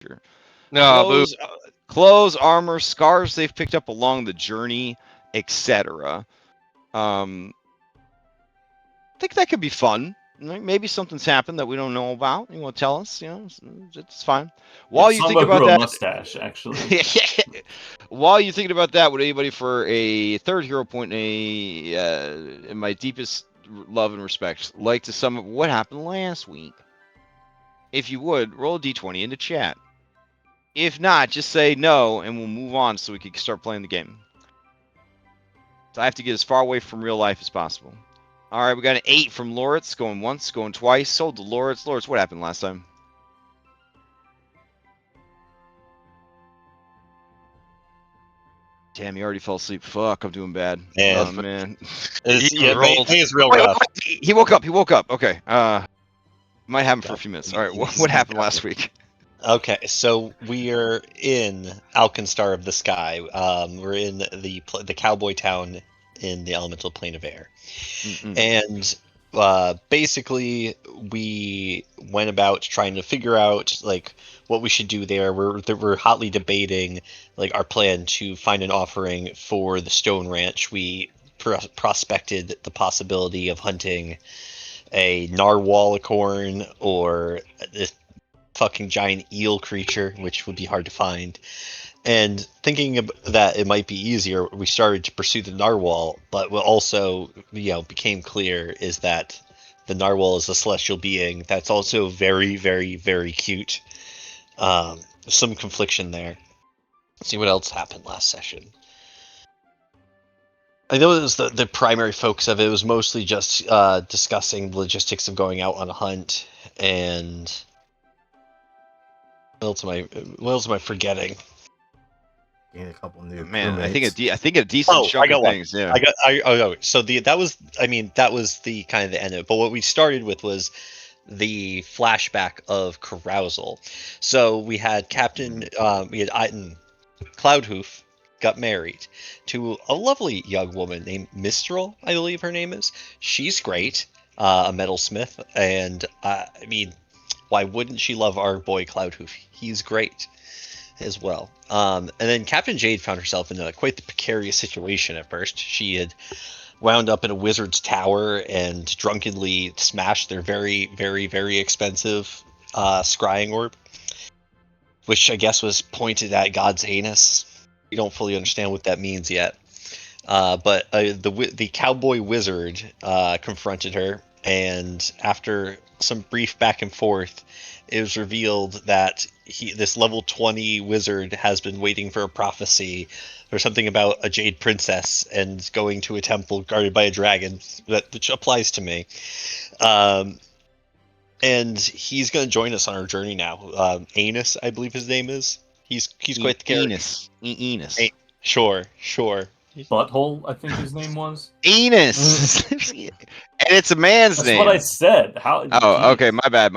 character. No, boo. Clothes, armor, scars they've picked up along the journey, etc. I think that could be fun. Maybe something's happened that we don't know about. You want to tell us? It's fine. While you think about that, mustache, actually. while you're thinking about that, would anybody for a third hero point, in my deepest love and respect, like to sum up what happened last week? If you would, roll a d20 into chat. If not, just say no, and we'll move on so we can start playing the game. So I have to get as far away from real life as possible. All right, we got an 8 from Loritz, going once, going twice. Sold to Loritz. Loritz, what happened last time? Damn, he already fell asleep. Fuck, I'm doing bad. Man. Oh, man. It's real rough. Wait, he woke up. He woke up. Okay. Might have him for a few minutes. All right, what happened last week? Okay, so we are in Alkenstar of the Sky. We're in the cowboy town in the elemental plane of air. And basically we went about trying to figure out like what we should do there. We're hotly debating like our plan to find an offering for the Stone Ranch. We prospected the possibility of hunting a narwhalicorn or this fucking giant eel creature, which would be hard to find. And thinking that it might be easier, we started to pursue the narwhal, but what also, became clear is that the narwhal is a celestial being that's also very, very, very cute. Some confliction there. Let's see what else happened last session. I know it was the primary focus of it. It was mostly just discussing the logistics of going out on a hunt, and what else am I forgetting? Gain a couple new Man, I crewmates. think a decent chunk of things. Yeah. So that was the kind of the end of it. But what we started with was the flashback of carousal. So we had Cloudhoof got married to a lovely young woman named Mistral, I believe her name is. She's great, a metalsmith, and why wouldn't she love our boy Cloudhoof? He's great as well. And then Captain Jade found herself in quite the precarious situation at first. She had wound up in a wizard's tower and drunkenly smashed their very, very, very expensive scrying orb, which I guess was pointed at God's anus. We don't fully understand what that means yet. But the cowboy wizard confronted her, and after some brief back and forth, it was revealed that this level 20 wizard has been waiting for a prophecy or something about a jade princess and going to a temple guarded by a dragon, which applies to me. And he's going to join us on our journey now. Anus, I believe his name is. He's quite the character. Enos. Sure. Butthole, I think his name was. Enos. And it's a man's name. That's what I said. How? Oh, okay. My bad.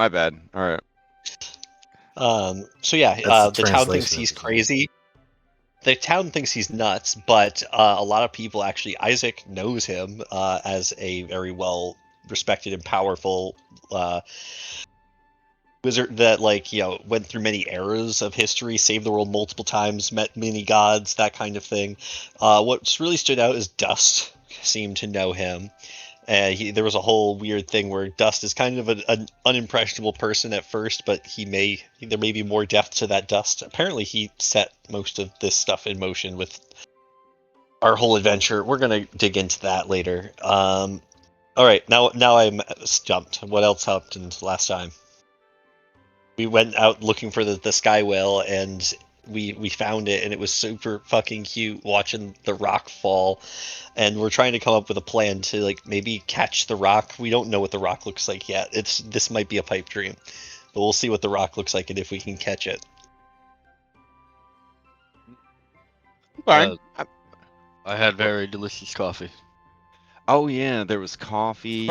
All right. So yeah, the town thinks he's crazy. The town thinks he's nuts, but a lot of people actually, Isaac knows him as a very well respected and powerful wizard that went through many eras of history, saved the world multiple times, met many gods, that kind of thing. What's really stood out is Dust seemed to know him. There was a whole weird thing where Dust is kind of an unimpressionable person at first, but there may be more depth to that Dust. Apparently he set most of this stuff in motion with our whole adventure. We're going to dig into that later. All right, now I'm stumped. What else happened last time? We went out looking for the sky whale, and we found it, and it was super fucking cute watching the rock fall. And we're trying to come up with a plan to maybe catch the rock. We don't know what the rock looks like yet. This might be a pipe dream, but we'll see what the rock looks like and if we can catch it. Fine. I had very delicious coffee. Oh yeah, there was coffee.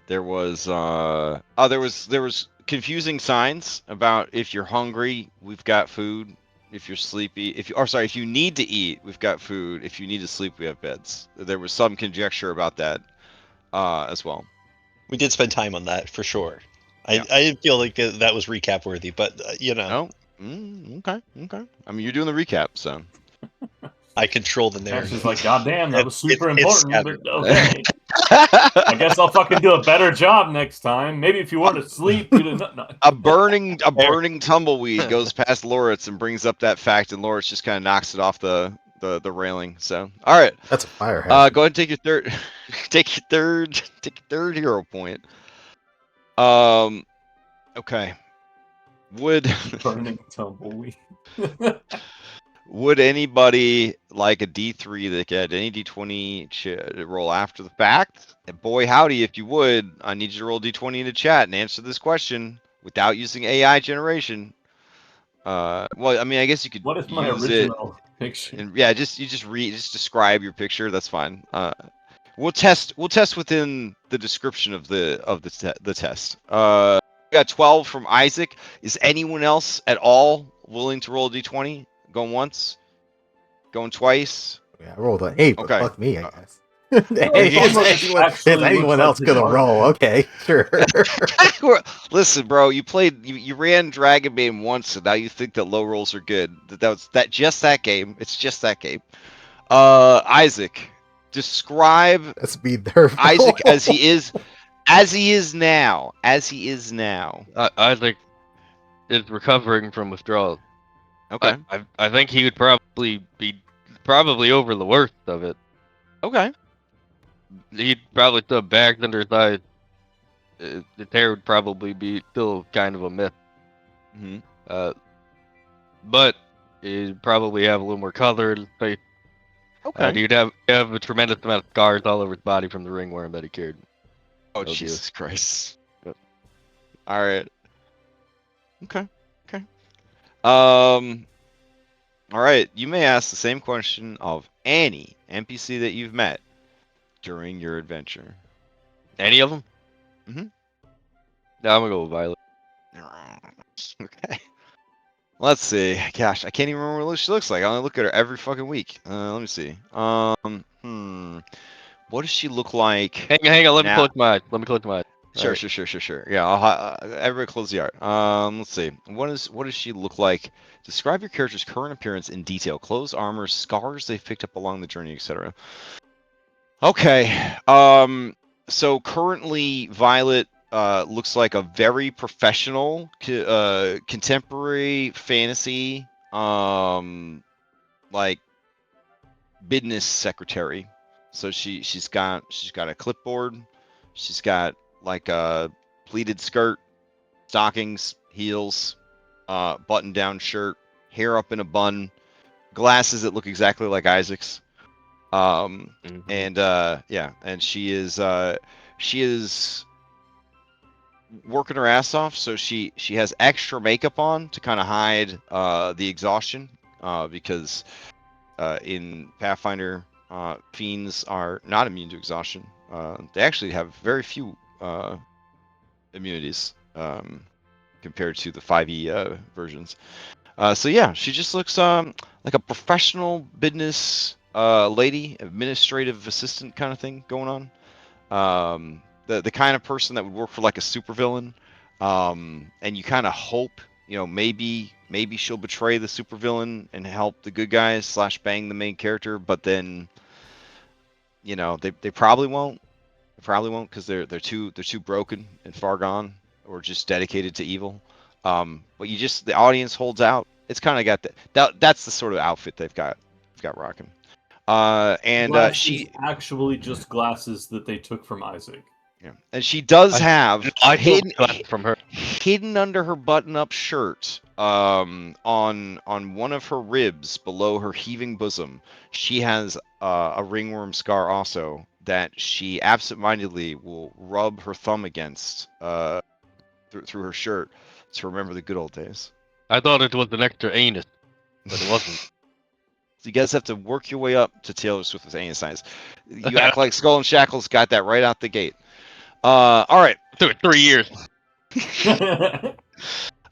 There was there was confusing signs about if you're hungry, we've got food. If you're sleepy, if you need to eat, we've got food. If you need to sleep, we have beds. There was some conjecture about that as well. We did spend time on that for sure. Yeah. I didn't feel like that was recap worthy, but No, Okay. I mean, you're doing the recap, so. I control the narrative. Ashley's like, God damn, that was super It's important. scattered. But okay, I guess I'll fucking do a better job next time. Maybe if you weren't asleep, you'd have not. A burning tumbleweed goes past Loritz and brings up that fact, and Loritz just kind of knocks it off the railing. So, all right, That's a fire go hazard. ahead and take your third, take your third hero point. Okay. Burning tumbleweed. Would anybody like a D3 that get any D20 roll after the fact? And boy, howdy, if you would, I need you to roll D20 in the chat and answer this question without using AI generation. Well, I mean, I guess you could What is my use original picture? it, and yeah, just describe your picture. That's fine. We'll test within the description of the test. We got 12 from Isaac. Is anyone else at all willing to roll a D20? Going once, going twice. Yeah, I rolled an 8, but Okay. fuck me, I guess. Almost If anyone else like gonna the roll, okay, sure. Listen, bro, you ran Dragonbane once, so now you think that low rolls are good. Just that game. It's just that game. Isaac, describe Let's be there. Isaac as he is now. Isaac is recovering from withdrawal. Okay. I think he would probably be over the worst of it. Okay. He'd probably still have bags under his eyes. The hair would probably be still kind of a myth. hmm But he'd probably have a little more color in his face. Okay. He'd have a tremendous amount of scars all over his body from the ringworm that he carried. Oh, dear. Jesus Christ. Yep. All right. Okay. All right. You may ask the same question of any NPC that you've met during your adventure. Any of them? Mhm. No, I'm gonna go with Violet. Okay. Let's see. Gosh, I can't even remember what she looks like. I only look at her every fucking week. Let me see. What does she look like? Hang on. Let me now? close my eyes. Sure. Yeah, everybody close the art. Let's see. What does she look like? Describe your character's current appearance in detail. Clothes, armor, scars they've picked up along the journey, etc. Okay. So currently, Violet looks like a very professional, contemporary fantasy, like business secretary. So she's got a clipboard. She's got like a pleated skirt, stockings, heels, button-down shirt, hair up in a bun, glasses that look exactly like Isaac's. And she is working her ass off. So she has extra makeup on to kind of hide the exhaustion, because in Pathfinder, fiends are not immune to exhaustion. They actually have very few immunities compared to the 5e versions. So yeah, she just looks like a professional business lady, administrative assistant kind of thing going on. The kind of person that would work for like a supervillain, and you kind of hope, maybe she'll betray the supervillain and help the good guys / bang the main character, but then they probably won't. They probably won't because they're too broken and far gone, or just dedicated to evil. But the audience holds out. It's kind of got that's the sort of outfit they've got rocking. Glasses She actually just glasses that they took from Isaac. Yeah. And she does have I hidden from her. hidden under her button-up shirt, on one of her ribs below her heaving bosom, she has a ringworm scar also that she absentmindedly will rub her thumb against through her shirt to remember the good old days. I thought it was an extra anus, but it wasn't. So you guys have to work your way up to Taylor Swift with anus signs. You act like Skull and Shackles got that right out the gate. All right. It took 3 years.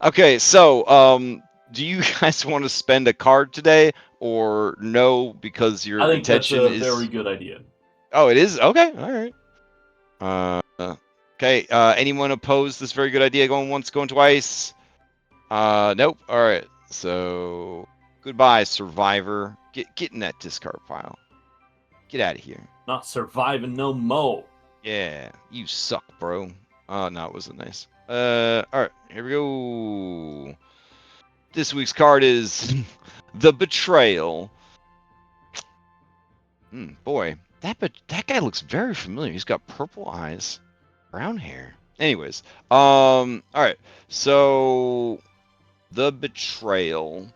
Okay, so do you guys want to spend a card today, or no? Because your I think that's intention a is very good idea. Oh, it is? Okay, all right. Okay. Anyone oppose this very good idea? Going once, going twice. Nope. All right. So goodbye, survivor. Get in that discard pile. Get out of here. Not surviving no mo. Yeah, you suck, bro. Oh no, it wasn't nice. All right, here we go. This week's card is the Betrayal. Boy, that guy looks very familiar. He's got purple eyes, brown hair. Anyways, all right. So the Betrayal.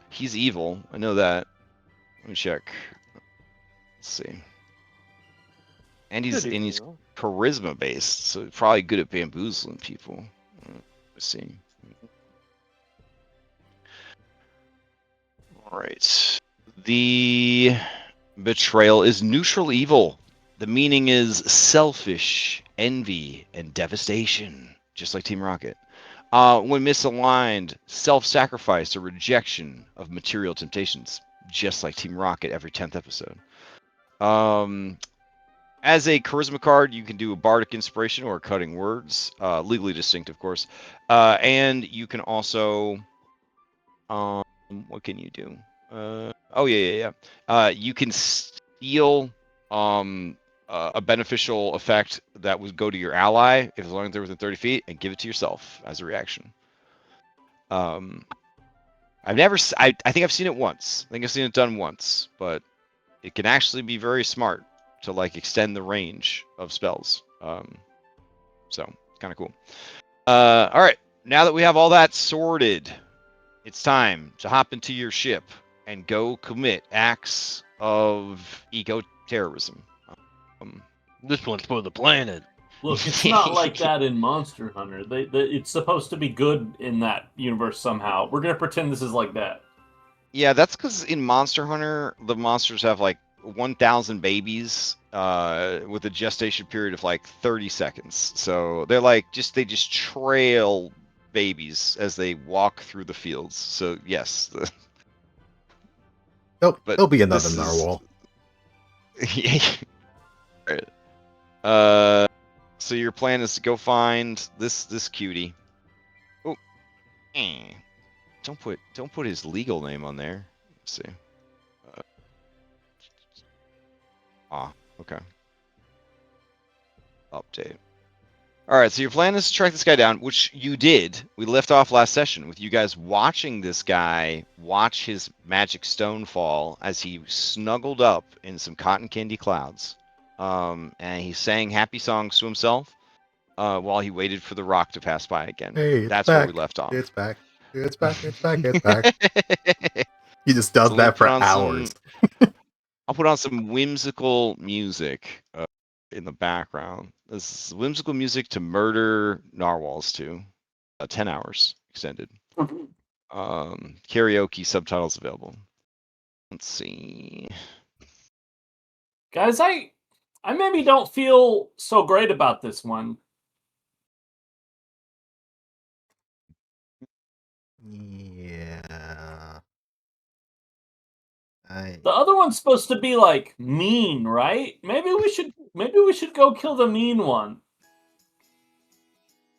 He's evil. I know that. Let me check. Let's see. And he's charisma based, so probably good at bamboozling people. Let's see. All right. The Betrayal is neutral evil. The meaning is selfish, envy, and devastation, just like Team Rocket. When misaligned, self-sacrifice or rejection of material temptations, just like Team Rocket every 10th episode. As a charisma card, you can do a bardic inspiration or cutting words, legally distinct, of course. And you can also, what can you do? You can steal a beneficial effect that would go to your ally as long as they're within 30 feet, and give it to yourself as a reaction. I think I've seen it once. I think I've seen it done once, but it can actually be very smart to like extend the range of spells. So kind of cool. All right, now that we have all that sorted, it's time to hop into your ship and go commit acts of eco-terrorism. This one's for the planet. Look, it's not like that in Monster Hunter. It's supposed to be good in that universe somehow. We're gonna pretend this is like that. Yeah, that's because in Monster Hunter, the monsters have like 1,000 babies with a gestation period of like 30 seconds. So they're like they just trail babies as they walk through the fields. So yes. There'll be another narwhal. Right. So your plan is to go find this cutie. Oh, don't put his legal name on there. Let's see. Okay. Update. All right, so your plan is to track this guy down, which you did. We left off last session with you guys watching this guy watch his magic stone fall as he snuggled up in some cotton candy clouds. And he sang happy songs to himself while he waited for the rock to pass by again. Hey, that's back. where we left off. It's back. It's back. It's back. It's back. He just does that for hours. I'll put on some whimsical music in the background. This is whimsical music to murder narwhals to 10 hours extended. Karaoke subtitles available. Let's see. Guys, I maybe don't feel so great about this one. Yeah. The other one's supposed to be like mean, right? Maybe we should go kill the mean one.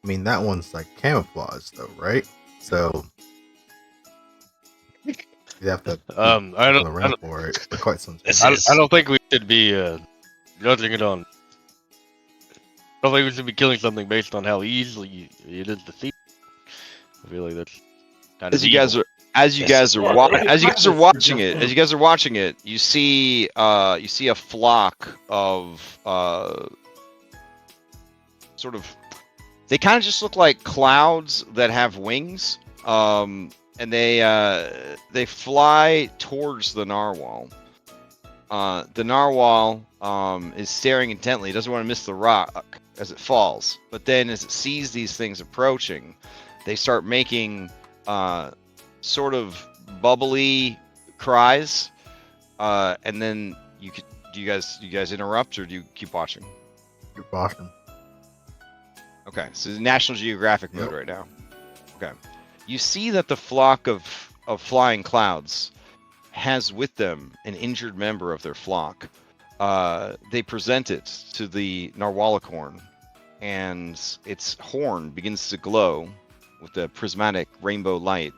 I mean, that one's like camouflage, though, right? So you have to I don't around for it for quite some time. I don't think we should be judging it on. I don't think we should be killing something based on how easily it is to see. I feel like that's kind of as you guys are watching it, you see a flock of sort of, they kind of just look like clouds that have wings, and they fly towards the narwhal. The narwhal is staring intently. It doesn't want to miss the rock as it falls. But then as it sees these things approaching, they start making sort of bubbly cries. And then do you guys interrupt, or do you keep watching? Keep watching. Okay, so the National Geographic mode Yep. right now. Okay. You see that the flock of flying clouds has with them an injured member of their flock. They present it to the narwhalicorn, and its horn begins to glow, with the prismatic rainbow light,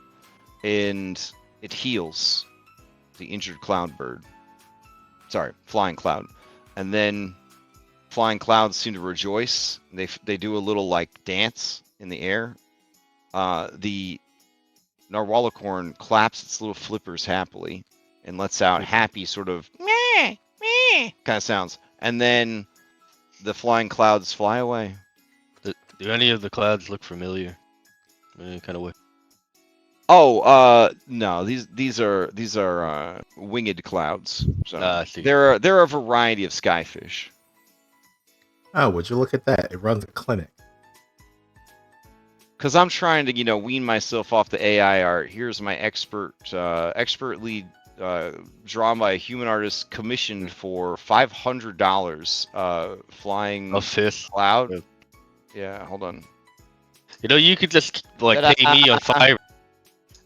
and it heals the injured cloud bird. Sorry, flying cloud. And then flying clouds seem to rejoice. They do a little like dance in the air. The Narwhalicorn claps its little flippers happily and lets out happy sort of meh, meh kind of sounds. And then the flying clouds fly away. Do any of the clouds look familiar? In any kind of way? Oh, no, these are winged clouds. So I see. they're a variety of skyfish. Oh, would you look at that? It runs a clinic. Because I'm trying to, wean myself off the AI art. Here's my expertly drawn by a human artist, commissioned for $500. Flying A fifth. cloud. Yeah. Yeah, hold on. You could just like pay me on Fiverr,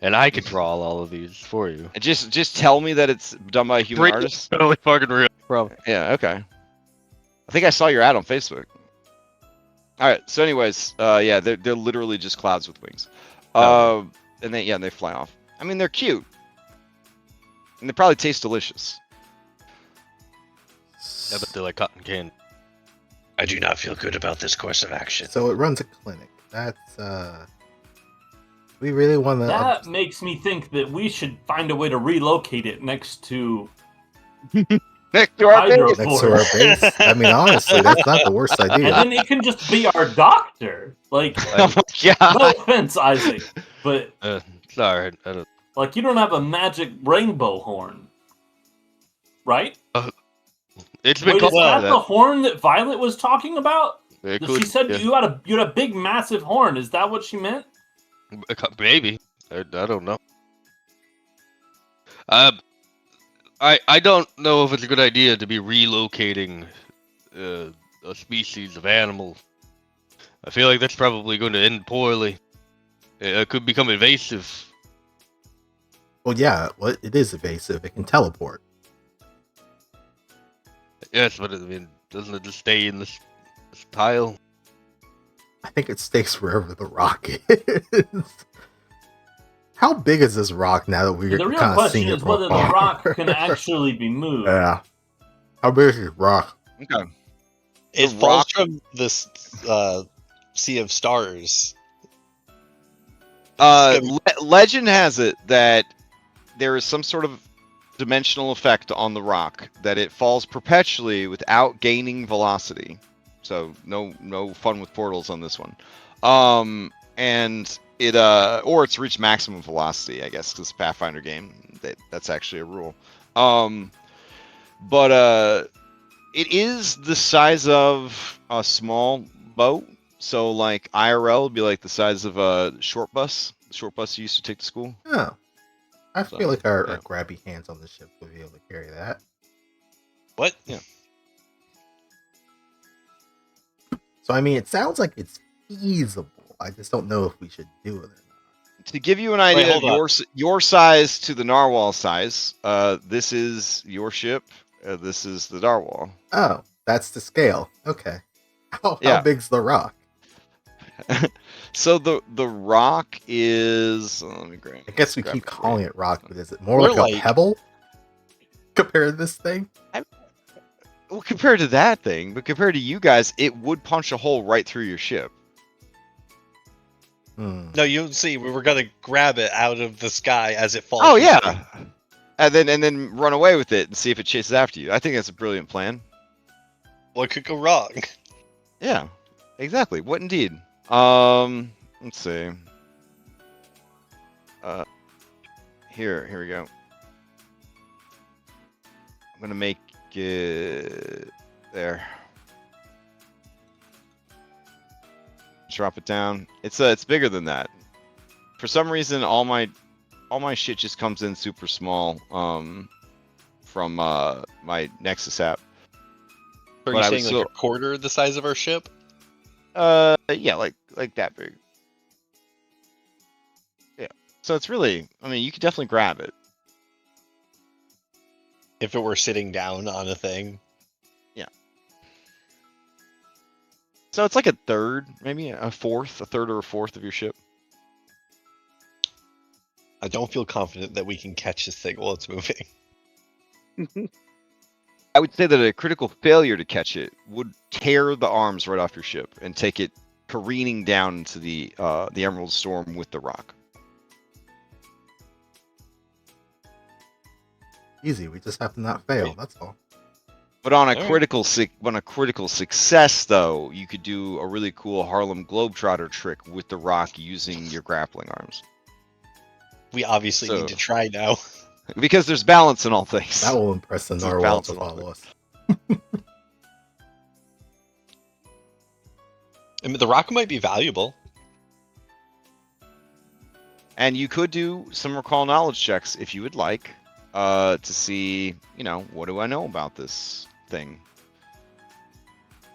and I could draw all of these for you. Just tell me that it's done by a human artist. Totally fucking real, bro. Yeah, okay. I think I saw your ad on Facebook. All right. So, anyways, yeah, they're literally just clouds with wings, Oh. and they fly off. I mean, they're cute, and they probably taste delicious. Yeah, but they're like cotton candy. I do not feel good about this course of action. So it runs a clinic. That's we really want to. That makes me think that we should find a way to relocate it next to Next to our Hydro base. next to our base. I mean, honestly, that's not the worst and idea. then it can just be our doctor. Like, Oh my no god! offense, Isaac, but It's alright. I don't. like you don't have a magic rainbow horn, right? It's been Wait, is called that that. the horn that Violet was talking about? It She could- said yeah. you had a big massive horn. Is that what she meant? Maybe. I don't know. I don't know if it's a good idea to be relocating a species of animal. I feel like that's probably going to end poorly. It could become invasive. Well, yeah, well, it is evasive. It can teleport. Yes, but I mean, doesn't it just stay in this tile? I think it stays wherever the rock is. How big is this rock now that we're The real kind of question seeing it is from whether the afar? rock can actually be moved. Yeah. How big is this rock? Okay. It The falls rock- from this sea of stars. Legend has it that there is some sort of dimensional effect on the rock that it falls perpetually without gaining velocity. So no fun with portals on this one. And it or it's reached maximum velocity, I guess, because Pathfinder game that's actually a rule. But it is the size of a small boat. So like IRL would be like the size of a short bus. The short bus you used to take to school. Oh. I So, feel like our yeah. grabby hands on the ship would be able to carry that. What? Yeah. So, I mean, it sounds like it's feasible. I just don't know if we should do it or not. To give you an idea of hold on. your size to the narwhal size, this is your ship. This is the narwhal. Oh, that's the scale. Okay. How Yeah. big's the rock? So the rock is. Let me grab. I guess we grab keep it for calling you. it rock, but is it more We're like a like- pebble compared to this thing? Well, compared to that thing, but compared to you guys, it would punch a hole right through your ship. Hmm. No, you'll see. We were gonna grab it out of the sky as it falls. Oh into yeah, and then run away with it and see if it chases after you. I think that's a brilliant plan. What could go wrong? Yeah, exactly. What indeed? Let's see. Here we go. I'm gonna make it there. Drop it down. It's bigger than that. For some reason, all my shit just comes in super small. From my Nexus app. Are But you I saying would like still- a quarter the size of our ship? Yeah, like that big. Yeah. So it's really, I mean, you could definitely grab it. If it were sitting down on a thing. So it's like a third, maybe a third or a fourth of your ship. I don't feel confident that we can catch this thing while it's moving. I would say that a critical failure to catch it would tear the arms right off your ship and take it careening down into the Emerald Storm with the rock. Easy. We just have to not fail. That's all. But on a Alright. critical success, though, you could do a really cool Harlem Globetrotter trick with the rock using your grappling arms. We obviously need to try now. Because there's balance in all things. That will impress the There's narwhal balance to in all follow us. I mean, the rock might be valuable. And you could do some recall knowledge checks if you would like, to see, what do I know about this thing?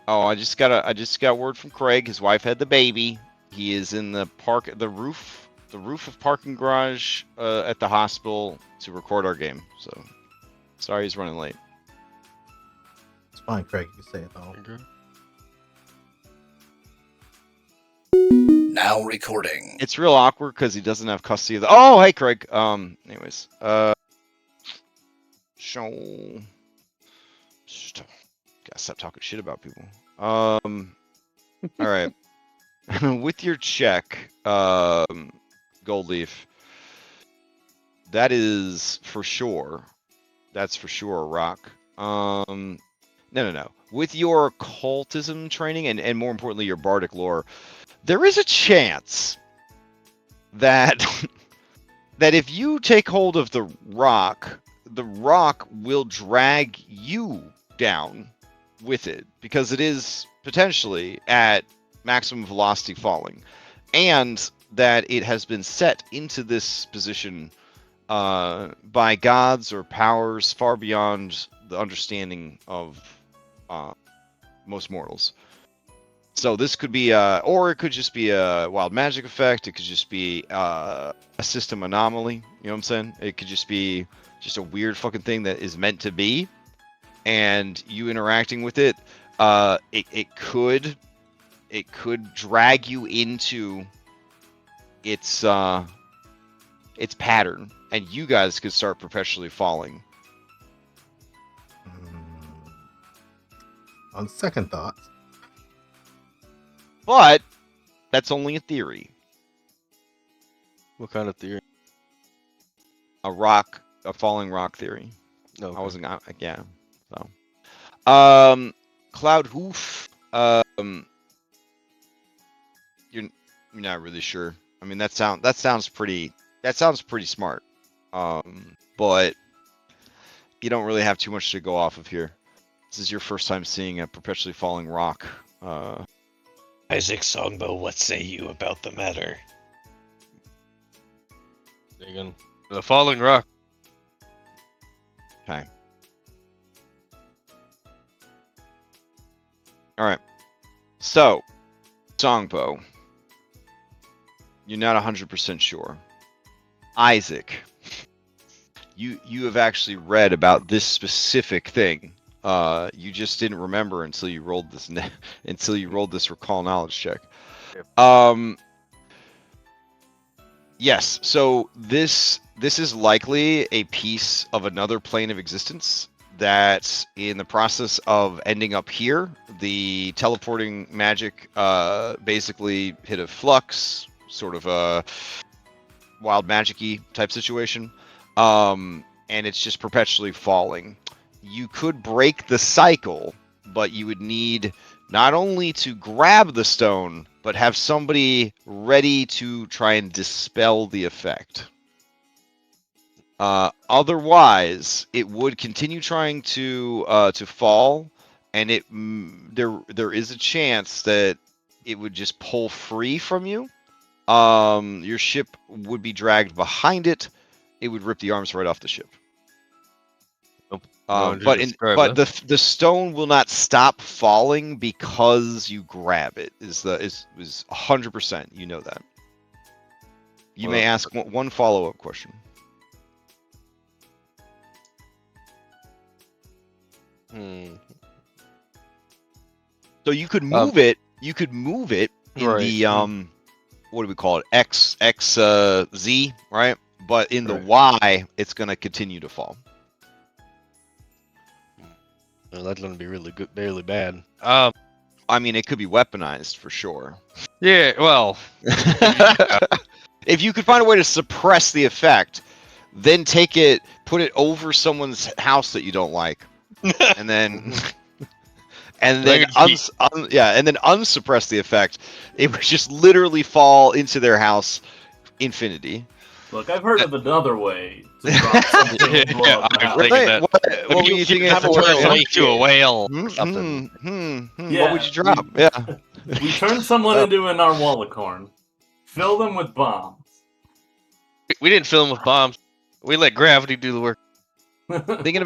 Oh, I just got word from Craig. His wife had the baby. He is in the roof of parking garage at the hospital to record our game. So, sorry he's running late. It's fine, Craig. You can say it though. Okay. Now recording. It's real awkward because he doesn't have custody of the. Oh, hey, Craig. Anyways, show. Gotta stop talking shit about people. All right. With your check, Gold Leaf. That is for sure. That's for sure a rock. No. With your cultism training and more importantly your bardic lore, there is a chance that that if you take hold of the rock will drag you down with it because it is potentially at maximum velocity falling, and that it has been set into this position by gods or powers far beyond the understanding of most mortals. So this could be, or it could just be a wild magic effect. It could just be a system anomaly. You know what I'm saying? It could just be just a weird fucking thing that is meant to be, and you interacting with it. It could drag you into its pattern, and you guys could start perpetually falling. On second thoughts, But that's only a theory. What kind of theory? A falling rock theory. No. I wasn't. Yeah. So, Cloud Hoof. You're not really sure. I mean, that sounds pretty smart. But you don't really have too much to go off of here. This is your first time seeing a perpetually falling rock. Isaac Songbo, what say you about the matter? Again, the falling rock. Okay. All right. So, Songbo, you're not 100% sure. Isaac, you have actually read about this specific thing. You just didn't remember until you rolled this recall knowledge check. Yep. Yes. So this is likely a piece of another plane of existence that, in the process of ending up here, the teleporting magic basically hit a flux, sort of a wild magic-y type situation, and it's just perpetually falling. You could break the cycle, but you would need not only to grab the stone, but have somebody ready to try and dispel the effect. Otherwise, it would continue trying to fall, and there is a chance that it would just pull free from you. Your ship would be dragged behind it. It would rip the arms right off the ship. But the stone will not stop falling because you grab it. Is 100%. You know that. You may ask one follow-up question. So you could move it. You could move it in right. the what do we call it? Z, right? but in the Right. Y, it's going to continue to fall. Well, that's gonna be really good, really bad. I mean, it could be weaponized for sure. Yeah. Well, If you could find a way to suppress the effect, then take it, put it over someone's house that you don't like, and then and then and then unsuppress the effect. It would just literally fall into their house, infinity. Look, I've heard of another way to drop something and blow up the I'm house. thinking Really? that. What were you thinking? have to a turn whale somebody like to a it. whale Hmm, or something. Yeah, what would you drop? Yeah. We turn someone into a narwhalicorn, fill them with bombs. We didn't fill him with bombs. We let gravity do the work. Thinking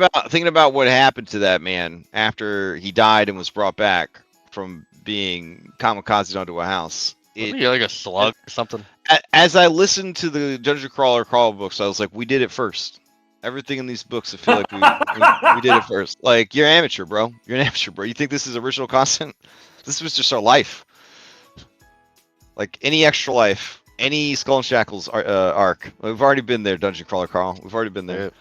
about what happened to that man after he died and was brought back from being kamikazed onto a house. Wasn't he like a slug or something? As I listened to the Dungeon Crawler Crawl books, I was like, we did it first. Everything in these books, I feel like we did it first. Like, you're an amateur, bro. You're an amateur, bro. You think this is original content? This was just our life. Like, any extra life, any Skull and Shackles arc. We've already been there, Dungeon Crawler Crawl. We've already been there.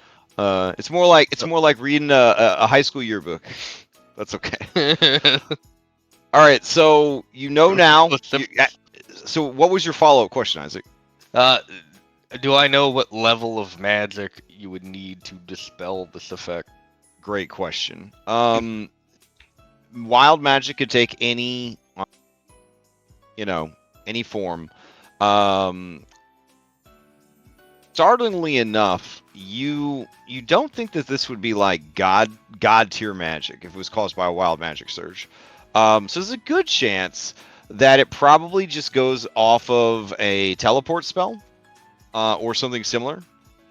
It's more like reading a high school yearbook. That's okay. All right, so you know now. So what was your follow-up question, Isaac? Do I know what level of magic you would need to dispel this effect? Great question. Wild magic could take any, any form. Startlingly enough, you don't think that this would be like god tier magic if it was caused by a wild magic surge. So there's a good chance that it probably just goes off of a teleport spell or something similar.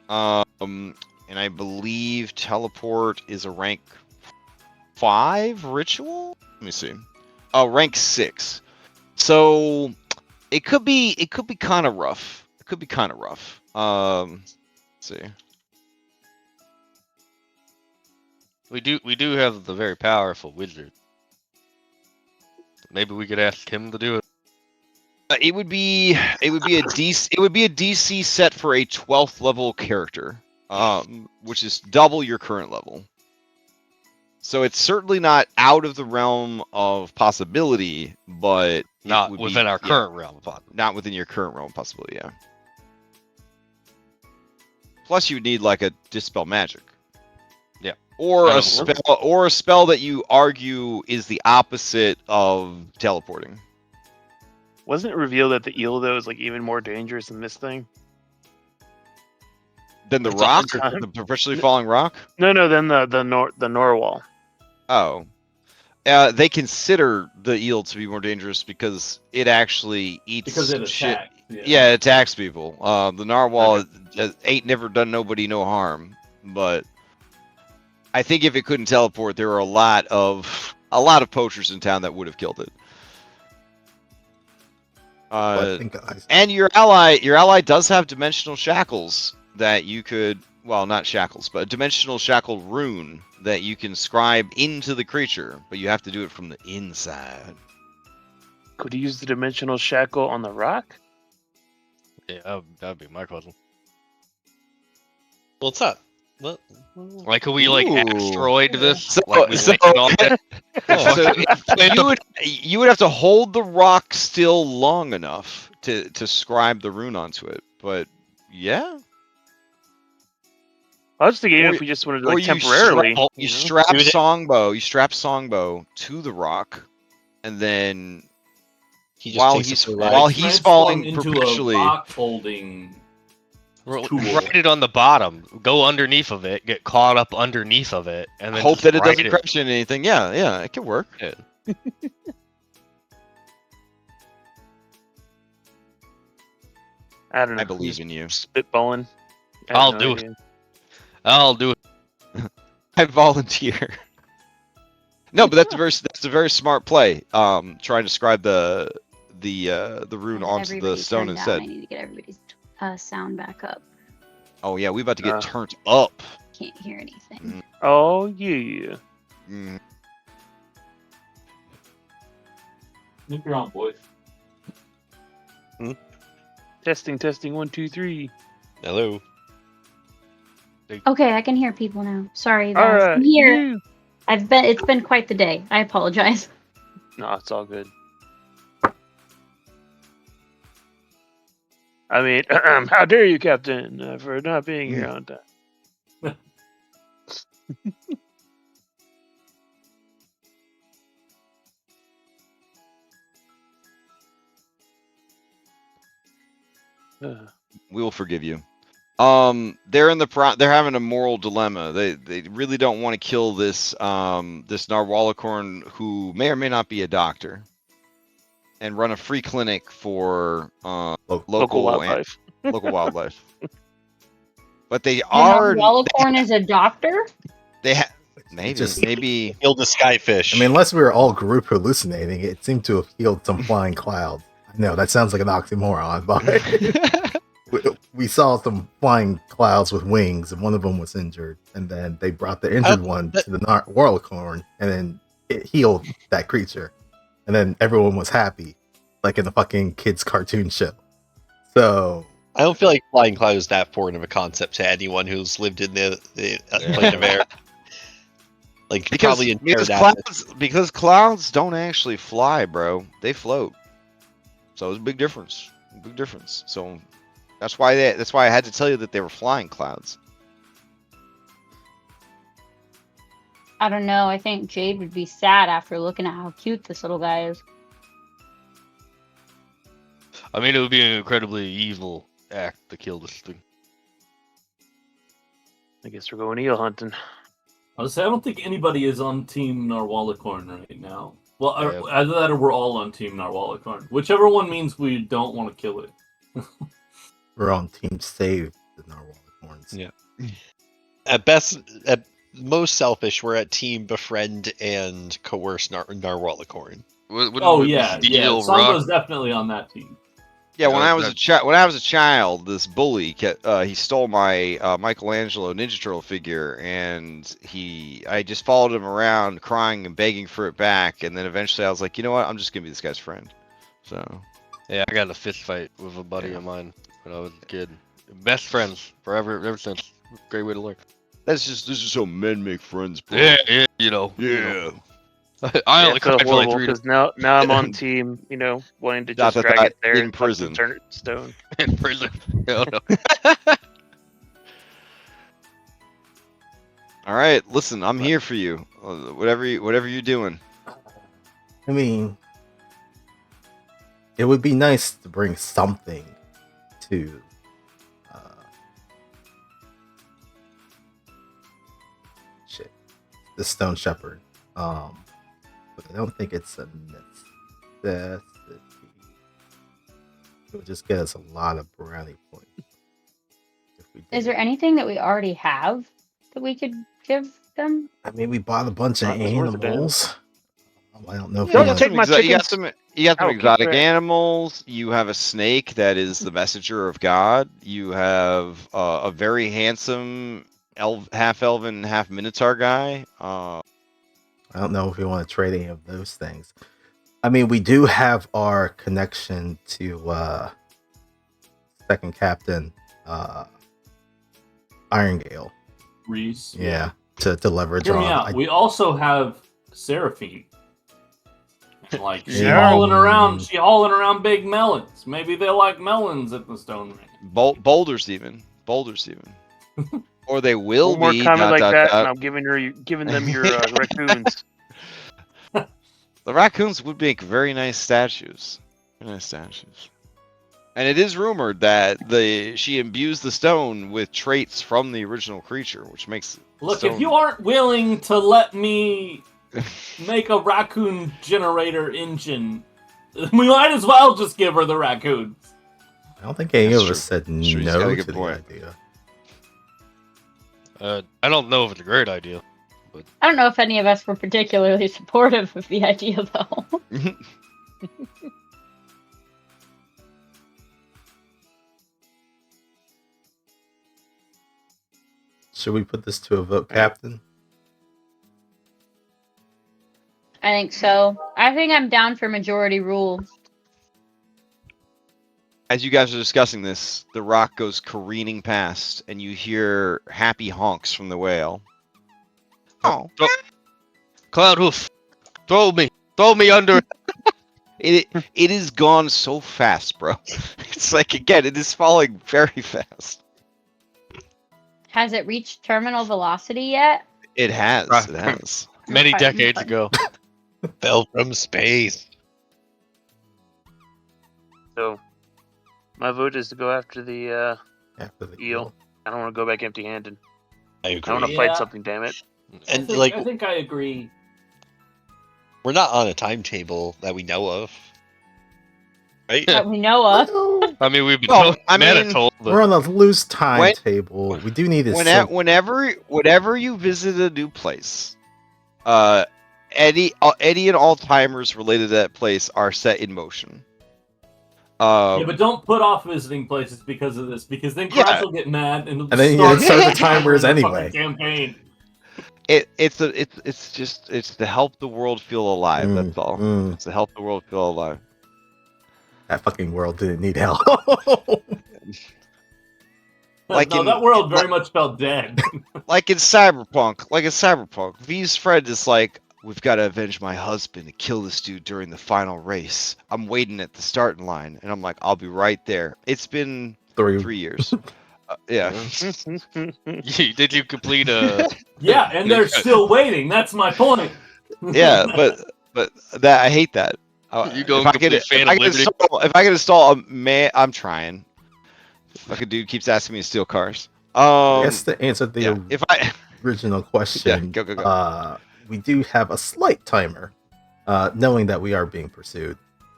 And I believe teleport is a rank 5 ritual. Let me see. Oh, rank 6. So it could be kind of rough. It could be kind of rough. Let's see. We do have the very powerful wizard. Maybe we could ask him to do it. It would be a DC set for a 12th level character, which is double your current level. So it's certainly not out of the realm of possibility, but Not within our current realm of possibility. Not within your current realm of possibility, yeah. Plus, you would need like a dispel magic. Yeah. Or Out a of the spell, or a spell that you argue is the opposite of teleporting. Wasn't it revealed that the eel though is like even more dangerous than this thing? Then the It's a rock, hard time. the perpetually falling rock. No, then the narwhal. Oh, they consider the eel to be more dangerous because it actually eats Because it shit. attacks. Yeah, it attacks people. The narwhal ain't never done nobody no harm, but I think if it couldn't teleport, there were a lot of poachers in town that would have killed it. I think And your ally does have dimensional shackles that you could, well, not shackles, but a dimensional shackle rune that you can scribe into the creature, but you have to do it from the inside. Could he use the dimensional shackle on the rock? Yeah, that'd be my question. Well, it's not. What? Like, could we like Ooh. asteroid this? So- Like we so- land on it? So you would have to hold the rock still long enough to scribe the rune onto it, but yeah. I was thinking Or- if we just wanted to Or like temporarily. you know? strap Do that. Songbow to the rock, and then He just while takes he's it for a ride. while he's Transform falling into perpetually. a rock holding. Cool. Write it on the bottom. Go underneath of it. Get caught up underneath of it, and then Hope just that it write doesn't crash into anything. Yeah, it could work. Yeah. I don't know. I believe in you. Spitballing. I have I'll no do it. idea. I'll do it. I volunteer. No, but that's a very smart play. Trying to scribe the rune onto the Everybody stone turned instead. down. I need to get everybody's sound back up. Oh yeah, we about to get Uh. turned up. Can't hear anything. Oh yeah. Mm. Look, you're on, boys. Testing 1 2 3. Hello. Okay, I can hear people now. Sorry, All guys. right. I'm here. you- It's been quite the day. I apologize. No, it's all good. I mean, how dare you, Captain, for not being here on time. We will forgive you. They're in they're having a moral dilemma. They really don't want to kill this this Narwhalicorn who may or may not be a doctor, and run a free clinic for Local wildlife. local wildlife. But they The are Narwhalicorn is a doctor? maybe Just- maybe Heal the skyfish. I mean, unless we were all group hallucinating, it seemed to have healed some flying clouds. I know that sounds like an oxymoron, but we saw some flying clouds with wings, and one of them was injured. And then they brought the injured one to the Narwhalicorn, and then it healed that creature. And then everyone was happy, like in the fucking kids' cartoon show. So I don't feel like flying cloud is that foreign of a concept to anyone who's lived in the plane of air. Like probably in because clouds don't actually fly, bro. They float. So it's a big difference. Big difference. So that's why I had to tell you that they were flying clouds. I don't know. I think Jade would be sad after looking at how cute this little guy is. I mean, it would be an incredibly evil act to kill this thing. I guess we're going eel hunting. Honestly, I don't think anybody is on Team Narwhalicorn right now. Well, Yeah. either that or we're all on Team Narwhalicorn. Whichever one means we don't want to kill it. we're on team save the Narwhalicorns. Yeah. At best, at most selfish, we're at team befriend and coerce Narwhalicorn. Oh yeah, Steel Sango's rock. definitely on that team. Yeah, when Yeah, I was a child, this bully he stole my Michelangelo Ninja Turtle figure, and I just followed him around, crying and begging for it back, and then eventually I was like, you know what, I'm just gonna be this guy's friend. So Yeah, I got in a fist fight with a buddy of mine when I was a kid. Best friends forever, ever since. Great way to look. this is how men make friends, bro. Yeah, you know. I only I feel cried for like horrible 3 days because now I'm on team, wanting to just drag it there in and prison. turn it to stone. in prison. Oh, no. All right, listen, I'm here for you. Whatever you're doing. I mean, it would be nice to bring something to the Stone Shepherd. But I don't think it's a necessity. It would just get us a lot of brownie points. If we did. Is there anything that we already have that we could give them? I mean, we bought a bunch of It's worth a damn. animals. I don't know if Don't we you want take my you got chickens? some I'll keep exotic track. animals. You have a snake that is the messenger of God. You have a very handsome half elven, half minotaur guy. I don't know if we want to trade any of those things. I mean, we do have our connection to second captain Irongale. Reese. Yeah, to leverage Hear on. me out. We also have Seraphine. Like she Yeah. hauling around big melons. Maybe they like melons at the Stone Ring. Boulders even. Or they will One more be. comment like that, and dot. I'm giving them your raccoons. The raccoons would make very nice statues. Very nice statues. And it is rumored that she imbues the stone with traits from the original creature, which makes Look, stone... if you aren't willing to let me make a raccoon generator engine, we might as well just give her the raccoons. I don't think any That's of true. us said That's true. He's no got a to good the point. idea. I don't know if it's a great idea. I don't know if any of us were particularly supportive of the idea, though. Should we put this to a vote, Captain? I think so. I think I'm down for majority rule. As you guys are discussing this, the rock goes careening past, and you hear happy honks from the whale. Oh, Cloud hoof, throw me under. it is gone so fast, bro. It's like, again, it is falling very fast. Has it reached terminal velocity yet? It has. Right. It has. Many Okay, decades okay. ago. Fell from space. So, my vote is to go after the After the eel. I don't want to go back empty-handed. I I agree. want to Yeah. fight something. Damn it! And I think I agree. we're not on a timetable that we know of, right? That we know of. Well, I mean, we've been Well, I told, but we're on a loose timetable. We do need to. Whenever you visit a new place, any and all timers related to that place are set in motion. Yeah, but don't put off visiting places because of this, because then Crash Yeah. will get mad and And then you start the timers anyway. Campaign. It's to help the world feel alive. Mm, That's all. mm. It's to help the world feel alive. That fucking world didn't need help. Like no, in- that world very much felt dead. Like in Cyberpunk, V's friend is like, we've got to avenge my husband and kill this dude during the final race. I'm waiting at the starting line, and I'm like, I'll be right there. It's been 3 years. Yeah. did you complete a? Yeah, and they're still waiting. That's my point. Yeah, but that I hate that. You go if and I could, complete Phantom Liberty? if I could install a man, I'm trying. Fucking dude keeps asking me to steal cars. I guess to answer the Yeah, if I original question, Yeah, go. We do have a slight timer, knowing that we are being pursued,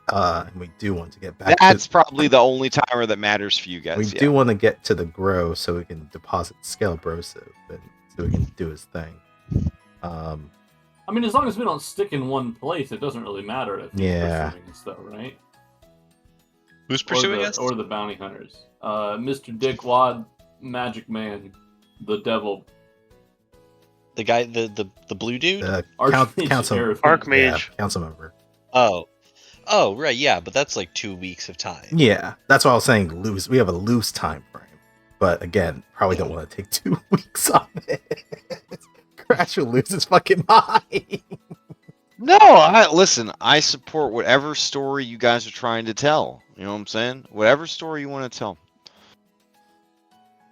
and we do want to get back. That's probably the only timer that matters for you guys. We yeah. do want to get to the grow so we can deposit Scalebro so he can do his thing. I mean, as long as we don't stick in one place, it doesn't really matter if he's Yeah. pursuing us, though, right? Who's pursuing us? Or the bounty hunters. Mr. Dickwad, Magic Man, the Devil, The guy, the blue dude. Archmage, council, Sheriff. Archmage. council member. Oh, right, yeah, but that's like 2 weeks of time. Yeah, that's why I was saying loose. We have a loose time frame, but again, probably don't want to take 2 weeks on it. Crash will lose his fucking mind. No, listen. I support whatever story you guys are trying to tell. You know what I'm saying? Whatever story you want to tell.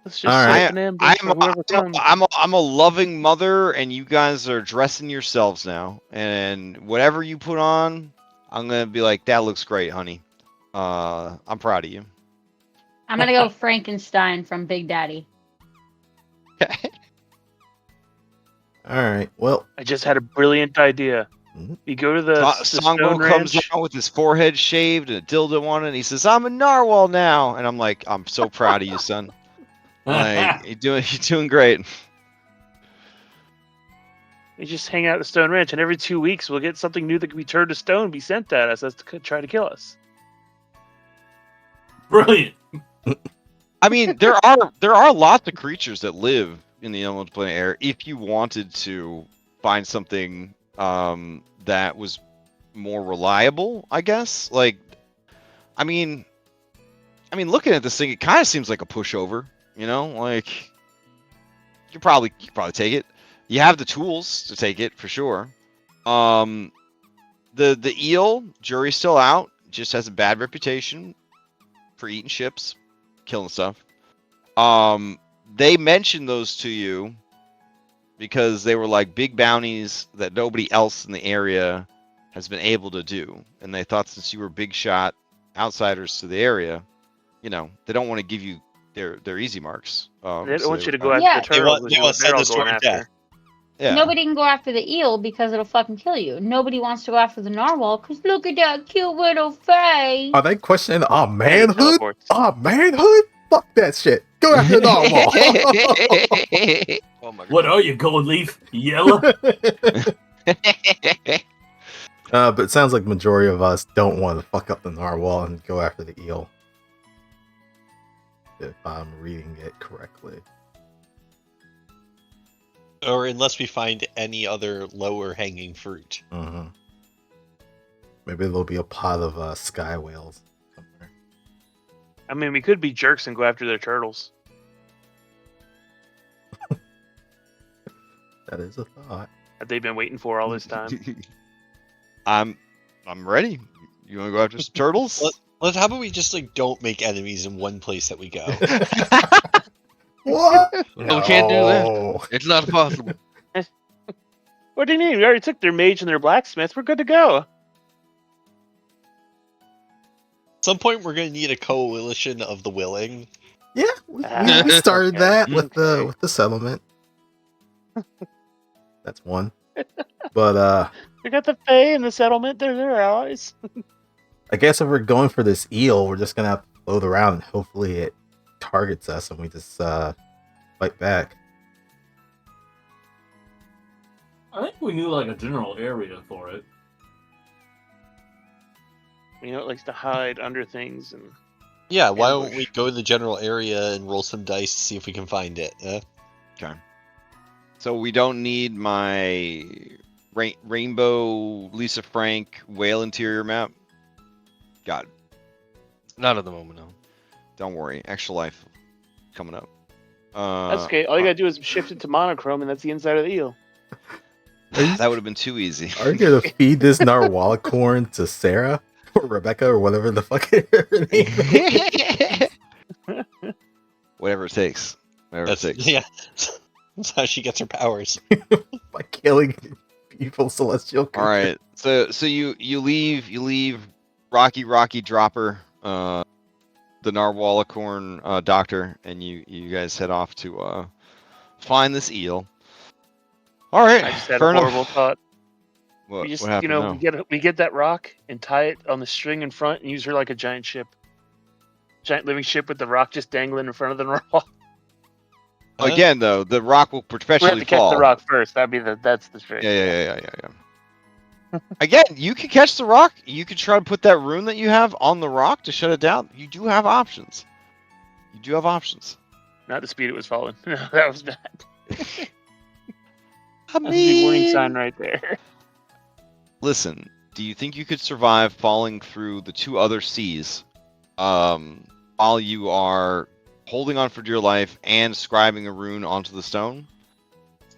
Let's just All set right. up an ambush for whoever comes. I'm a loving mother, and you guys are dressing yourselves now. And whatever you put on, I'm gonna be like, that looks great, honey. I'm proud of you. I'm gonna go Frankenstein from Big Daddy. All right. Well, I just had a brilliant idea. Mhm. You go to the Songo Stone comes Ranch. out with his forehead shaved and a dildo on it, and he says, "I'm a narwhal now," and I'm like, "I'm so proud of you, son. Like, you're doing great." We just hang out at the Stone Ranch, and every 2 weeks we'll get something new that can be turned to stone, be sent at us. That's to try to kill us. Brilliant. I mean, there are lots of creatures that live in the elemental plane of air. If you wanted to find something that was more reliable, I guess. Like, I mean, looking at this thing, it kind of seems like a pushover. You know, like you could probably take it. You have the tools to take it for sure. The eel, jury's still out. Just has a bad reputation for eating ships, killing stuff. They mentioned those to you because they were like big bounties that nobody else in the area has been able to do, and they thought since you were big shot outsiders to the area, you know, they don't want to give you their easy marks. They don't so want you to were go kind Yeah. after the turtles. They want to send they're all us going toward after. death. yeah. Nobody can go after the eel because it'll fucking kill you. Nobody wants to go after the narwhal because look at that cute little face. are they questioning our And he manhood? teleports. Our manhood? Fuck that shit. Go after the narwhal. Oh my god. What are you, gold leaf? Yellow? But it sounds like majority of us don't want to fuck up the narwhal and go after the eel. If I'm reading it correctly. Or unless we find any other lower hanging fruit. Mm-hmm. Maybe there'll be a pot of sky whales somewhere. I mean, we could be jerks and go after their turtles. That is a thought. That they've been waiting for all this time. I'm ready. You want to go after some turtles? How about we just like don't make enemies in one place that we go? What? No, we can't do that. No. It's not possible. What do you mean? We already took their mage and their blacksmith. We're good to go. At some point, we're gonna need a coalition of the willing. Yeah, we started that with Okay. the settlement. That's one. But We got the Fae and the settlement. They're their allies. I guess if we're going for this eel, we're just gonna have to float around and hopefully it targets us and we just fight back. I think we knew like a general area for it. You know, it likes to hide under things and. Yeah, why don't Ambush. we go to the general area and roll some dice to see if we can find it? Okay. So we don't need my rainbow Lisa Frank whale interior map. Got it. Not at the moment, no. Don't worry. Extra life coming up. That's okay. All you gotta do is shift it to monochrome, and that's the inside of the eel. That would have been too easy. Are you gonna feed this narwhal corn to Sarah or Rebecca or whatever the fuck her name is? Whatever it takes. Whatever it takes. Yeah, that's how she gets her powers. By killing evil celestial All right. So you leave Rocky Dropper, the Narwhalicorn doctor, and you guys head off to find this eel. All right. I just had fair a enough. horrible thought. What, We just, what happened now? we get that rock and tie it on the string in front and use her like a giant ship. Giant living ship with the rock just dangling in front of the narwhal. Again, though, the rock will We have perpetually to catch fall. the rock first. That's the string. Yeah. Again, you can catch the rock. You can try to put that rune that you have on the rock to shut it down. You do have options. Not the speed it was falling. No, that was bad. I That's the warning mean, sign right there. listen. Do you think you could survive falling through the two other seas, while you are holding on for dear life and scribing a rune onto the stone?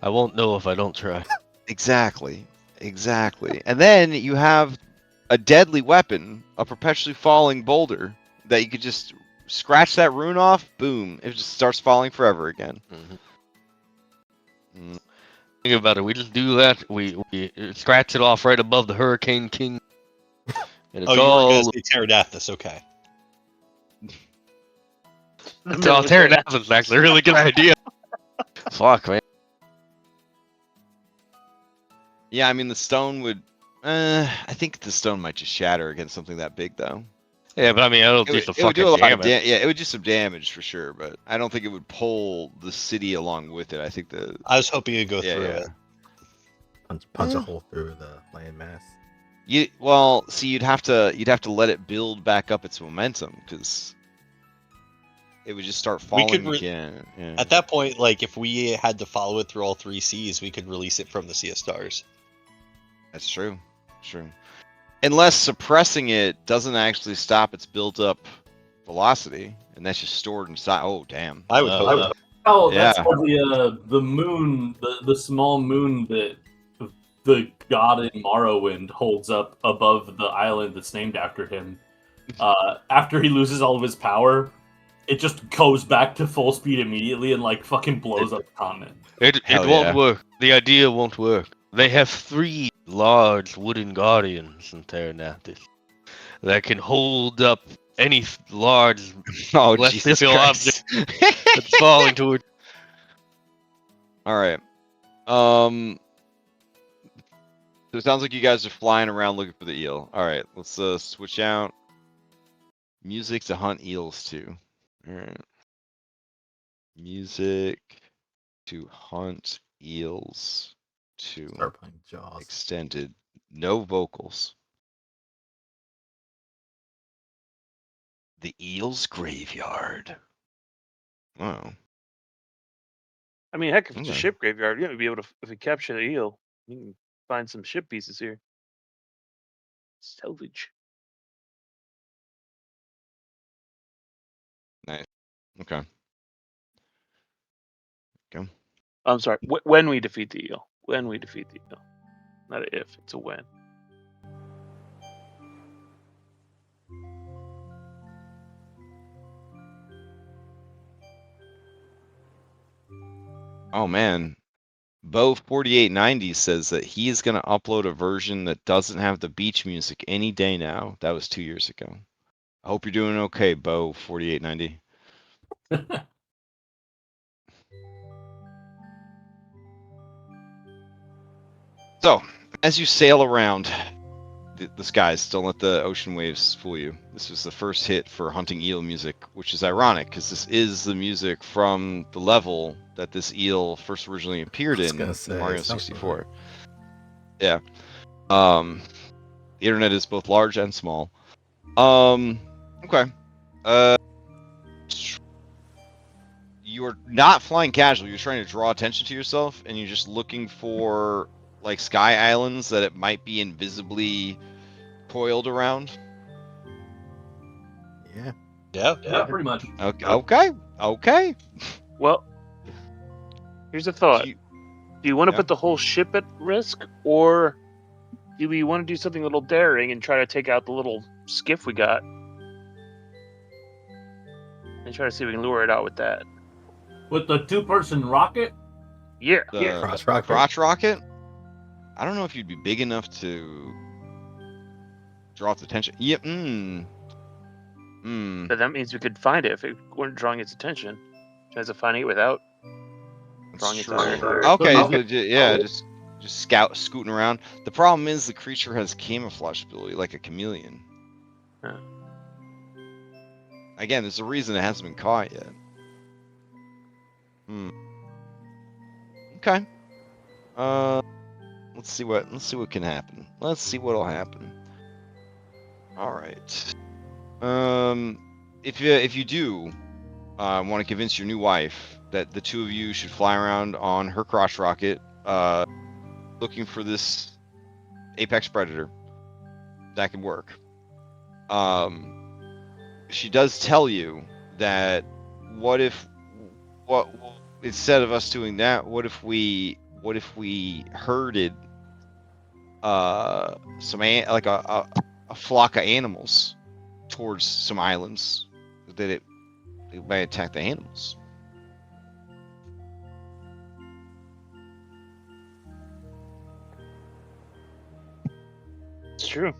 I won't know if I don't try. Exactly. And then you have a deadly weapon, a perpetually falling boulder that you could just scratch that rune off. Boom! It just starts falling forever again. Think about it. We just do that. We scratch it off right above the Hurricane King. And it's Oh, you all were going to say Pterodactyls, okay. it's all pterodactyls. Actually, a really good idea. Fuck, man. Yeah, I mean the stone would. I think the stone might just shatter against something that big, though. Yeah, but I mean, it'll do It some would do a fucking lot of damage. yeah, it would do some damage for sure, but I don't think it would pull the city along with it. I think I was hoping you'd go Yeah, through yeah. it. punch a hole through the landmass. you'd have to let it build back up its momentum because it would just start We could falling again. Yeah. At that point, like, if we had to follow it through all three seas, we could release it from the Sea of Stars. That's true. Unless suppressing it doesn't actually stop its built-up velocity, and that's just stored inside. Oh, damn. I would hope. Uh, Oh, that's Yeah. for the moon, the small moon that the god in Morrowind holds up above the island that's named after him. After he loses all of his power, it just goes back to full speed immediately and like fucking blows up the continent. It Hell won't yeah. work. The idea won't work. They have 3 large wooden guardians in Terranathes that can hold up any large Oh, celestial Jesus Christ. object that's falling toward. All right. So it sounds like you guys are flying around looking for the eel. All right, let's switch out music to hunt eels too. All right. Music to hunt eels to Start playing Jaws. extended. No vocals. The eel's graveyard. Oh. I mean, heck, if it's a Okay. ship graveyard, yeah, we'd be able to, if we capture the eel, you can find some ship pieces here. Salvage. Okay. I'm sorry. When we defeat the eel. When we defeat the eel. Not a if. It's a when. Oh man, Bo 4890 says that he is going to upload a version that doesn't have the beach music any day now. That was 2 years ago. I hope you're doing okay, Bo 4890. So, as you sail around the skies, don't let the ocean waves fool you. This was the first hit for hunting eel music, which is ironic because this is the music from the level that this eel first originally appeared I was in gonna say, Mario it sounds 64. Yeah. The internet is both large and small. Okay. You're not flying casual. You're trying to draw attention to yourself, and you're just looking for like sky islands that it might be invisibly coiled around. Yeah. Yeah, pretty much. Okay. Okay. Okay. Well, here's a thought. You- Do you want to Yeah. put the whole ship at risk, or do we want to do something a little daring and try to take out the little skiff we got? And try to see if we can lure it out with that. With the 2-person rocket? Yeah. the Crotch rocket? rocket. I don't know if you'd be big enough to draw its attention. Yeah. But that means we could find it if it weren't drawing its attention. Tries to finding it without drawing its attention. Okay. Okay. Yeah. Just scooting around. The problem is the creature has camouflage ability, like a chameleon. Huh. Again, there's a reason it hasn't been caught yet. Okay. Let's see what can happen. Let's see what'll happen. All right. If you do want to convince your new wife that the two of you should fly around on her crotch rocket, looking for this apex predator, that can work. She does tell you that what instead of us doing that, what if we herded like a flock of animals towards some islands that it might attack the animals. It's true.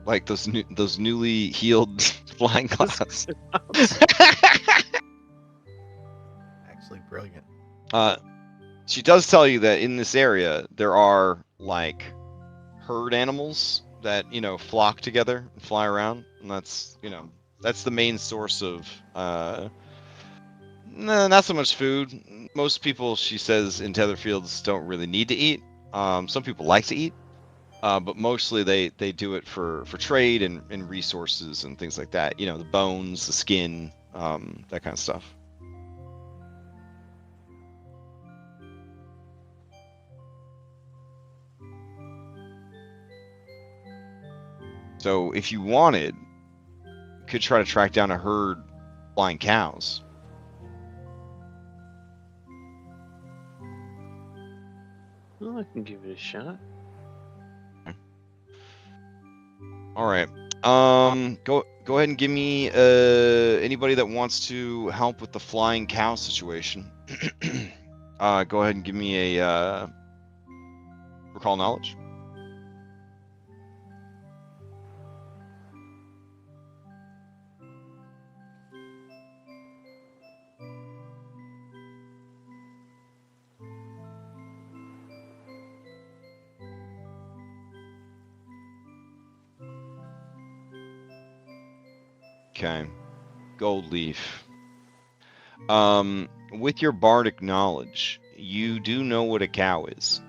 Like those newly healed flying clouds. Actually, brilliant. She does tell you that in this area there are like herd animals that flock together and fly around, and that's the main source of not so much food. Most people, she says, in Tetherfields don't really need to eat. Some people like to eat, but mostly they do it for trade and resources and things like that. The bones, the skin, that kind of stuff. So if you wanted, you could try to track down a herd flying cows. Well, I can give it a shot. All right. Go ahead and give me anybody that wants to help with the flying cow situation. Go ahead and give me a recall knowledge. Okay. Gold leaf. With your bardic knowledge, you do know what a cow is.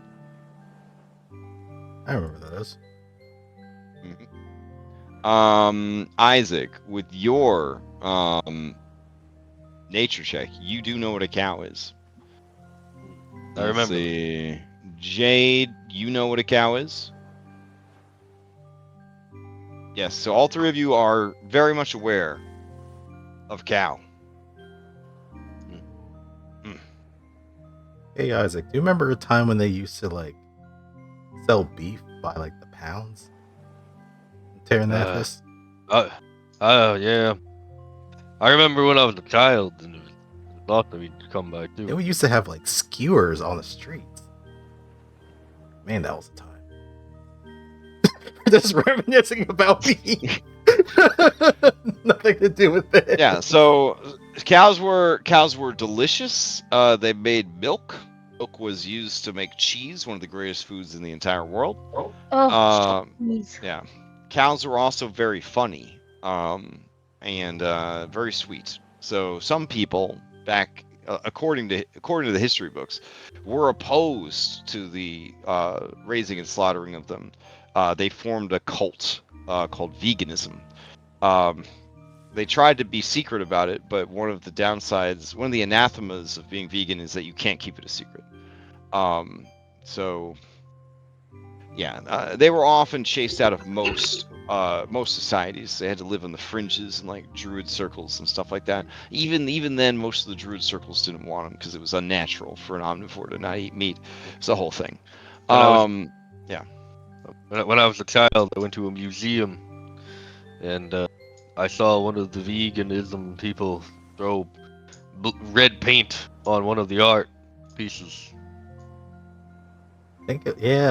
I remember those. Isaac, with your nature check, you do know what a cow is. I remember. See. Jade, you know what a cow is? Yes, so all three of you are very much aware of cow. Hey Isaac, do you remember a time when they used to like sell beef by like the pounds? Terranafis? Yeah. I remember when I was a child, and it was thought that we'd come by too. Yeah, we used to have like skewers on the streets. Man, that was a time. Just reminiscing about beef. Nothing to do with it. Yeah, so cows were delicious. They made milk. Milk was used to make cheese, one of the greatest foods in the entire world. Oh, jeez. Yeah, cows were also very funny, and very sweet. So some people back, according to the history books, were opposed to the raising and slaughtering of them. They formed a cult called veganism. They tried to be secret about it, but one of the downsides, one of the anathemas of being vegan is that you can't keep it a secret. So yeah, they were often chased out of most societies. They had to live on the fringes and like druid circles and stuff like that. Even then, most of the druid circles didn't want them because it was unnatural for an omnivore to not eat meat. It's the whole thing. When I was a child, I went to a museum, and I saw one of the veganism people throw red paint on one of the art pieces. I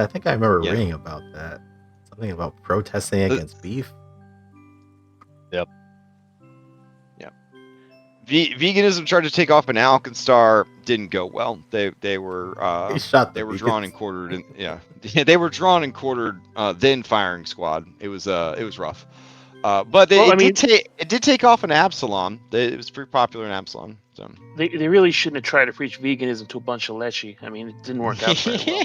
think I remember Yeah. reading about that. Something about protesting against beef. Yep. Veganism tried to take off an Alkenstar, didn't go well. They were He shot the they were vegans. drawn and quartered, and they were drawn and quartered. Then firing squad. It was rough. But it did take off in Absalom. It was pretty popular in Absalom. So. They really shouldn't have tried to preach veganism to a bunch of lechi. I mean, it didn't work out very well.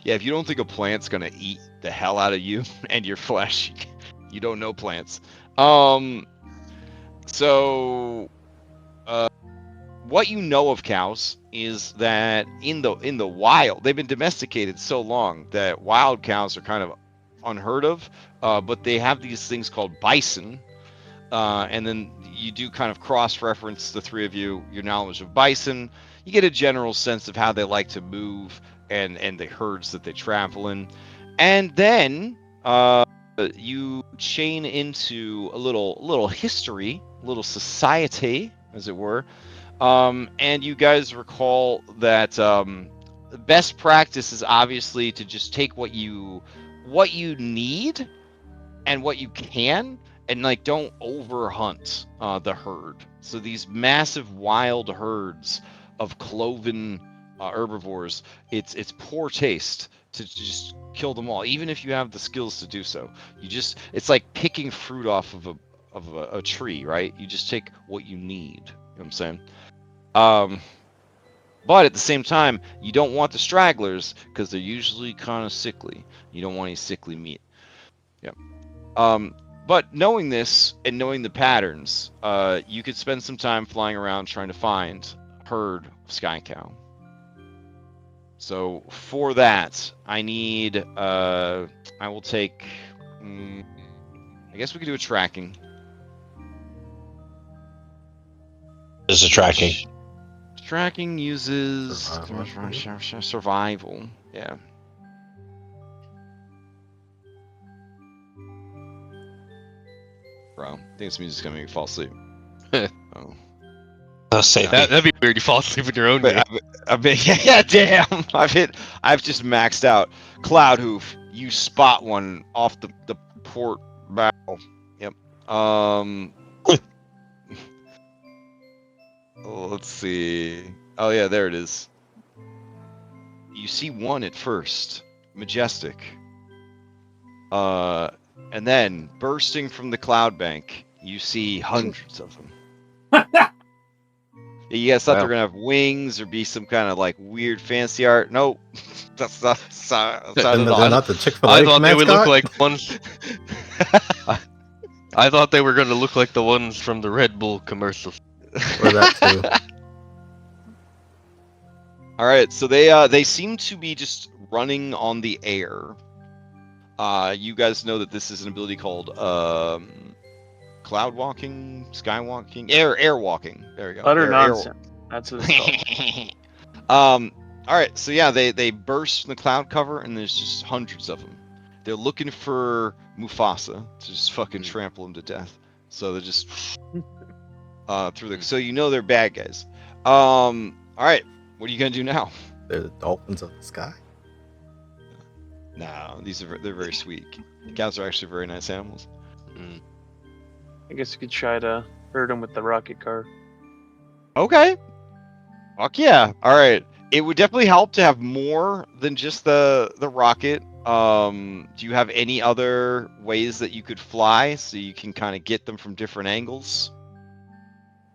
Yeah, if you don't think a plant's gonna eat the hell out of you and your flesh, you don't know plants. So, what you know of cows is that in the wild, they've been domesticated so long that wild cows are kind of unheard of. But they have these things called bison, and then you do kind of cross-reference, the three of you, your knowledge of bison. You get a general sense of how they like to move and the herds that they travel in, and then you chain into a little history, a little society, as it were, and you guys recall that the best practice is obviously to just take what you need and what you can, and like don't overhunt the herd. So these massive wild herds of cloven herbivores, it's poor taste to just kill them all, even if you have the skills to do so. It's like picking fruit off of a tree, right? You just take what you need. You know what I'm saying? But at the same time, you don't want the stragglers because they're usually kind of sickly. You don't want any sickly meat. Yep. But knowing this and knowing the patterns, you could spend some time flying around trying to find a herd of sky cow. So for that, I need. I will take. I guess we could do a tracking. There's a tracking. Tracking uses survival. Yeah. Bro, I think this music's gonna make me fall asleep. Oh. Oh, save me. That'd be weird. You fall asleep in your own game. I've been, yeah, damn. I've just maxed out. Cloud hoof. You spot one off the port bow. Yep. Let's see. Oh yeah, there it is. You see one at first, majestic. And then bursting from the cloud bank, you see hundreds of them. You guys thought they're gonna have wings or be some kind of like weird fancy art? Nope, that's not They're at all. not the Chick-fil-A I thought they would look mascot? like ones. I thought they were going to look like the ones from the Red Bull commercials. Or that too. All right, so they seem to be just running on the air. You guys know that this is an ability called cloud walking, sky walking, air walking. There we go. Utter Air- nonsense. That's what it's called. All right. So yeah, they burst from the cloud cover, and there's just hundreds of them. They're looking for Mufasa to just fucking trample him to death. So they're just through the. So you know they're bad guys. All right. What are you gonna do now? They're the dolphins of the sky. No, they're very sweet. Cows are actually very nice animals. I guess you could try to hurt him with the rocket car. Okay. Fuck yeah. All right. It would definitely help to have more than just the rocket. Do you have any other ways that you could fly so you can kind of get them from different angles?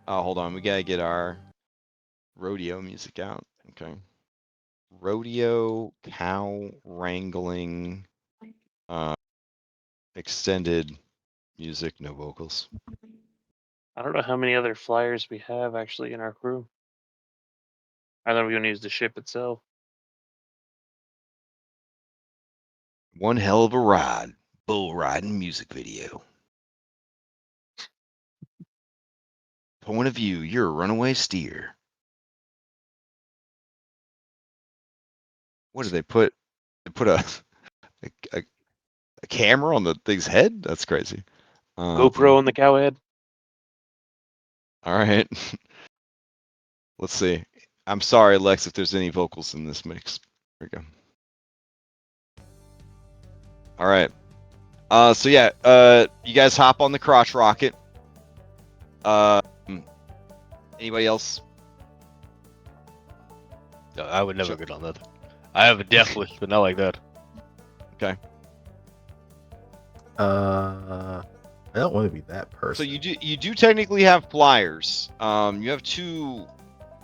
Oh, hold on. We gotta get our rodeo music out. Okay. Rodeo cow wrangling extended music, no vocals. I don't know how many other flyers we have actually in our crew. I thought we were gonna use the ship itself. One hell of a ride. Bull riding music video. Point of view, you're a runaway steer. What did they put? They put a camera on the thing's head? That's crazy. GoPro on the cow head. All right. Let's see. I'm sorry, Lex, if there's any vocals in this mix. There we go. All right. So yeah, you guys hop on the crotch rocket. Anybody else? No, I would never get on that. I have a death wish, but not like that. Okay. I don't want to be that person. So you do technically have flyers. You have two.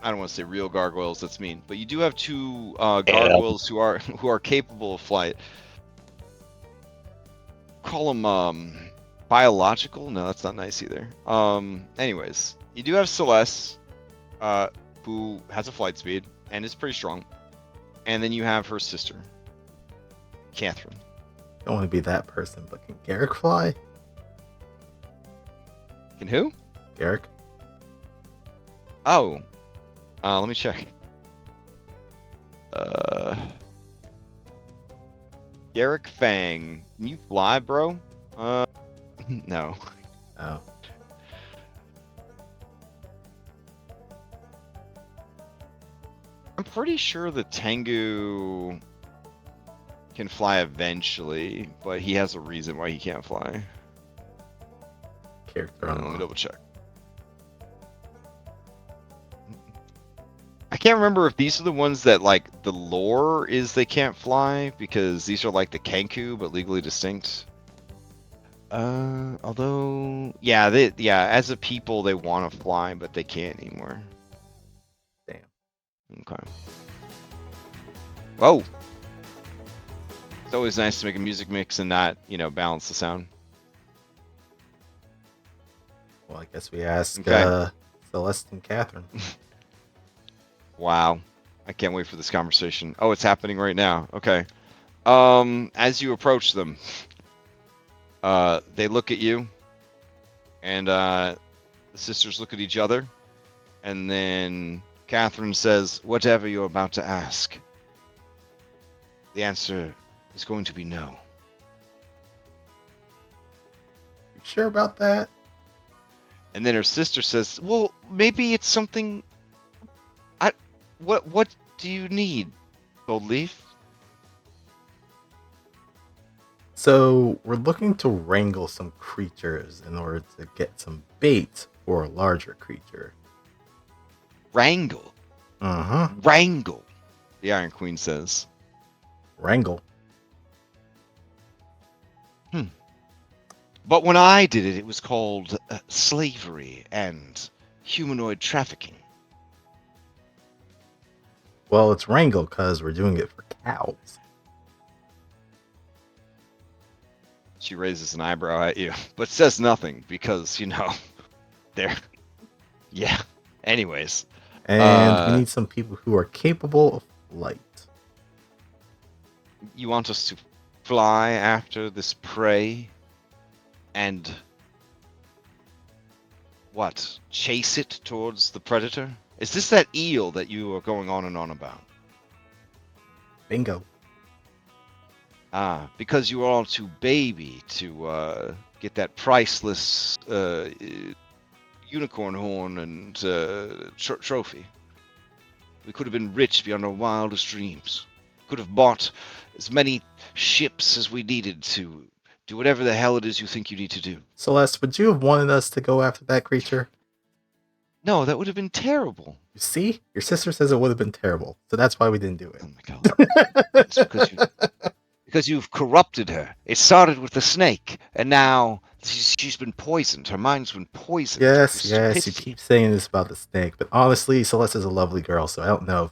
I don't want to say real gargoyles. That's mean, but you do have two gargoyles who are capable of flight. Call them biological. No, that's not nice either. Anyways, you do have Celeste, who has a flight speed and is pretty strong, and then you have her sister, Catherine. I don't want to be that person, but can Garrick fly? Can who? Garrick? Oh, let me check. Garrick Fang, can you fly, bro? No. Oh. I'm pretty sure the Tengu can fly eventually, but he has a reason why he can't fly. Character Let me unlocked. double check. I can't remember if these are the ones that, like, the lore is they can't fly, because these are like the Kenku, but legally distinct. Although, yeah, as a people they want to fly, but they can't anymore. Damn. Okay. Whoa. It's always nice to make a music mix and not, balance the sound. Well, I guess we ask Okay. Celeste and Catherine. Wow. I can't wait for this conversation. Oh, it's happening right now. Okay. As you approach them, they look at you, and the sisters look at each other, and then Catherine says, "Whatever you're about to ask, the answer is going to be no." You sure about that? And then her sister says, "Well, maybe it's something. What do you need, Gold Leaf?" So, we're looking to wrangle some creatures in order to get some bait for a larger creature. Wrangle. Uh-huh. Wrangle, the Iron Queen says. Wrangle. But when I did it, it was called slavery and humanoid trafficking. Well, it's wrangle because we're doing it for cows. She raises an eyebrow at you, but says nothing because, they're... Yeah. Anyways. And we need some people who are capable of flight. You want us to fly after this prey and chase it towards the predator? Is this that eel that you are going on and on about? Bingo. Because you are all too baby to get that priceless unicorn horn and trophy. We could have been rich beyond our wildest dreams. Could have bought as many ships as we needed to do whatever the hell it is you think you need to do. Celeste, would you have wanted us to go after that creature? No, that would have been terrible. You see? Your sister says it would have been terrible. So that's why we didn't do Oh my god. It's because you've corrupted her. It started with the snake, and now she's been poisoned. Her mind's been poisoned. Yes, with yes, you stupidity. keep saying this about the snake, but honestly, Celeste is a lovely girl, so I don't know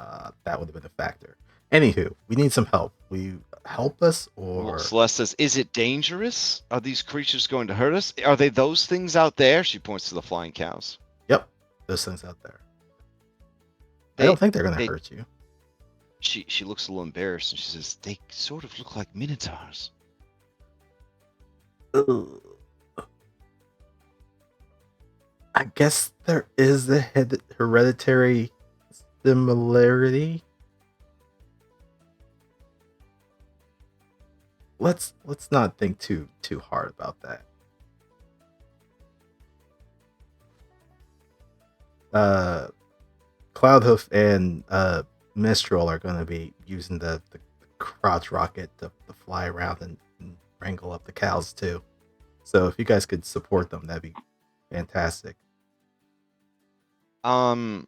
if that would have been a factor. Anywho, we need some help. Will you help us, or Well, Celeste says, "Is it dangerous? Are these creatures going to hurt us? Are they those things out there?" She points to the flying cows. Yep, those things out there. I They- don't think they're going they- to hurt you. She looks a little embarrassed, and she says, "They sort of look like minotaurs." Ugh. I guess there is the hereditary similarity. Let's not think too hard about that. Cloudhoof and Mistral are going to be using the crotch rocket to fly around and wrangle up the cows too. So if you guys could support them, that'd be fantastic. I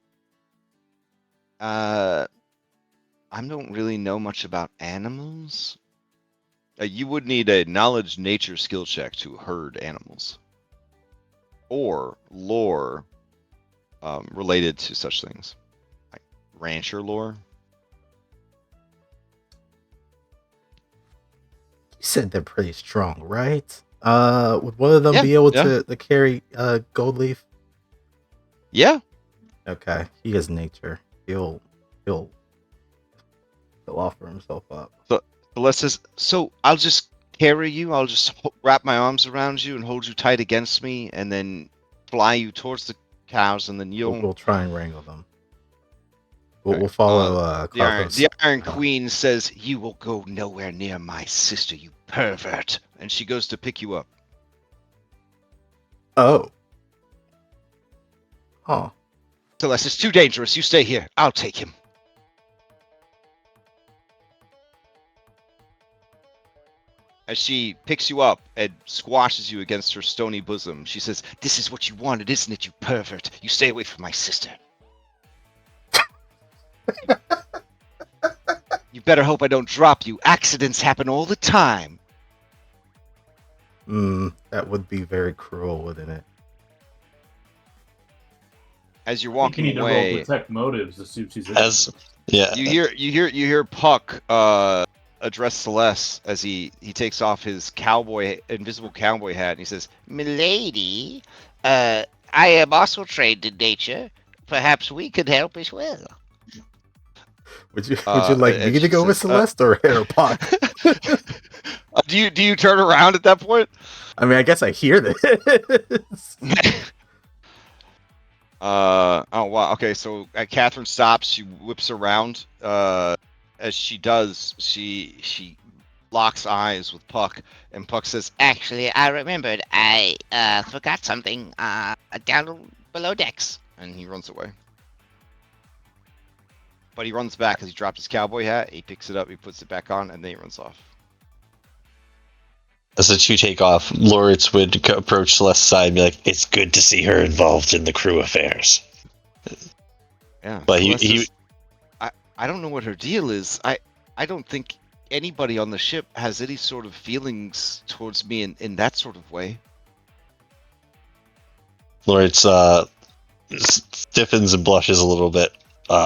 don't really know much about animals. You would need a knowledge nature skill check to herd animals, or lore related to such things, like rancher lore. You said they're pretty strong, right? Would one of them Yeah, be able yeah. to carry Gold Leaf? Yeah, Okay, he has nature. He'll offer himself up. Celeste says, "So I'll just carry you. I'll just wrap my arms around you and hold you tight against me, and then fly you towards the cows, and then you'll." We'll try and wrangle them. We'll Alright, follow The Iron Cloudhoof's- Queen says, "You will go nowhere near my sister, you pervert." And she goes to pick you up. Oh. Huh. Celeste, it's too dangerous. You stay here. I'll take him. As she picks you up and squashes you against her stony bosom, she says, "This is what you wanted, isn't it, you pervert? You stay away from my sister." You better hope I don't drop you. Accidents happen all the time. That would be very cruel, wouldn't it? As you're I think you walking need to roll away, detect motives to see if she's As yeah, you hear Puck address Celeste as he takes off his invisible cowboy hat, and he says, "Milady, I am also trained in nature. Perhaps we could help as well." Would you like and me to she go with says, Celeste or Puck? Do you turn around at that point? I mean, I guess I hear this. Oh wow. Okay, so Catherine stops. She whips around. As she does, she locks eyes with Puck, and Puck says, Actually, I remembered. I forgot something down below decks. and he runs away. But he runs back because he dropped his cowboy hat. He picks it up, he puts it back on, and then he runs off. as the two take off, Loritz would approach Celeste's side and be like, "It's good to see her involved in the crew affairs." Yeah. But Celeste he says, I don't know what her deal is. I don't think anybody on the ship has any sort of feelings towards me in that sort of way. Loritz stiffens and blushes a little bit.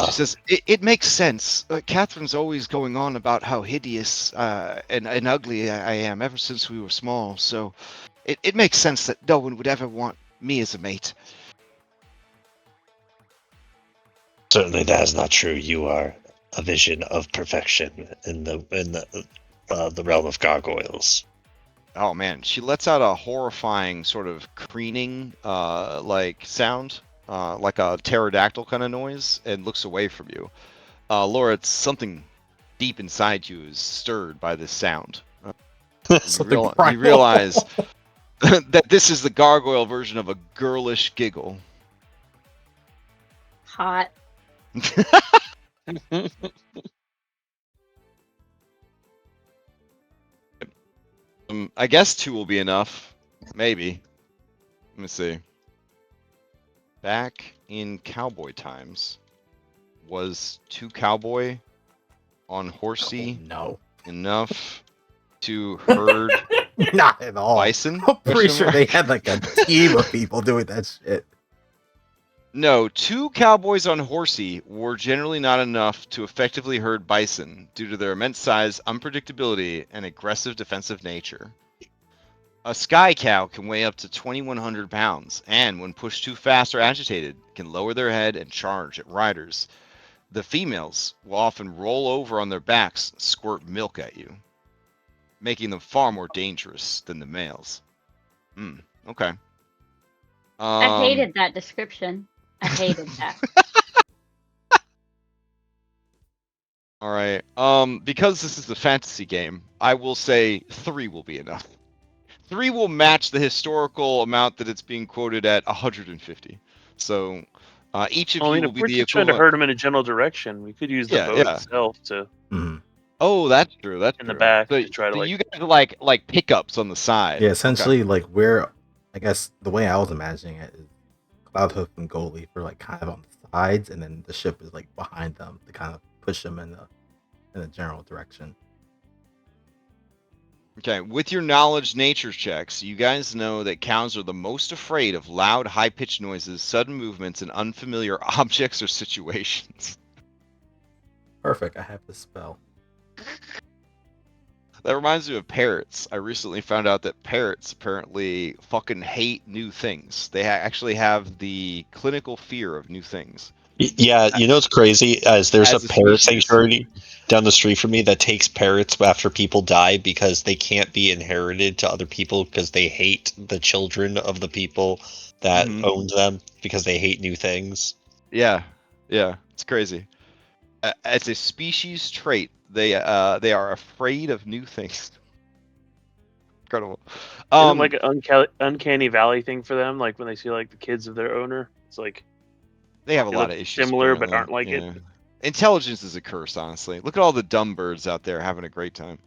She says, it makes sense. Catherine's always going on about how hideous and ugly I am ever since we were small, so it makes sense that no one would ever want me as a mate. Certainly, that is not true. You are a vision of perfection in the realm of gargoyles. oh man, she lets out a horrifying sort of crooning, like sound, like a pterodactyl kind of noise, and looks away from you. Laura, it's something deep inside you is stirred by this sound. Something You primal. realize that this is the gargoyle version of a girlish giggle. Hot. I guess 2 will be enough. Maybe. Let me see. Back in cowboy times, was 2 cowboy on horsey No, enough to herd not at all. bison? I'm pretty Question sure mark? they had like a team of people doing that shit. No, 2 cowboys on horsey were generally not enough to effectively herd bison due to their immense size, unpredictability, and aggressive defensive nature. A sky cow can weigh up to 2,100 pounds, and when pushed too fast or agitated, can lower their head and charge at riders. The females will often roll over on their backs and squirt milk at you, making them far more dangerous than the males. Okay. I hated that description. I hated that. All right. Because this is a fantasy game, I will say 3 will be enough. 3 will match the historical amount that it's being quoted at 150. So each of I you mean, will if be we're the just trying to equivalent. herd them in a general direction, we could use the Yeah, boat yeah. itself to Mhm. Oh, that's true. That's in the true. back So, to try to so like. you guys are like pickups on the side. Yeah, Okay. essentially, like we're, I guess the way I was imagining it is Cloudhoof and Goalie are like kind of on the sides, and then the ship is like behind them to kind of push them in the general direction. Okay, with your knowledge nature checks, you guys know that cows are the most afraid of loud, high-pitched noises, sudden movements, and unfamiliar objects or situations. Perfect. I have this spell. That reminds me of parrots. I recently found out that parrots apparently fucking hate new things. They actually have the clinical fear of new things. Yeah, you know what's crazy? There's As a a parrot species. sanctuary down the street from me that takes parrots after people die because they can't be inherited to other people because they hate the children of the people that Mhm. owned them because they hate new things. Yeah, it's crazy. As a species trait, they are afraid of new things. Incredible. Isn't like an uncanny valley thing for them? Like when they see like the kids of their owner, it's like They have a they lot look of issues. similar but apparently. aren't like it. Yeah. Intelligence is a curse, honestly. Look at all the dumb birds out there having a great time.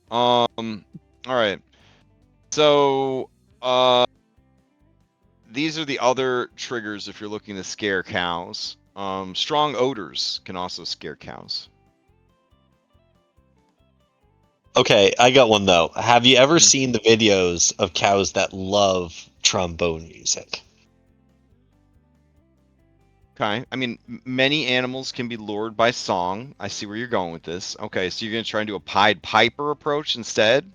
All right. So, these are the other triggers if you're looking to scare cows. Strong odors can also scare cows. Okay, I got one though. Have you ever Hmm. seen the videos of cows that love trombone music? Okay. I mean, many animals can be lured by song. I see where you're going with this. Okay, so you're gonna try and do a Pied Piper approach instead?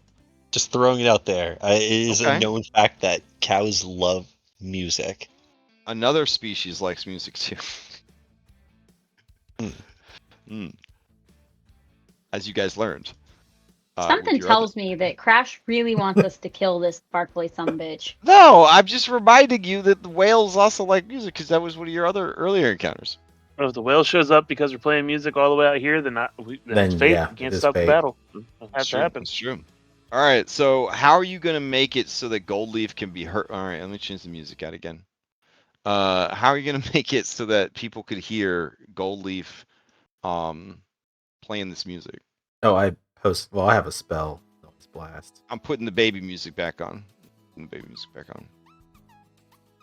Just throwing it out there. It is a Okay. known fact that cows love music. Another species likes music too. As you guys learned. with Something your other- tells me that Crash really wants us to kill this sparkly sumbitch. No, I'm just reminding you that the whales also like music because that was one of your other earlier encounters. Well, if the whale shows up because we're playing music all the way out here, then Then, it's fate. yeah, We can't it is stop the fate. battle. It'll have It's to true. happen. It's true. All right. So how are you gonna make it so that Gold Leaf can be hurt? All right. Let me change the music out again. How are you gonna make it so that people could hear Gold Leaf, playing this music? Oh, I have a spell. Let's blast. I'm putting the baby music back on.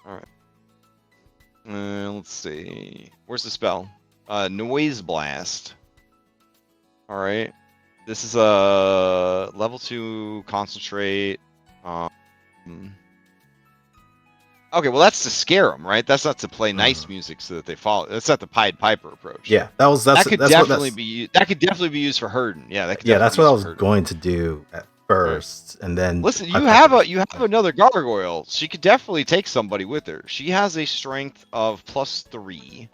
All right. Let's see. Where's the spell? Noise blast. All right. This is a level 2 concentrate. Okay, well that's to scare them, right? That's not to play nice music so that they follow. That's not the Pied Piper approach. Yeah, that could definitely be used for herding. Yeah, that could that's definitely what I be was used for herding. going to do at first, and then Listen, you have another gargoyle. She could definitely take somebody with her. She has a strength of +3,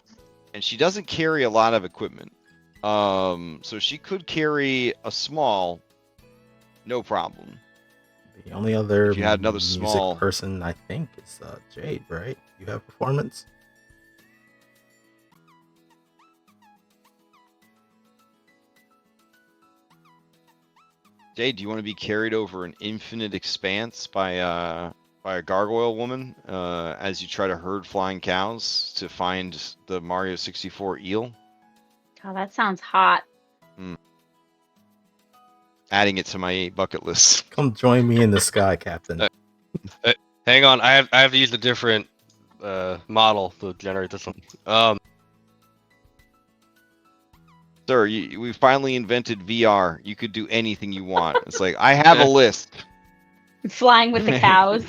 and she doesn't carry a lot of equipment. So she could carry a small, no problem. The only other If you had another music small- person, I think, is Jade, right? You have performance? Jade, do you want to be carried over an infinite expanse by a gargoyle woman as you try to herd flying cows to find the Mario 64 eel? God, that sounds hot. Adding it to my bucket list. Come join me in the sky, Captain. Hang on, I have to use a different model to generate this one. Sir, we finally invented VR. You could do anything you want. It's like, I have a list. Flying with the cows.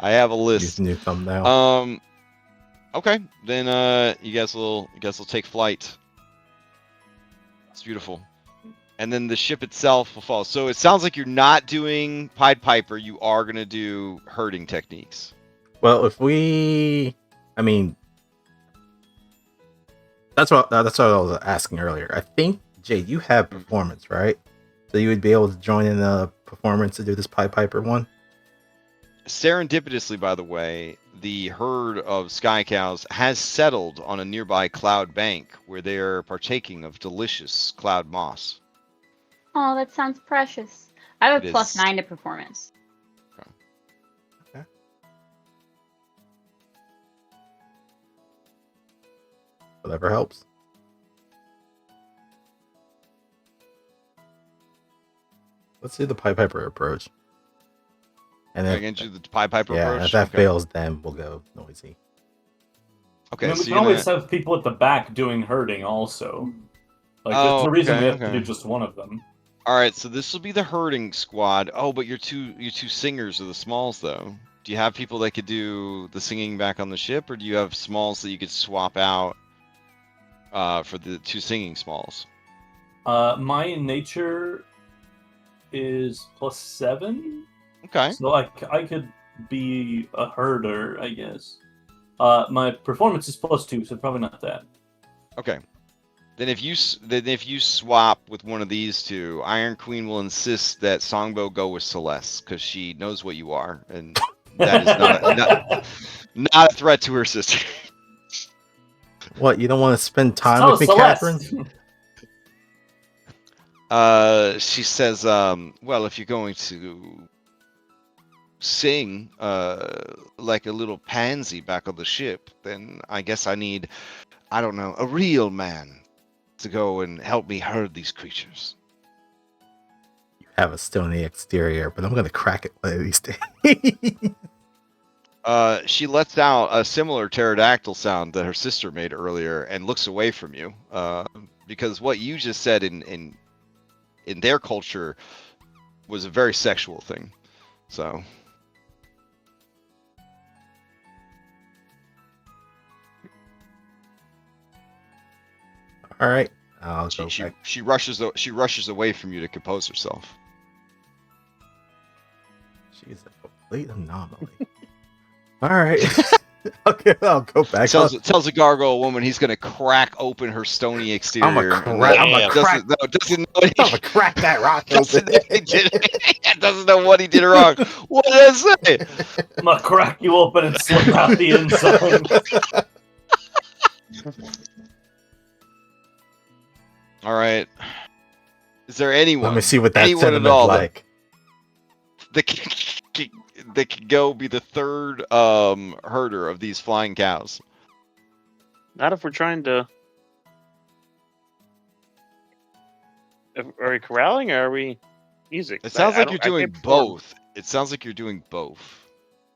I have a Use list. the new thumbnail. Okay, then you guys will take flight. It's beautiful. And then the ship itself will fall. So it sounds like you're not doing Pied Piper. You are gonna do herding techniques. Well, I mean, that's what I was asking earlier. I think Jade, you have performance, right? So you would be able to join in the performance to do this Pied Piper one. Serendipitously, by the way, the herd of sky cows has settled on a nearby cloud bank where they are partaking of delicious cloud moss. Oh, that sounds precious. I have It a is. +9 to performance. Whatever helps. Let's do the Pied Piper approach. And I then, can do the Pied Piper yeah, approach. if that Okay. fails, then we'll go noisy. Okay, I mean, so we you're can always gonna... have people at the back doing herding also. Like, Oh, there's no reason we okay, have to okay. do just one of them. All right, so this will be the herding squad. Oh, but your two singers are the smalls, though. Do you have people that could do the singing back on the ship, or do you have smalls that you could swap out for the two singing smalls? My nature is +7, Okay. so I could be a herder, I guess. My performance is +2, so probably not that. Okay. Then if you swap with one of these two, Iron Queen will insist that Songbo go with Celeste because she knows what you are, and that is not a threat to her sister. What, you don't want to spend time So, with me, Celeste! Catherine? She says, well, if you're going to sing like a little pansy back on the ship, then I guess I need, I don't know, a real man to go and help me herd these creatures. You have a stony exterior, but I'm going to crack it one of these days. She lets out a similar pterodactyl sound that her sister made earlier and looks away from you because what you just said in their culture was a very sexual thing. So All right, I'll go she back. rushes away from you to compose herself. She's a complete anomaly. All right, okay, I'll go back. Tells a gargoyle woman he's gonna crack open her stony exterior. I'm a crack that rock open. Doesn't know what he did wrong. What did I say? I'm gonna crack you open and slip out the inside. All right. Is there anyone? Let me see what that anyone at sentiment's all like. that can go be the third herder of these flying cows? Not if we're trying to. Are we corralling or are we music? It sounds like you're I doing can't perform. both. It sounds like you're doing both.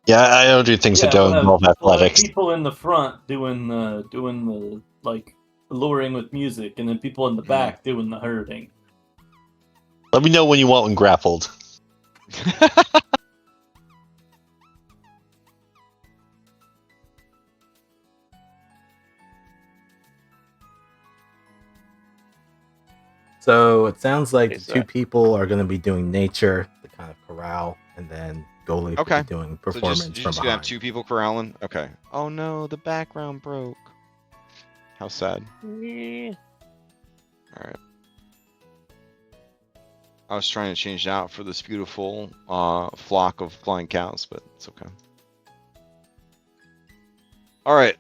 Yeah, I don't do things that don't involve we'll have athletics. people in the front doing the like luring with music, and then people in the back doing the herding. Let me know when you want one grappled. So it sounds like Is the two that- people are going to be doing nature, the kind of corral, and then Goalie will Okay. be doing So performance you're from just gonna have behind. two people corralling? Okay. Oh no, the background broke. How sad. Yeah. All right. I was trying to change it out for this beautiful flock of flying cows, but it's okay. All right.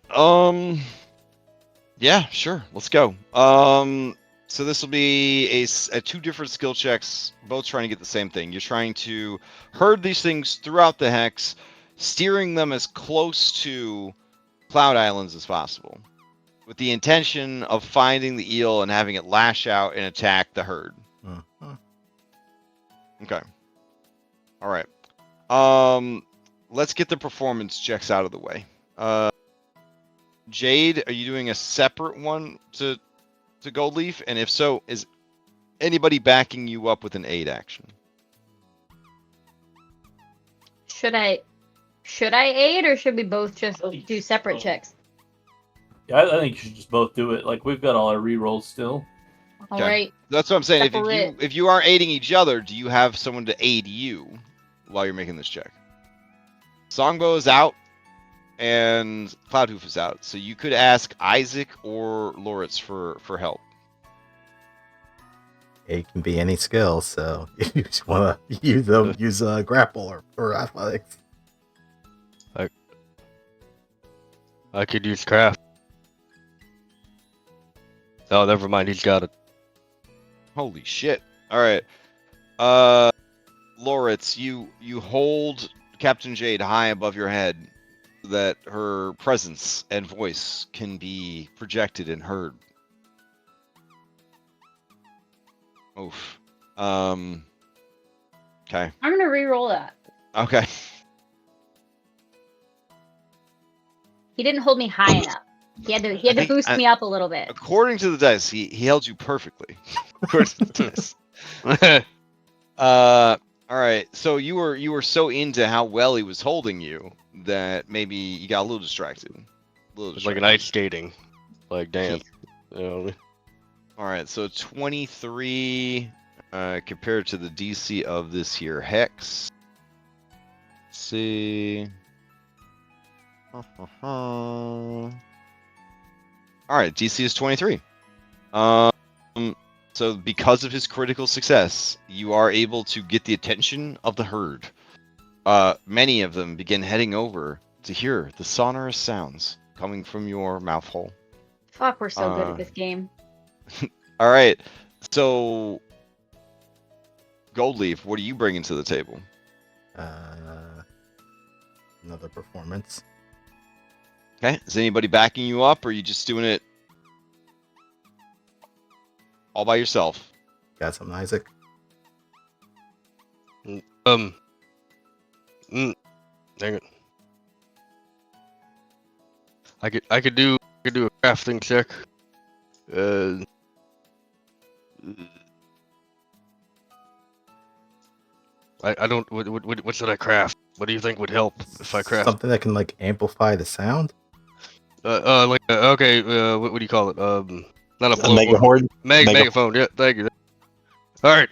Yeah, sure. Let's go. So this will be a two different skill checks, both trying to get the same thing. You're trying to herd these things throughout the hex, steering them as close to Cloud Islands as possible, with the intention of finding the eel and having it lash out and attack the herd. Okay. All right. Let's get the performance checks out of the way. Jade, are you doing a separate one to Gold Leaf? And if so, is anybody backing you up with an aid action? Should I aid, or should we both just do separate checks? Yeah, I think you should just both do it. Like, we've got all our rerolls still. All Okay. right. That's what I'm saying. Separate. If you are aiding each other, do you have someone to aid you while you're making this check? Songbow is out, and Cloudhoof is out, so you could ask Isaac or Loritz for help. It can be any skill, so if you just want to use a grapple or athletics. I could use craft. Oh, never mind. He's got it. Holy shit! All right, Loritz, you hold Captain Jade high above your head, so that her presence and voice can be projected and heard. Oof. Okay. I'm gonna re-roll that. Okay. He didn't hold me high enough. He had to boost me up a little bit. According to the dice, he held you perfectly. According to the dice. All right. So you were so into how well he was holding you that maybe you got a little distracted. It's like an ice skating. Like, damn. You know. All right. So 23 compared to the DC of this here hex. Let's see. All right. DC is 23. So because of his critical success, you are able to get the attention of the herd. Many of them begin heading over to hear the sonorous sounds coming from your mouth hole. Fuck, we're so good at this game. All right. So, Goldleaf, what are you bringing to the table? Another performance. Okay. Is anybody backing you up, or are you just doing it all by yourself? Got something, Isaac? Dang it. I could do a crafting check. I don't. What should I craft? What do you think would help if I craft? Something that can like amplify the sound. Okay. What do you call it? Not a A megahorn? Megaphone. Yeah. Thank you. All right.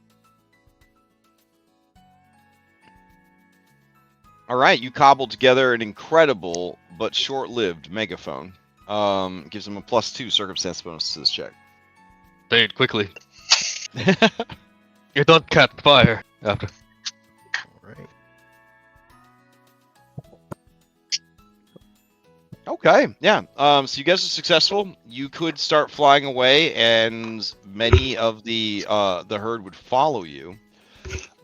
All right. You cobbled together an incredible but short-lived megaphone. Gives him a +2 circumstance bonus to this check. Say it quickly. You don't catch fire after. All right. Okay, yeah. So you guys are successful. You could start flying away, and many of the herd would follow you.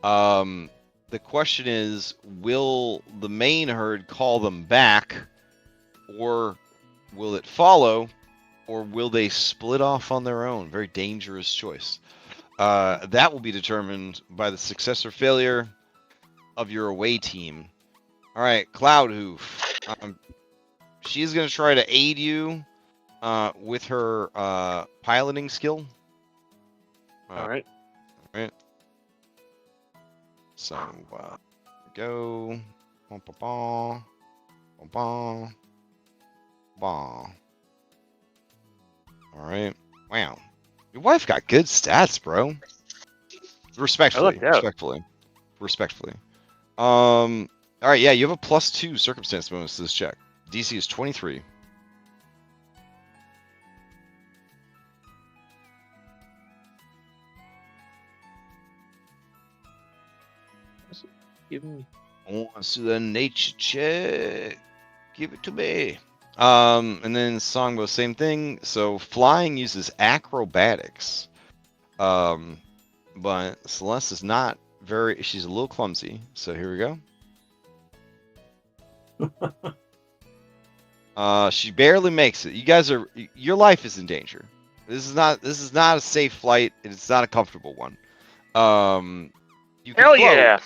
The question is, will the main herd call them back, or will it follow, or will they split off on their own? Very dangerous choice. That will be determined by the success or failure of your away team. All right, Cloudhoof. She's going to try to aid you with her piloting skill. All right. All right. So, go. Bum, bum, bum. Bum, bum. Bum. All right. Wow. Your wife got good stats, bro. Respectfully. Respectfully. All right. Yeah, you have a +2 circumstance bonus to this check. DC is 23. Give me. Wants to the nature check. Give it to me. And then Songbo, same thing. So flying uses acrobatics. But Celeste is not very. She's a little clumsy. So here we go. She barely makes it. You guys are. Your life is in danger. This is not a safe flight. And it's not a comfortable one. You can Hell float. yeah!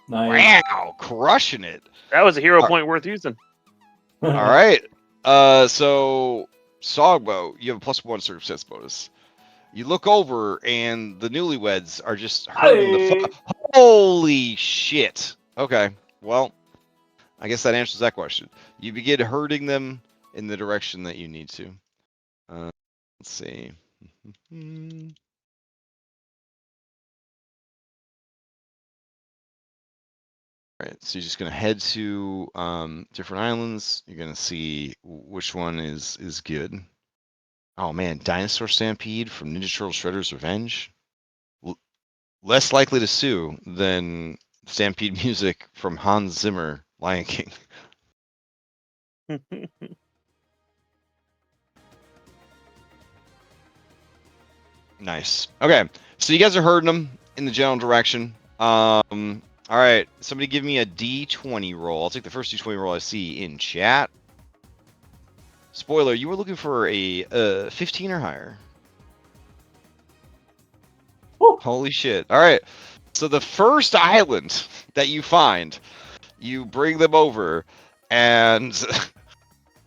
Nice. Wow, crushing it. That was a hero Are- point worth using. All right. So Songbo, you have a +1 circumstance bonus. You look over, and the newlyweds are just hurting the Hey. Holy shit. Okay. Well, I guess that answers that question. You begin herding them in the direction that you need to. Let's see. All right, so you're just gonna head to different islands. You're gonna see which one is good. Oh man, Dinosaur Stampede from Ninja Turtle Shredder's Revenge. Less likely to sue than Stampede music from Hans Zimmer, Lion King. Nice. Okay, so you guys are herding them in the general direction. All right, somebody give me a D20 roll. I'll take the first D20 roll I see in chat. Spoiler, you were looking for a 15 or higher. Woo. Holy shit. All right. So the first island that you find, you bring them over, and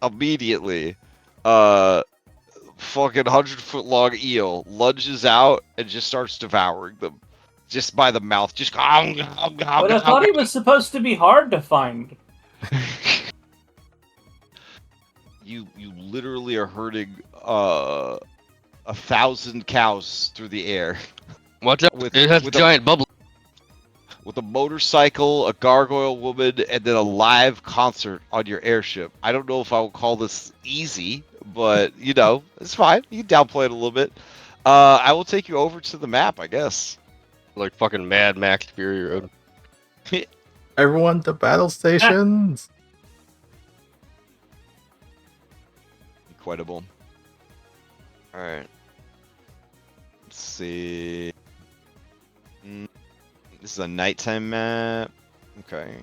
immediately, fucking 100-foot long eel lunges out and just starts devouring them. Just by the mouth. Just But I thought he was supposed to be hard to find. You literally are herding 1,000 cows through the air. Watch out! It has a giant bubble. With a motorcycle, a gargoyle woman, and then a live concert on your airship. I don't know if I will call this easy, but it's fine. You can downplay it a little bit. I will take you over to the map, I guess. Like fucking Mad Max Fury Road. Everyone to battle stations. Incredible. All right. Let's see. This is a nighttime map. Okay.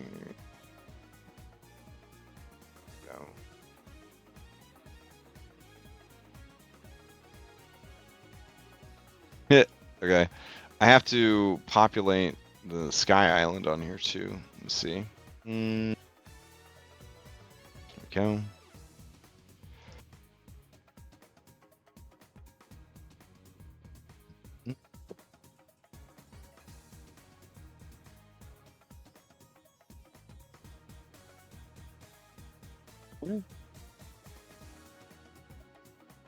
Go. Okay. I have to populate the Sky Island on here too. Let's see. Here we go.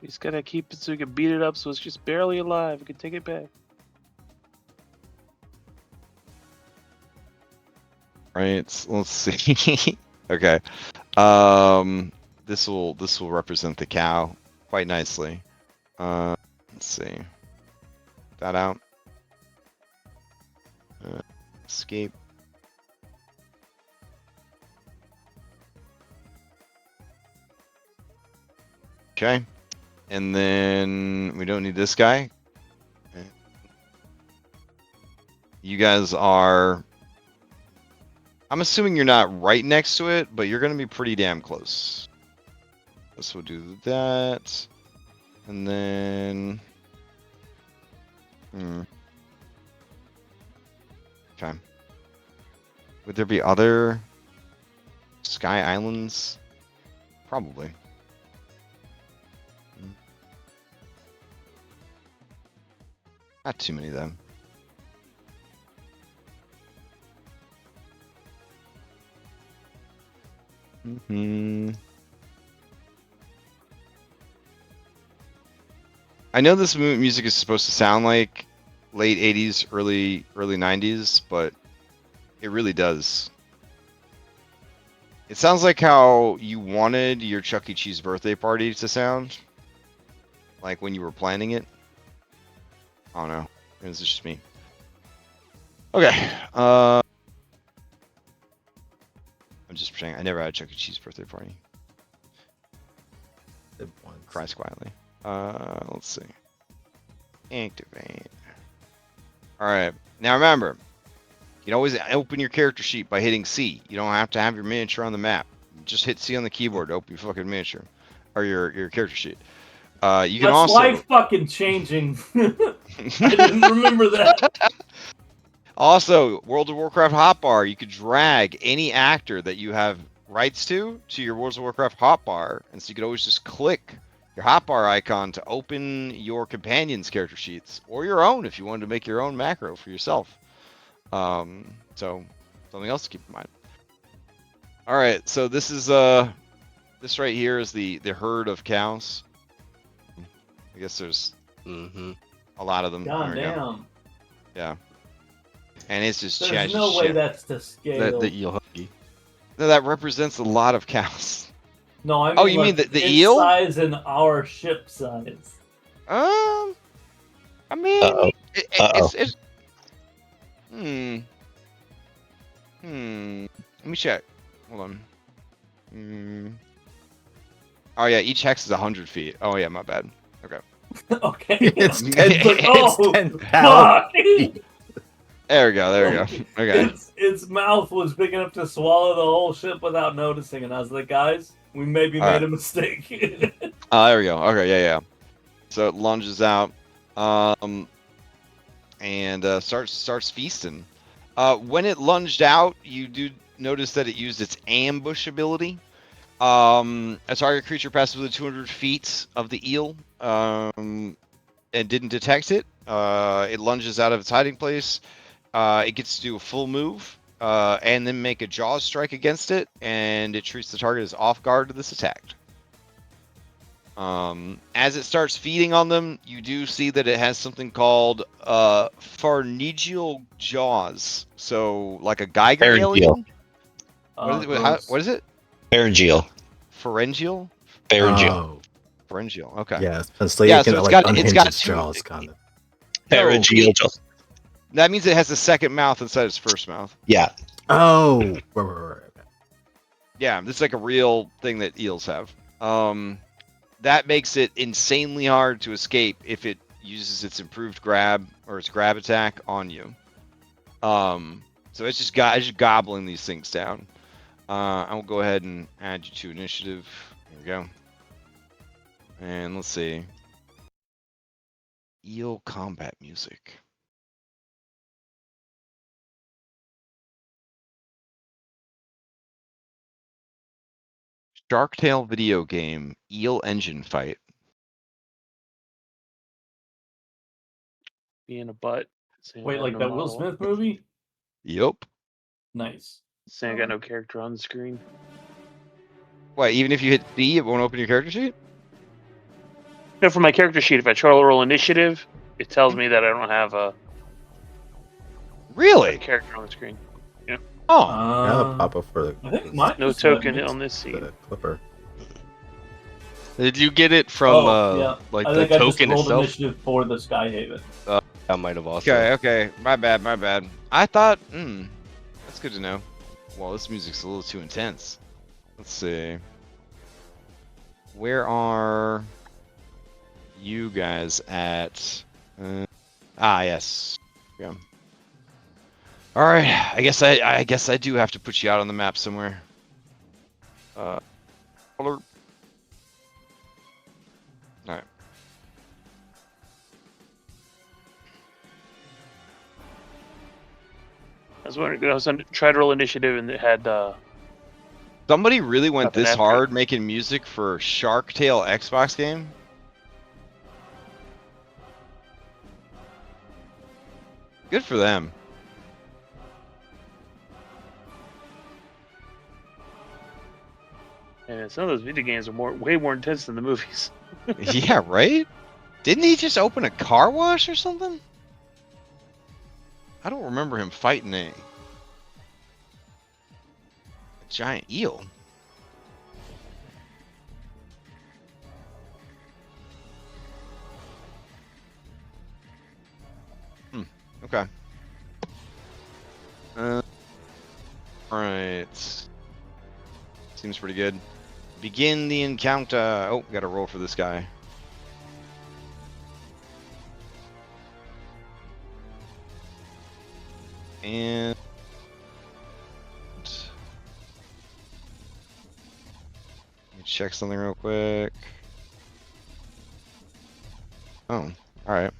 We just gotta keep it so we can beat it up so it's just barely alive. We can take it back. Right, let's see. Okay. This will represent the cow quite nicely. Let's see. That out. Escape. Okay. And then we don't need this guy. Okay. You guys are... I'm assuming you're not right next to it, but you're going to be pretty damn close. This will do that. And then... Okay. Would there be other Sky Islands? Probably. Not too many, though. I know this music is supposed to sound like late 80s, early 90s, but it really does. It sounds like how you wanted your Chuck E. Cheese birthday party to sound. Like when you were planning it. I don't know. It's just me. Okay. I'm just pretending. I never had a Chuck E. Cheese birthday party. Good ones. Cries quietly. Let's see. Activate. All right. Now remember, you can always open your character sheet by hitting C. You don't have to have your miniature on the map. Just hit C on the keyboard to open your fucking miniature or your character sheet. You can That's also life fucking changing. I didn't remember that. also World of Warcraft hotbar. You could drag any actor that you have rights to your World of Warcraft hotbar, and so you could always just click your hotbar icon to open your companion's character sheets or your own if you wanted to make your own macro for yourself. So something else to keep in mind. All right, so this is this right here is the herd of cows. I guess there's a lot of them. God There we go. damn. Yeah. And it's just There's no way that's to scale. The eel huggy. No, that represents a lot of cows. No, I mean, Oh, you mean like, the its eel? size and our ship size. I mean, Uh-oh. it's Let me check. Hold on. Oh yeah, each hex is 100 feet. Oh yeah, my bad. Okay. Okay. It's It's 10, like, oh, it's 10,000. fuck. There we go. There we go. Okay. Its mouth was big enough to swallow the whole ship without noticing, and I was like, guys, we maybe All made right. a mistake. There we go. Okay, yeah. So it lunges out, and starts feasting. When it lunged out, you do notice that it used its ambush ability. A target creature passes within 200 feet of the eel, and didn't detect it. It lunges out of its hiding place. It gets to do a full move, and then make a jaws strike against it, and it treats the target as off guard to this attack. As it starts feeding on them, you do see that it has something called pharyngeal jaws. So like a Geiger Pharyngeal. alien. Gross. What is it? Pharyngeal. Pharyngeal? Pharyngeal. Oh, Pharyngeal. Okay. yeah. So Yeah, you can so it's like got- unhinge it's got its two- jaws, kind of. Pharyngeal. That means it has a second mouth inside its first mouth. Yeah. Oh, right. Yeah, this is like a real thing that eels have. That makes it insanely hard to escape if it uses its improved grab or its grab attack on you. So it's just gobbling these things down. I will go ahead and add you to initiative. There we go. And let's see. Eel combat music. Shark Tale video game, Eel Engine Fight. Being a butt. Saying Wait, I like got that no Will model. Smith movie? Yup. Nice. Saying I got no character on the screen. What, even if you hit B, it won't open your character sheet? No, for my character sheet, if I try to roll initiative, it tells me that I don't have a Really? character on the screen. Oh. Yeah, pop up for I think mine No just token went- on this seat. the clipper. Did you get it from yeah. like I the think I just token rolled itself? initiative for the Skyhaven. I might have also. Okay. My bad. I thought, that's good to know. Well, this music's a little too intense. Let's see. Where are you guys at? Yes. Yeah. All right. I guess I do have to put you out on the map somewhere. Color. All right. I was wondering, I was trying to roll initiative and it had Somebody really went Nothing this after. hard making music for Shark Tale Xbox game. Good for them. and some of those video games are way more intense than the movies. Yeah, right? Didn't he just open a car wash or something? I don't remember him fighting a giant eel. Okay. Alright. Seems pretty good. Begin the encounter. Oh, gotta roll for this guy. And let me check something real quick. Oh, alright.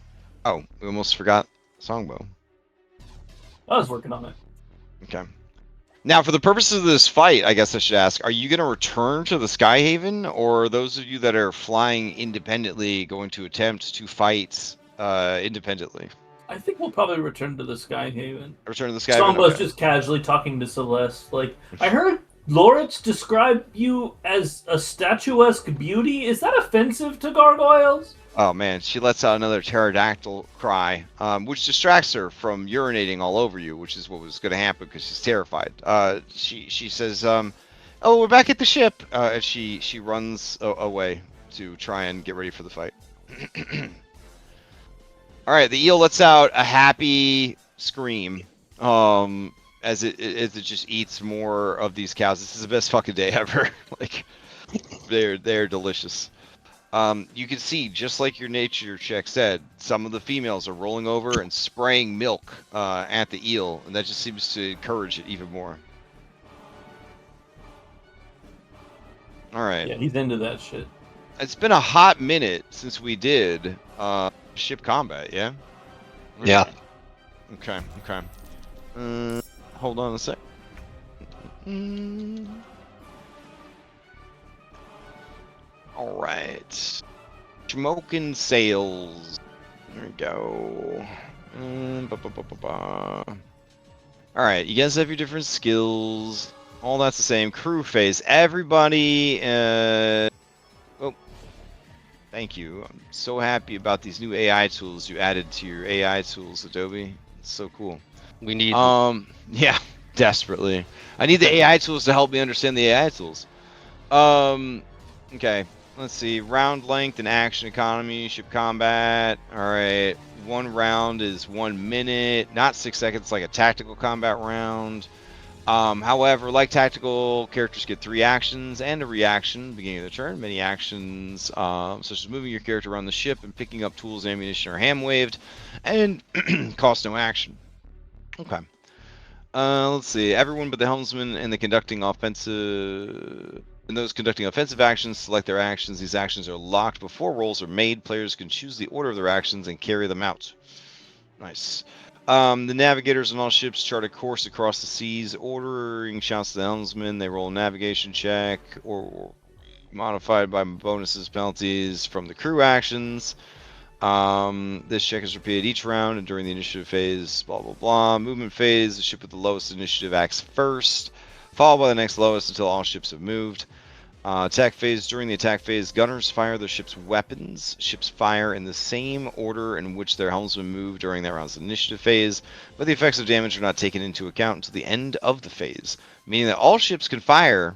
Oh, we almost forgot Songbow. I was working on it. Okay. Now, for the purposes of this fight, I guess I should ask, are you going to return to the Skyhaven, or are those of you that are flying independently going to attempt to fight independently? I think we'll probably return to the Skyhaven. Return to the Skyhaven? Songbow's Okay. just casually talking to Celeste. Like, I heard Loritz describe you as a statuesque beauty. Is that offensive to gargoyles? Oh man, she lets out another pterodactyl cry, which distracts her from urinating all over you, which is what was going to happen because she's terrified. She says, "Oh, we're back at the ship," and she runs away to try and get ready for the fight. All right, the eel lets out a happy scream, as it just eats more of these cows. This is the best fucking day ever. Like, they're delicious. You can see, just like your nature check said, some of the females are rolling over and spraying milk at the eel, and that just seems to encourage it even more. All right. Yeah, he's into that shit. It's been a hot minute since we did ship combat, yeah? Yeah. Okay. Hold on a sec. All right. Smoking sails. There we go. All right, you guys have your different skills. All that's the same. Crew phase. Everybody. Oh, thank you. I'm so happy about these new AI tools you added to your AI tools, Adobe. It's so cool. We need. Yeah, desperately. I need the AI tools to help me understand the AI tools. Okay. Let's see. Round length and action economy, ship combat. All right. 1 round is 1 minute, not 6 seconds, like a tactical combat round. However, like tactical, characters get 3 actions and a reaction beginning of the turn. Many actions, such as moving your character around the ship and picking up tools, ammunition, or hand-waved, and cost no action. Okay. Let's see. Everyone but the helmsman and the conducting offensive. And those conducting offensive actions select their actions. These actions are locked before rolls are made. Players can choose the order of their actions and carry them out. Nice. The navigators on all ships chart a course across the seas. Ordering shouts to the helmsman. They roll a navigation check or modified by bonuses, penalties from the crew actions. This check is repeated each round and during the initiative phase. Blah, blah, blah. Movement phase. The ship with the lowest initiative acts first, followed by the next lowest until all ships have moved. Attack phase. During the attack phase, gunners fire their ship's weapons. Ships fire in the same order in which their helmsmen move during their round's initiative phase, but the effects of damage are not taken into account until the end of the phase, meaning that all ships can fire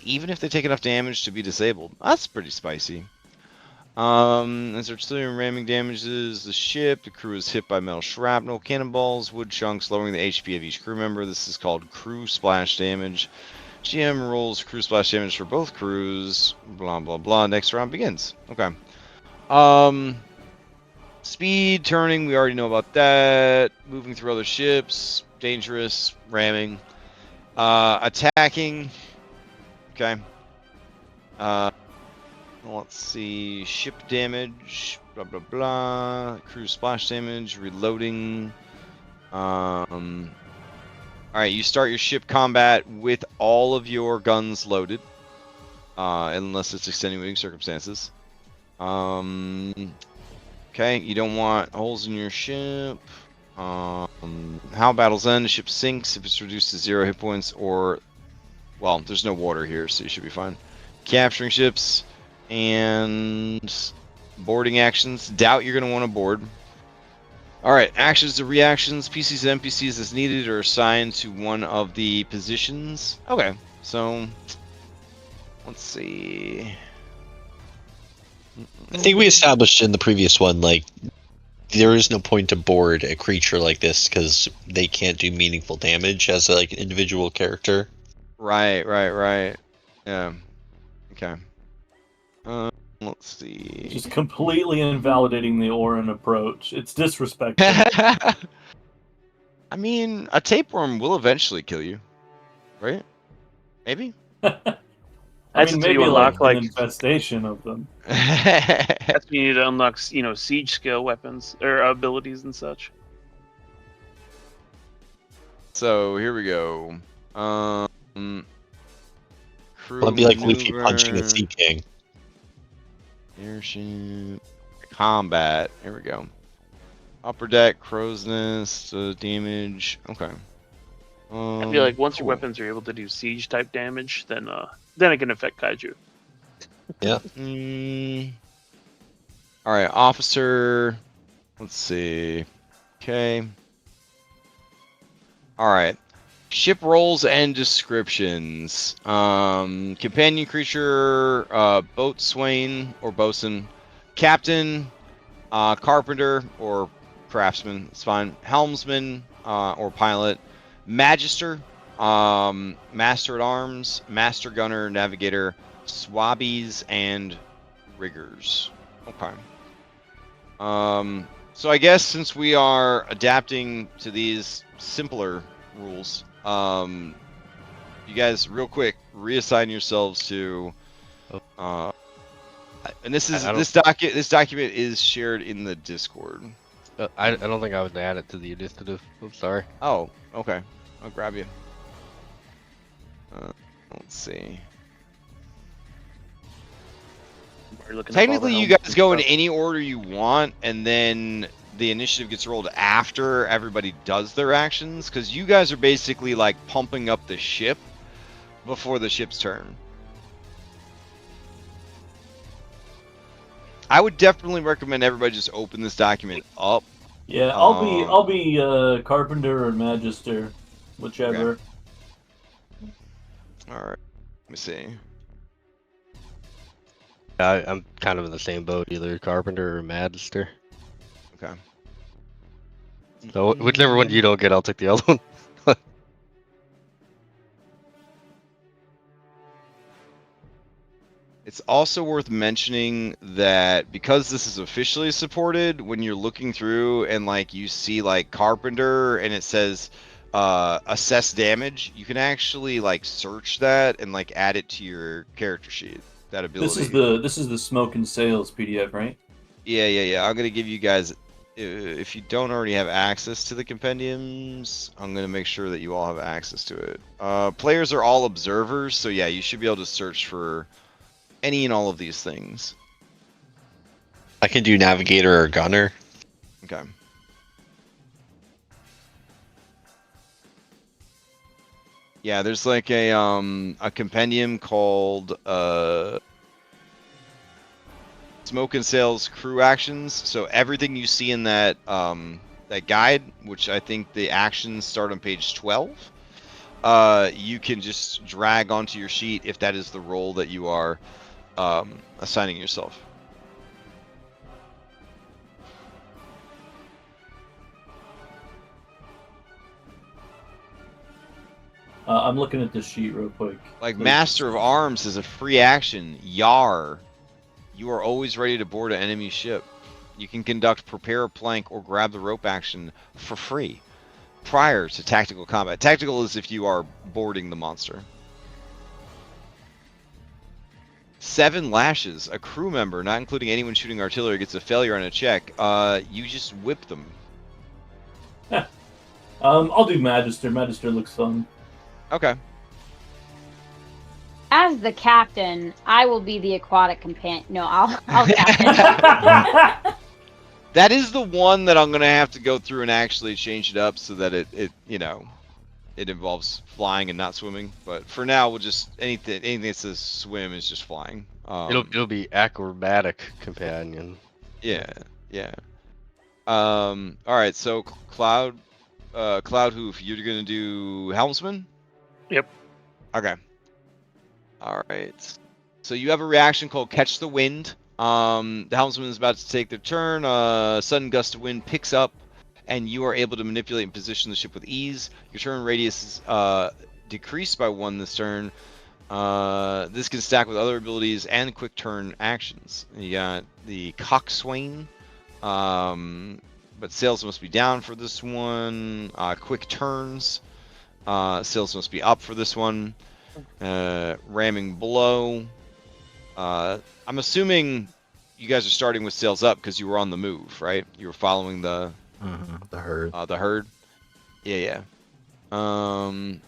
even if they take enough damage to be disabled. That's pretty spicy. As artillery ramming damages the ship, the crew is hit by metal shrapnel, cannonballs, wood chunks, lowering the HP of each crew member. This is called crew splash damage. GM rolls crew splash damage for both crews. Blah blah blah. Next round begins. Okay. Speed, turning, we already know about that. Moving through other ships, dangerous, ramming. Attacking. Okay. Let's see. Ship damage. Blah blah blah. Crew splash damage. Reloading. Alright, you start your ship combat with all of your guns loaded. Unless it's extenuating circumstances. Okay, you don't want holes in your ship. How battles end, the ship sinks if it's reduced to 0 hit points or... Well, there's no water here, so you should be fine. Capturing ships and boarding actions. Doubt you're going to want to board. Alright, actions to reactions. PCs and NPCs as needed are assigned to one of the positions. Okay, so... Let's see... I think we established in the previous one, like, there is no point to board a creature like this because they can't do meaningful damage as like an individual character. Right. Yeah. Okay. Let's see. Just completely invalidating the Orin approach. It's disrespectful. I mean, a tapeworm will eventually kill you, right? Maybe. I That's mean, until you maybe like unlock, an like- infestation of them. That's when you need to unlock, siege skill weapons or abilities and such. So here we go. Crew It'll be like Luffy maneuver, punching a Sea King. airship, combat. Here we go. Upper deck, crow's nest, damage. Okay. I feel like once your cool. weapons are able to do siege type damage, then it can affect kaiju. All right, officer. Let's see. Okay. All right. Ship roles and descriptions. Companion creature, boatswain or bosun, captain, carpenter or craftsman. It's fine. Helmsman or pilot, magister, master at arms, master gunner, navigator, swabbies, and riggers. Okay. So I guess since we are adapting to these simpler rules, you guys real quick reassign yourselves to and this document is shared in the Discord. I don't think I would add it to the initiative. I'm sorry. Oh, okay. I'll grab you. Let's see. We're looking up all the Technically, you helmets guys and go in stuff. any order you want, and then the initiative gets rolled after everybody does their actions, because you guys are basically like pumping up the ship before the ship's turn. I would definitely recommend everybody just open this document up. Yeah, I'll be carpenter or magister, whichever. All right. Let me see. I'm kind of in the same boat, either carpenter or magister. Okay. So whichever one you don't get, I'll take the other one. It's also worth mentioning that because this is officially supported, when you're looking through and like you see like carpenter and it says assess damage, you can actually like search that and like add it to your character sheet. That ability. This is the smoke and sails PDF, right? Yeah. I'm gonna give you guys, if you don't already have access to the compendiums, I'm gonna make sure that you all have access to it. Players are all observers, so yeah, you should be able to search for any and all of these things. I can do navigator or gunner. Okay. Yeah, there's like a compendium called Smoke and Sails Crew Actions. So everything you see in that that guide, which I think the actions start on page 12, you can just drag onto your sheet if that is the role that you are assigning yourself. I'm looking at this sheet real quick. Like Master of Arms is a free action. Yar. You are always ready to board an enemy ship. You can conduct prepare a plank or grab the rope action for free prior to tactical combat. Tactical is if you are boarding the monster. 7 lashes. A crew member, not including anyone shooting artillery, gets a failure on a check. You just whip them. I'll do magister. Magister looks fun. Okay. As the captain, I will be the aquatic companion. No, I'll captain. That is the one that I'm gonna have to go through and actually change it up so that it involves flying and not swimming. But for now, we'll just anything that says swim is just flying. It'll be acrobatic companion. Yeah. All right. So Cloud Hoof, you're gonna do helmsman. Yep. Okay. All right. So you have a reaction called Catch the Wind. The helmsman is about to take their turn. Sudden gust of wind picks up, and you are able to manipulate and position the ship with ease. Your turn radius is decreased by 1 this turn. This can stack with other abilities and quick turn actions. You got the coxswain, but sails must be down for this one. Quick turns, sails must be up for this one. Ramming blow. I'm assuming you guys are starting with sails up because you were on the move, right? You were following the herd. The herd. Yeah. And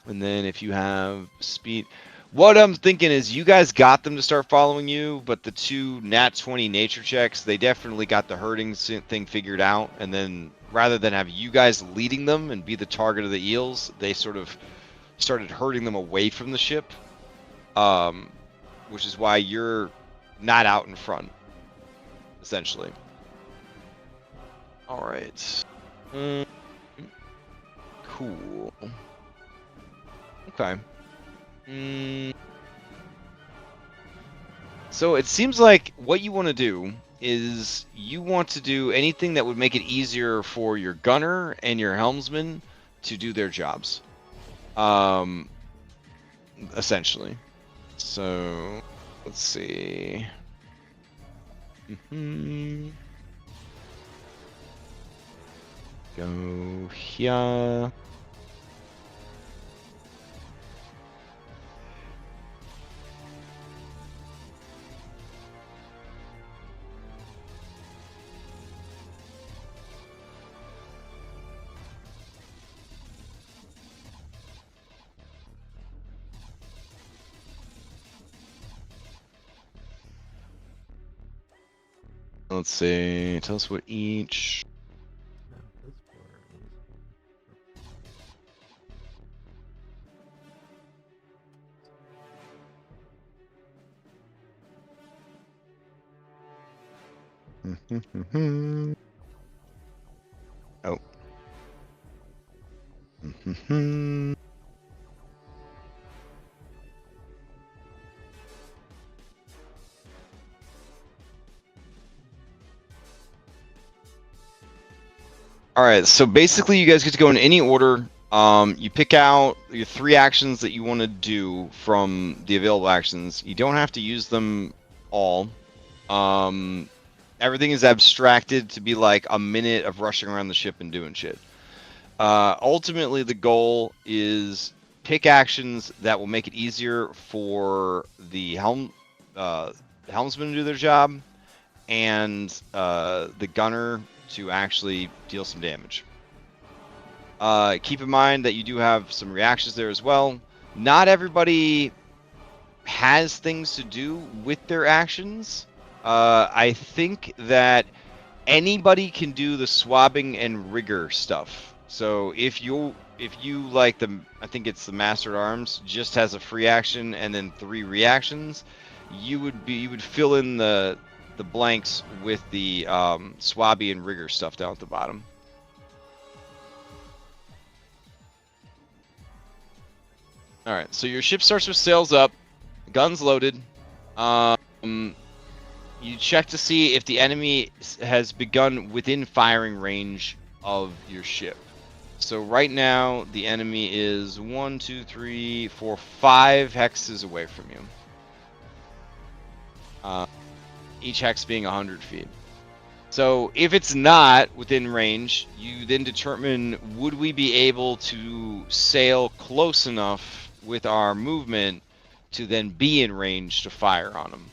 then if you have speed, what I'm thinking is you guys got them to start following you, but the 2 nat 20 nature checks, they definitely got the herding thing figured out. And then rather than have you guys leading them and be the target of the eels, they sort of started herding them away from the ship. Which is why you're not out in front, essentially. All right. Cool. Okay. So it seems like what you want to do is you want to do anything that would make it easier for your gunner and your helmsman to do their jobs. Essentially. So let's see. Go here. Let's see. Tell us what each. Oh. All right, so basically you guys get to go in any order. You pick out your 3 actions that you want to do from the available actions. You don't have to use them all. Everything is abstracted to be like a minute of rushing around the ship and doing shit. Ultimately, the goal is pick actions that will make it easier for the helmsman to do their job and the gunner to actually deal some damage. Keep in mind that you do have some reactions there as well. Not everybody has things to do with their actions. I think that anybody can do the swabbing and rigor stuff. So if you like I think it's the Master at Arms, just has a free action and then 3 reactions, you would fill in the blanks with the swabby and rigor stuff down at the bottom. All right, so your ship starts with sails up, guns loaded. You check to see if the enemy has begun within firing range of your ship. So right now, the enemy is 1, 2, 3, 4, 5 hexes away from you. Each hex being 100 feet. So if it's not within range, you then determine, would we be able to sail close enough with our movement to then be in range to fire on them.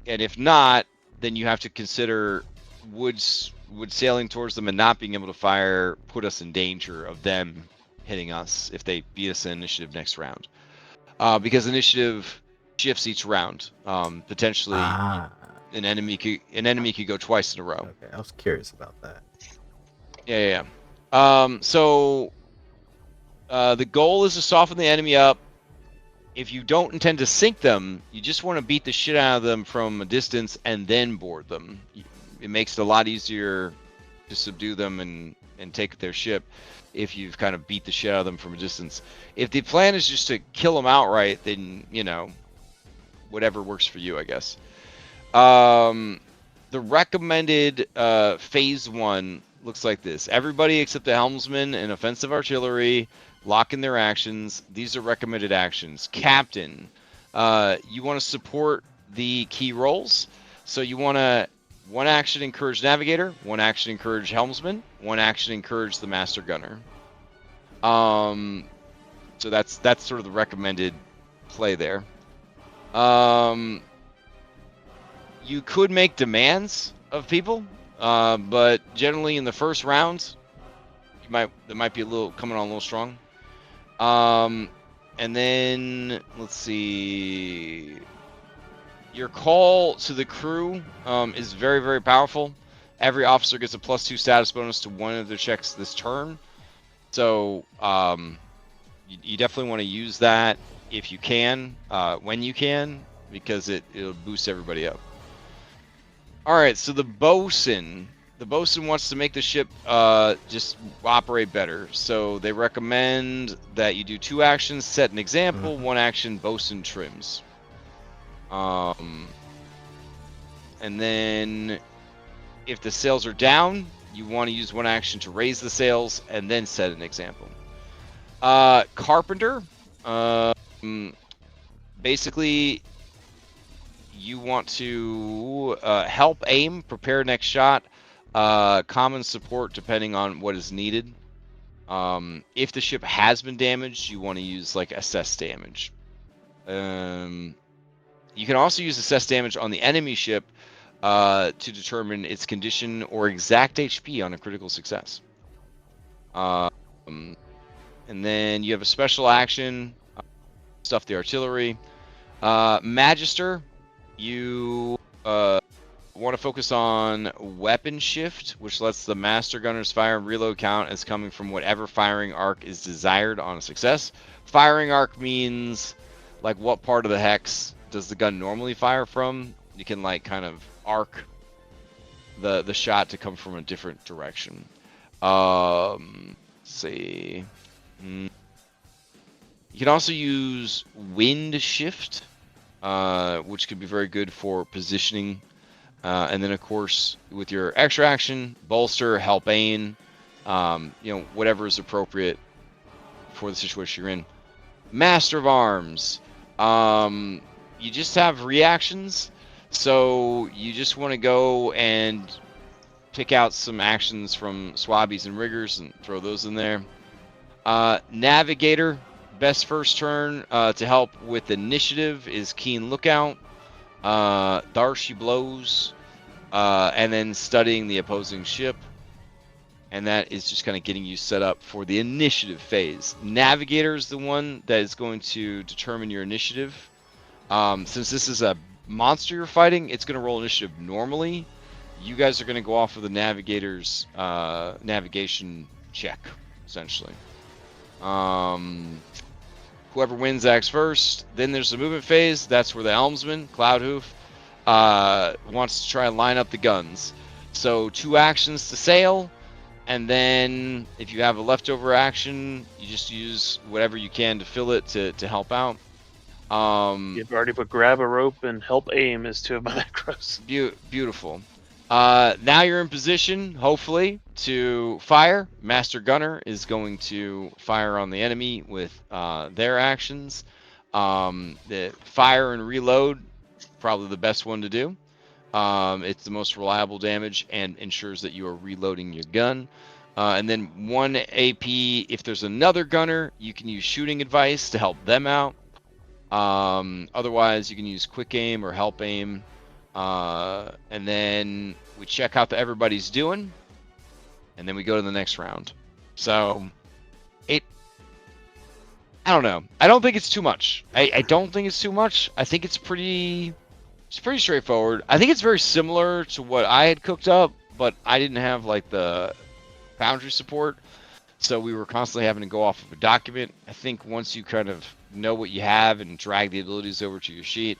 And if not, then you have to consider, would sailing towards them and not being able to fire put us in danger of them hitting us if they beat us in initiative next round. Because initiative shifts each round. Potentially, an enemy could go twice in a row. Okay, I was curious about that. Yeah. So the goal is to soften the enemy up. If you don't intend to sink them, you just want to beat the shit out of them from a distance and then board them. It makes it a lot easier to subdue them and take their ship if you've kind of beat the shit out of them from a distance. If the plan is just to kill them outright, then, whatever works for you, I guess. The recommended phase 1 looks like this. Everybody except the helmsman and offensive artillery lock in their actions. These are recommended actions. Captain, you want to support the key roles. So you want to, one action encourage navigator, one action encourage helmsman, one action encourage the master gunner. So that's sort of the recommended play there. You could make demands of people, but generally in the first round, that might be a little coming on a little strong. And then let's see. Your call to the crew is very, very powerful. Every officer gets a +2 status bonus to one of their checks this turn. So you definitely want to use that if you can, when you can, because it'll boost everybody up. All right, so the bosun wants to make the ship just operate better. So they recommend that you do 2 actions, set an example, 1 action, bosun trims. And then if the sails are down, you want to use 1 action to raise the sails and then set an example. Carpenter, basically you want to help aim, prepare next shot, common support depending on what is needed. If the ship has been damaged, you want to use like assess damage. You can also use assess damage on the enemy ship to determine its condition or exact HP on a critical success. And then you have a special action, stuff the artillery. Magister, you want to focus on weapon shift, which lets the master gunner's fire and reload count as coming from whatever firing arc is desired on a success. Firing arc means like what part of the hex does the gun normally fire from. You can like kind of arc the shot to come from a different direction. Let's see. You can also use wind shift, which could be very good for positioning. And then, of course, with your extra action, bolster, help aim, whatever is appropriate for the situation you're in. Master of Arms. You just have reactions, so you just want to go and pick out some actions from swabbies and riggers and throw those in there. Navigator, best first turn to help with initiative is Keen Lookout, Darcy Blows, and then studying the opposing ship. And that is just kind of getting you set up for the initiative phase. Navigator is the one that is going to determine your initiative. Since this is a monster you're fighting, it's going to roll initiative normally. You guys are going to go off of the navigator's navigation check, essentially. Whoever wins acts first. Then there's the movement phase. That's where the helmsman, Cloudhoof, wants to try and line up the guns. So 2 actions to sail, and then if you have a leftover action, you just use whatever you can to fill it to help out. You've already put grab a rope and help aim as 2 of my macros. Beautiful. Now you're in position, hopefully, to fire. Master Gunner is going to fire on the enemy with their actions. The fire and reload, probably the best one to do. It's the most reliable damage and ensures that you are reloading your gun. And then 1 AP, if there's another gunner, you can use shooting advice to help them out. Otherwise, you can use quick aim or help aim. And then we check how everybody's doing, and then we go to the next round. So, I don't know. I don't think it's too much. I don't think it's too much. I think it's pretty straightforward. I think it's very similar to what I had cooked up, but I didn't have like the Foundry support, so we were constantly having to go off of a document. I think once you kind of know what you have and drag the abilities over to your sheet,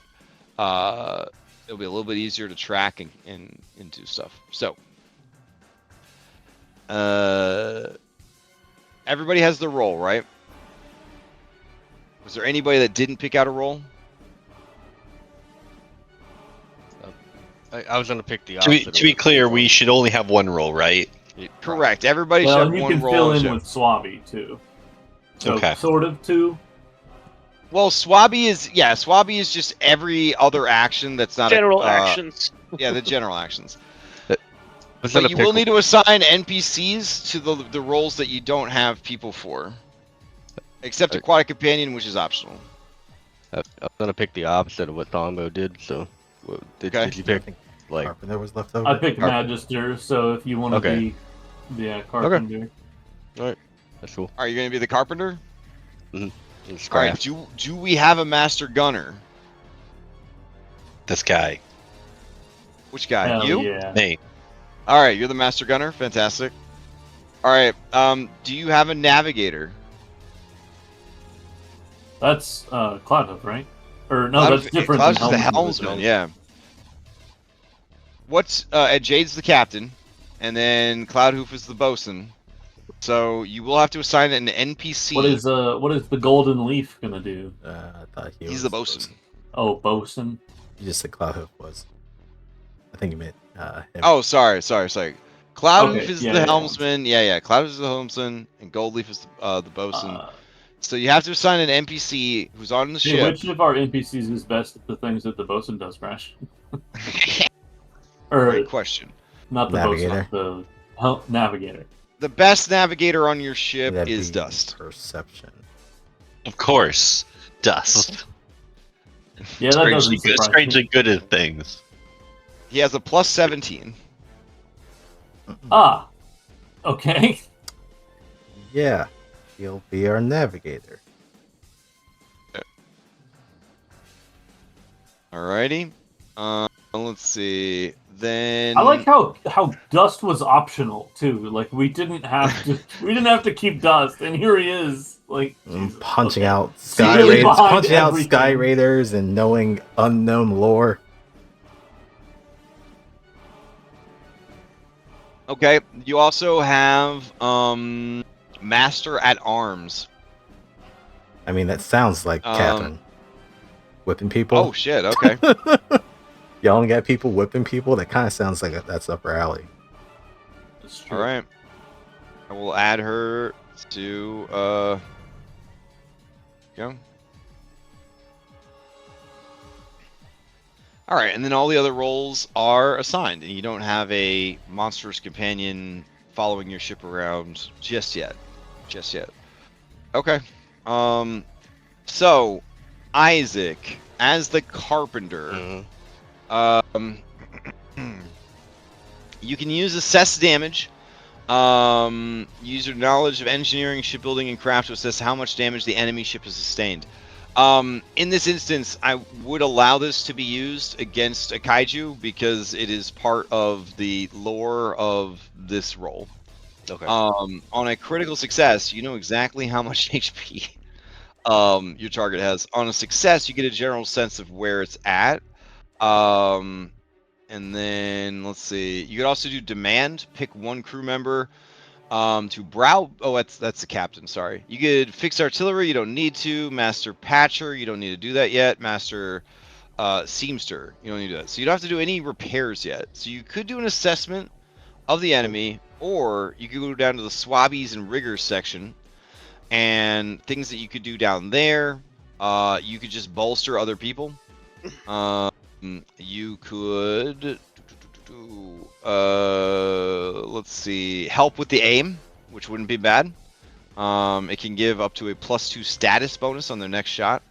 it'll be a little bit easier to track and do stuff. So, everybody has their role, right? Was there anybody that didn't pick out a role? I was gonna pick the To be, opposite. to be clear, we should only have one roll, right? Correct. Everybody should Well, have you one can role. fill and in should- with Swabby too. So Okay. sort of 2. Well, Swabby is just every other action that's not General a actions. yeah, the general actions. Was that But a you will pickle? need to assign NPCs to the roles that you don't have people for, except Aquatic Companion, which is optional. I was gonna pick the opposite of what Thombo did. So, Okay. did you I pick think like? Carpenter was left over. I picked Carpenter. Magister, so if you want to Okay. be Carpenter. That's cool. Are you going to be the Carpenter? It's All right. craft. Do we have a Master Gunner? This guy. Which guy? Hell You? yeah. Me. All right. You're the Master Gunner. Fantastic. All right. Do you have a Navigator? That's Cloudhoof, right? Or no, Cloud- that's different Cloud's than the Helmsman. helmsman. Yeah. What's Jade's the captain, and then Cloudhoof is the bosun. So you will have to assign an NPC. What is the golden leaf gonna do? I thought he He's was the bosun. Oh, bosun. You just said Cloudhoof was. I think you meant him. Oh, sorry. Cloudhoof Okay, is yeah, the yeah. helmsman. Yeah. Cloudhoof is the helmsman, and Goldleaf is the bosun. So you have to assign an NPC who's on the Hey, ship. which of our NPCs is best at the things that the bosun does, Crash? Or Great question. not the Navigator. bosun, the navigator. The best navigator on your ship That'd is be Dust. Perception. Of course. Dust. Yeah, that strangely doesn't good. surprise Strangely me. good at things. He has a plus 17. Ah, okay. Yeah, he'll be our navigator. Alrighty. Let's see. Then I like how dust was optional too. Like we didn't have to keep dust, and here he is. Like Jesus, Punching okay. out Sky Secretly Raiders, behind punching out everything. Sky Raiders, and knowing unknown lore. Okay. You also have Master at Arms. I mean, that sounds like Catherine whipping people. Oh shit. Okay. Yelling at people, whipping people. That kind of sounds like that's up her alley. That's true. All right. I will add her to go. All right, and then all the other roles are assigned, and you don't have a monstrous companion following your ship around just yet. Just yet. Okay. So Isaac as the carpenter. You can use assess damage. Use your knowledge of engineering, shipbuilding, and craft to assess how much damage the enemy ship has sustained. In this instance, I would allow this to be used against a kaiju because it is part of the lore of this role. Okay. On a critical success, you know exactly how much HP your target has. On a success, you get a general sense of where it's at. And then let's see. You could also do demand. Pick one crew member to brow. Oh, that's the captain. Sorry. You could fix artillery. You don't need to. Master patcher. You don't need to do that yet. Master seamster. You don't need to do that. So you don't have to do any repairs yet. So you could do an assessment of the enemy, or you could go down to the swabbies and riggers section, and things that you could do down there. You could just bolster other people. You could let's see, help with the aim, which wouldn't be bad. It can give up to a +2 status bonus on their next shot.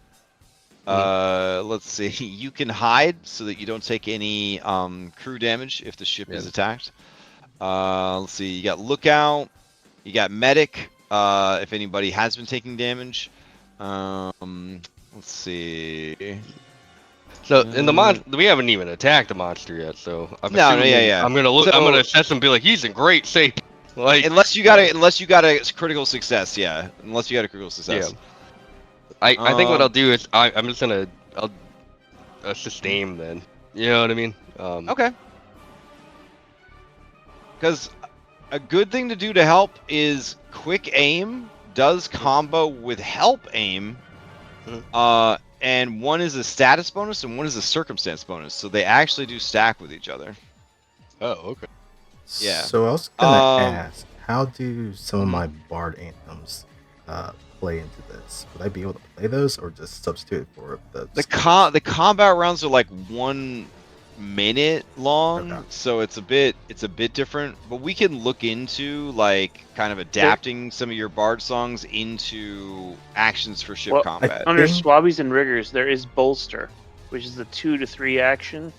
Let's see, you can hide so that you don't take any crew damage if the ship is attacked. Let's see, you got lookout, you got medic if anybody has been taking damage. Let's see. So in the we haven't even attacked the monster yet. So I'm No, assuming yeah. I'm gonna look. So- I'm gonna assess him and be like, he's in great shape. Like Unless you got a critical success, yeah. Unless you got a critical success. Yeah. I think what I'll do is I'm just gonna I'll sustain then. You know what I mean? Okay. Because a good thing to do to help is quick aim does combo with help aim. And one is a status bonus and one is a circumstance bonus, so they actually do stack with each other. Oh, okay. Yeah. So I was gonna ask, how do some of my bard anthems play into this? Would I be able to play those, or just substitute for the The combat rounds are like 1 minute long, Okay. so it's a bit different. But we can look into like kind of adapting some of your bard songs into actions for ship Well, combat. Under think- Swabbies and Riggers, there is Bolster, which is the 2 to 3 action.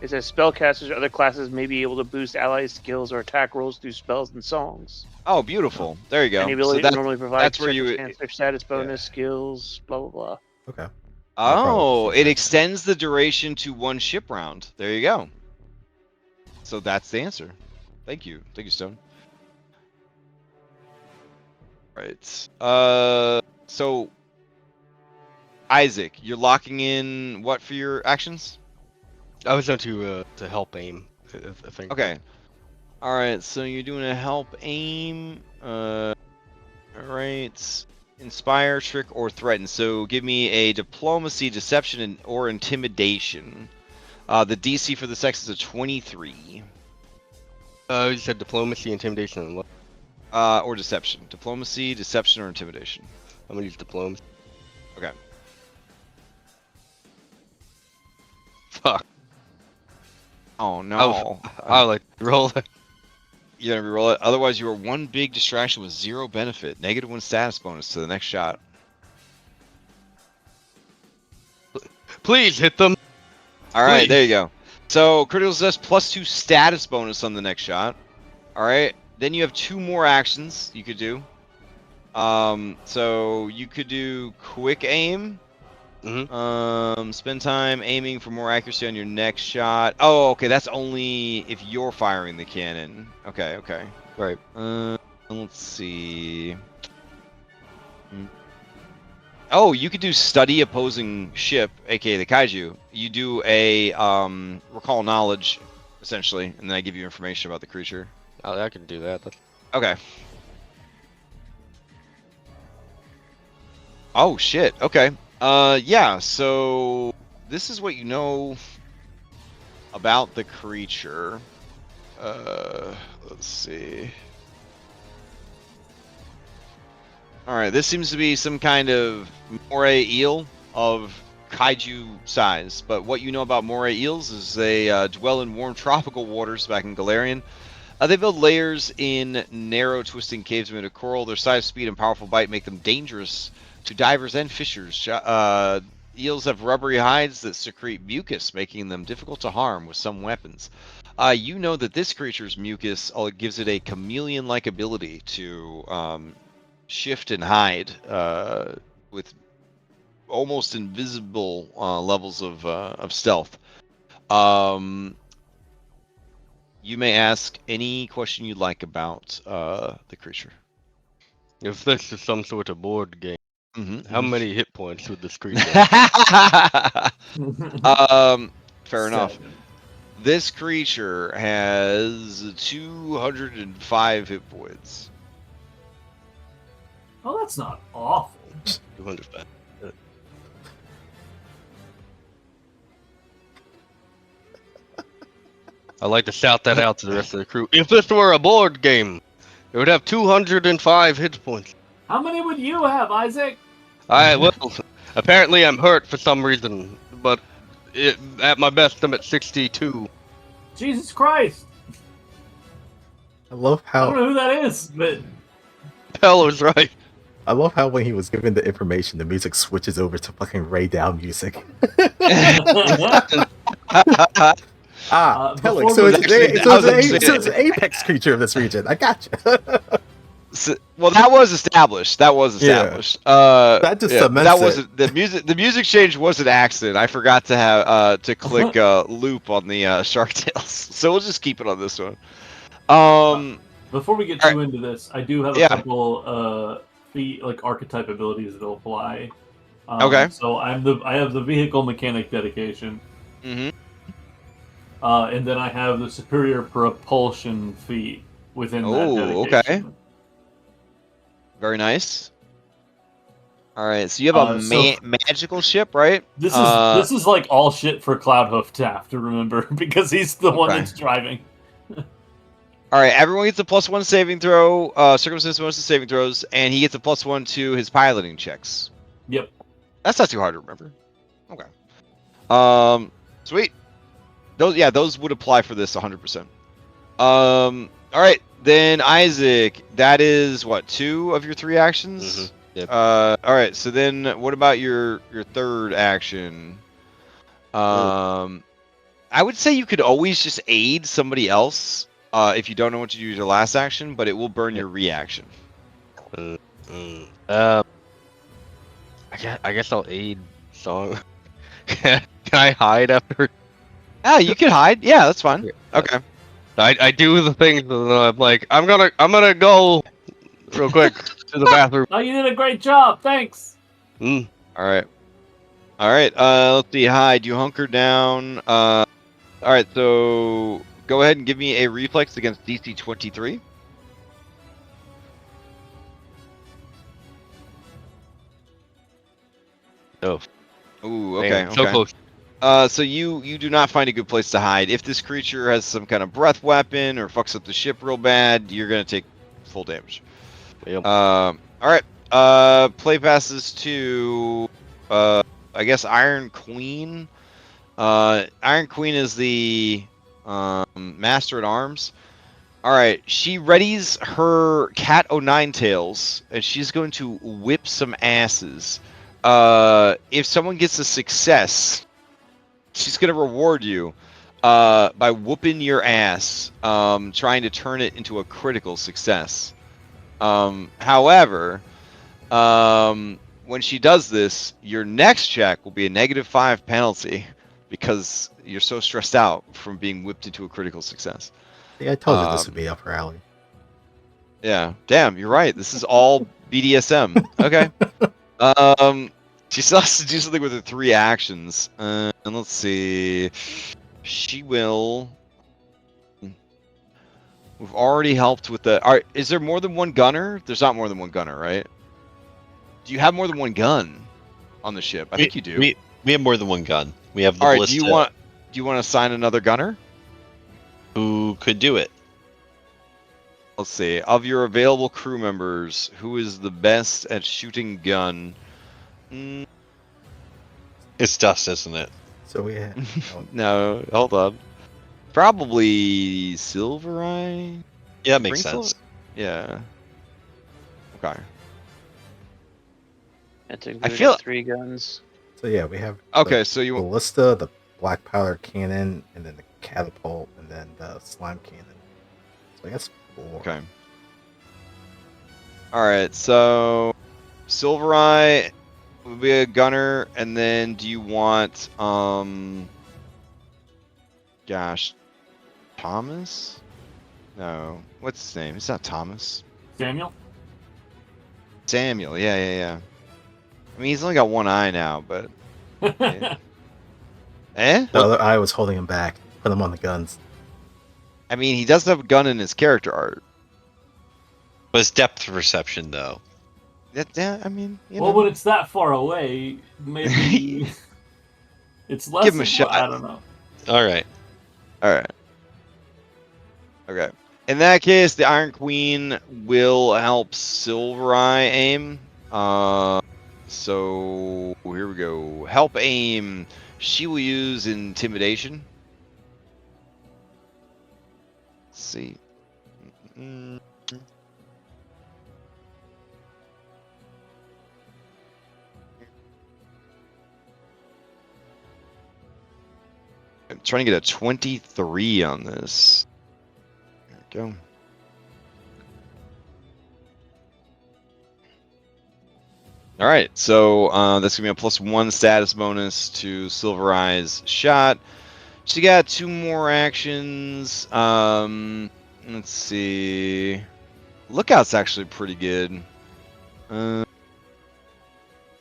It says spellcasters or other classes may be able to boost allies' skills or attack rolls through spells and songs. Oh, beautiful! There you go. Any So ability that, normally provides that's where you- circumstance or status bonus, skills, blah blah blah. Okay. oh, probably it should. extends the duration to 1 ship round. There you go. So that's the answer. Thank you, Stone. Right. So Isaac, you're locking in what for your actions? I was going to help aim. I think. Okay. All right. So you're doing a help aim. All right. Inspire, trick, or threaten. So give me a diplomacy, deception, or intimidation. The DC for the sex is a 23. You said diplomacy, intimidation, and what? Or deception. Diplomacy, deception, or intimidation. I'm gonna use diplomacy. Okay. Fuck. Oh no. I'll like roll it. You're gonna reroll it. Otherwise, you are 1 big distraction with 0 benefit. -1 status bonus to the next shot. Please hit them. All right, Please. there you go. So critical success +2 status bonus on the next shot. All right. Then you have 2 more actions you could do. So you could do quick aim. Spend time aiming for more accuracy on your next shot. Oh, okay. That's only if you're firing the cannon. Okay. Right. Let's see. Oh, you could do study opposing ship, aka the kaiju. You do a recall knowledge, essentially, and then I give you information about the creature. I can do that. Okay. Oh shit. Okay. Yeah. So this is what you know about the creature. Let's see. All right. This seems to be some kind of moray eel of kaiju size. But what you know about moray eels is they dwell in warm tropical waters back in Galarian. They build layers in narrow, twisting caves made of coral. Their size, speed, and powerful bite make them dangerous to divers and fishers. Eels have rubbery hides that secrete mucus, making them difficult to harm with some weapons. You know that this creature's mucus gives it a chameleon-like ability to shift and hide with almost invisible levels of stealth. You may ask any question you'd like about the creature. If this is some sort of board game, how many hit points would this creature? Fair enough. This creature has 205 hit points. Oh, that's not awful. 205. I'd like to shout that out to the rest of the crew. If this were a board game, it would have 205 hit points. How many would you have, Isaac? Well, apparently I'm hurt for some reason, but at my best I'm at 62. Jesus Christ! I love I don't how know who that is, but Pell was right. I love how when he was given the information, the music switches over to fucking Ray Down music. before Pelix. So we- it's an apex creature of this region. I got you. Well, that was established. That just yeah, cements that it. wasn't the music. The music change was an accident. I forgot to have to click loop on the Shark Tales, so we'll just keep it on this one. Before we get All too into this, I do have a couple archetype abilities that'll apply. Okay. So I have the vehicle mechanic dedication, Mm-hmm. and then I have the superior propulsion feat within that Oh, dedication. okay. Very nice. All right, so you have a magical ship, right? This is like all shit for Cloudhoof to have to remember because he's the one Okay. that's driving. All All right, everyone gets a +1 saving throw, circumstance bonus to saving throws, and he gets a +1 to his piloting checks. Yep. That's not too hard to remember. Okay. Sweet. Those would apply for this 100%. All right, then Isaac, that is what, 2 of your 3 actions? Mhm. Yep. All right, so then what about your third action? I would say you could always just aid somebody else if you don't know what to do with your last action, but it will burn your reaction. I guess I'll aid Song. Can I hide after? Ah, you can hide. Yeah, that's fine. Okay. I do the things, and then I'm like, I'm gonna go real quick to the bathroom. Oh, you did a great job. Thanks. Mm. All right. All right. Let's see. Hide. You hunker down. All right. So go ahead and give me a reflex against DC 23. Oh, Ooh. Okay. man, so okay. close. So you do not find a good place to hide. If this creature has some kind of breath weapon or fucks up the ship real bad, you're gonna take full damage. Yep. All right. Play passes to I guess Iron Queen. Iron Queen is the master at arms. All right. She readies her cat o' nine tails, and she's going to whip some asses. If someone gets a success, she's gonna reward you by whooping your ass, trying to turn it into a critical success. However, when she does this, your next check will be a -5 penalty because you're so stressed out from being whipped into a critical success. Yeah, I told you this would be up her alley. Yeah, damn, you're right. This is all BDSM. Okay. She still has to do something with her 3 actions. And let's see. She will. We've already helped with the. All right, is there more than one gunner? There's not more than one gunner, right? Do you have more than one gun on the ship? I think you do. We have more than one gun. We have the All right. ballista. Do you want to assign another gunner? Who could do it? Let's see. Of your available crew members, who is the best at shooting gun? It's Dust, isn't it? So we have. No, hold on. Probably Silver Eye. Yeah, it makes Spring sense. Yeah. Okay. I feel- 3 guns. So yeah, we have. Okay, the so you. ballista, the black powder cannon, and then the catapult, and then the slime cannon. So I guess 4. Okay. All right. So Silver Eye would be a gunner, and then do you want gosh, Thomas? No. What's his name? It's not Thomas. Samuel? Samuel. Yeah. I mean, he's only got one eye now, but yeah. Eh? The other eye was holding him back. Put him on the guns. I mean, he does have a gun in his character art. But it's depth perception, though. Yeah, I mean, you Well, know. when it's that far away, maybe it's less. Give him a of- shot. I don't know. All right. All right. Okay. In that case, the Iron Queen will help Silver Eye aim. So here we go. Help aim. She will use intimidation. Let's see. I'm trying to get a 23 on this. There we go. All right, so that's gonna be a +1 status bonus to Silver Eye's shot. She got 2 more actions. Let's see. Lookout's actually pretty good.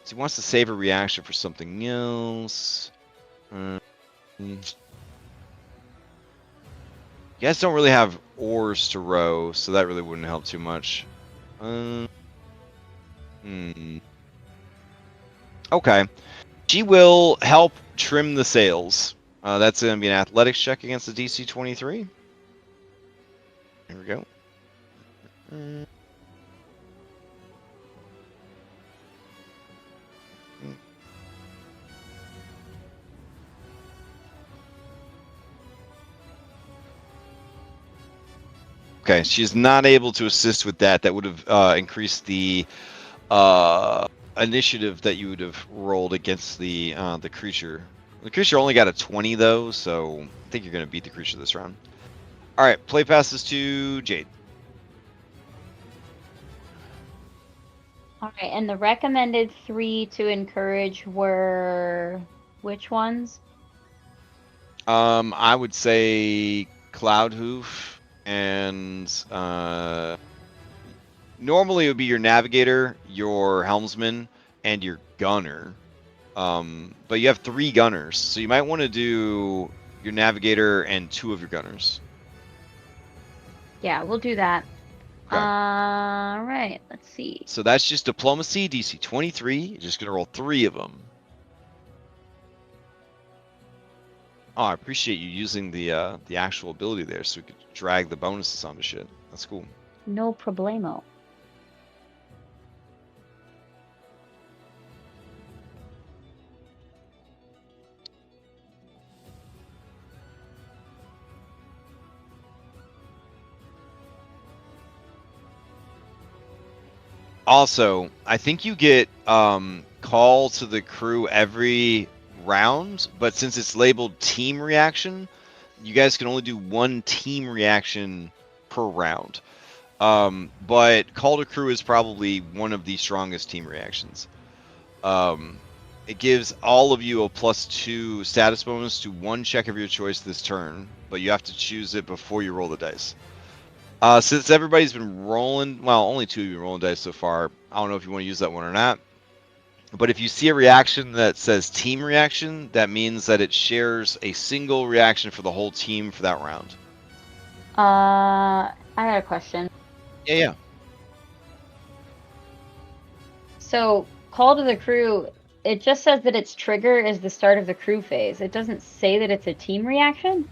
She wants to save a reaction for something else. You guys don't really have oars to row, so that really wouldn't help too much. Okay. She will help trim the sails. That's going to be an athletics check against the DC 23. Here we go. Mm. Okay, she's not able to assist with that. That would have increased the initiative that you would have rolled against the creature. The creature only got a 20 though, so I think you're going to beat the creature this round. All right, play passes to Jade. All right, and the recommended 3 to encourage were which ones? I would say Cloud Hoof and normally it would be your navigator, your helmsman, and your gunner. But you have 3 gunners, so you might want to do your navigator and 2 of your gunners. Yeah, we'll do that. Okay. All right, let's see. So that's just diplomacy, DC 23. You're just gonna roll 3 of them. Oh, I appreciate you using the actual ability there, so we could drag the bonuses onto shit. That's cool. No problemo. Also, I think you get call to the crew every round, but since it's labeled team reaction, you guys can only do 1 team reaction per round. But call to crew is probably one of the strongest team reactions. It gives all of you a +2 status bonus to 1 check of your choice this turn, but you have to choose it before you roll the dice. Since everybody's been rolling, well, only 2 of you rolling dice so far. I don't know if you want to use that one or not. But if you see a reaction that says team reaction, that means that it shares a single reaction for the whole team for that round. I got a question. Yeah. So, call to the crew, it just says that its trigger is the start of the crew phase. It doesn't say that it's a team reaction?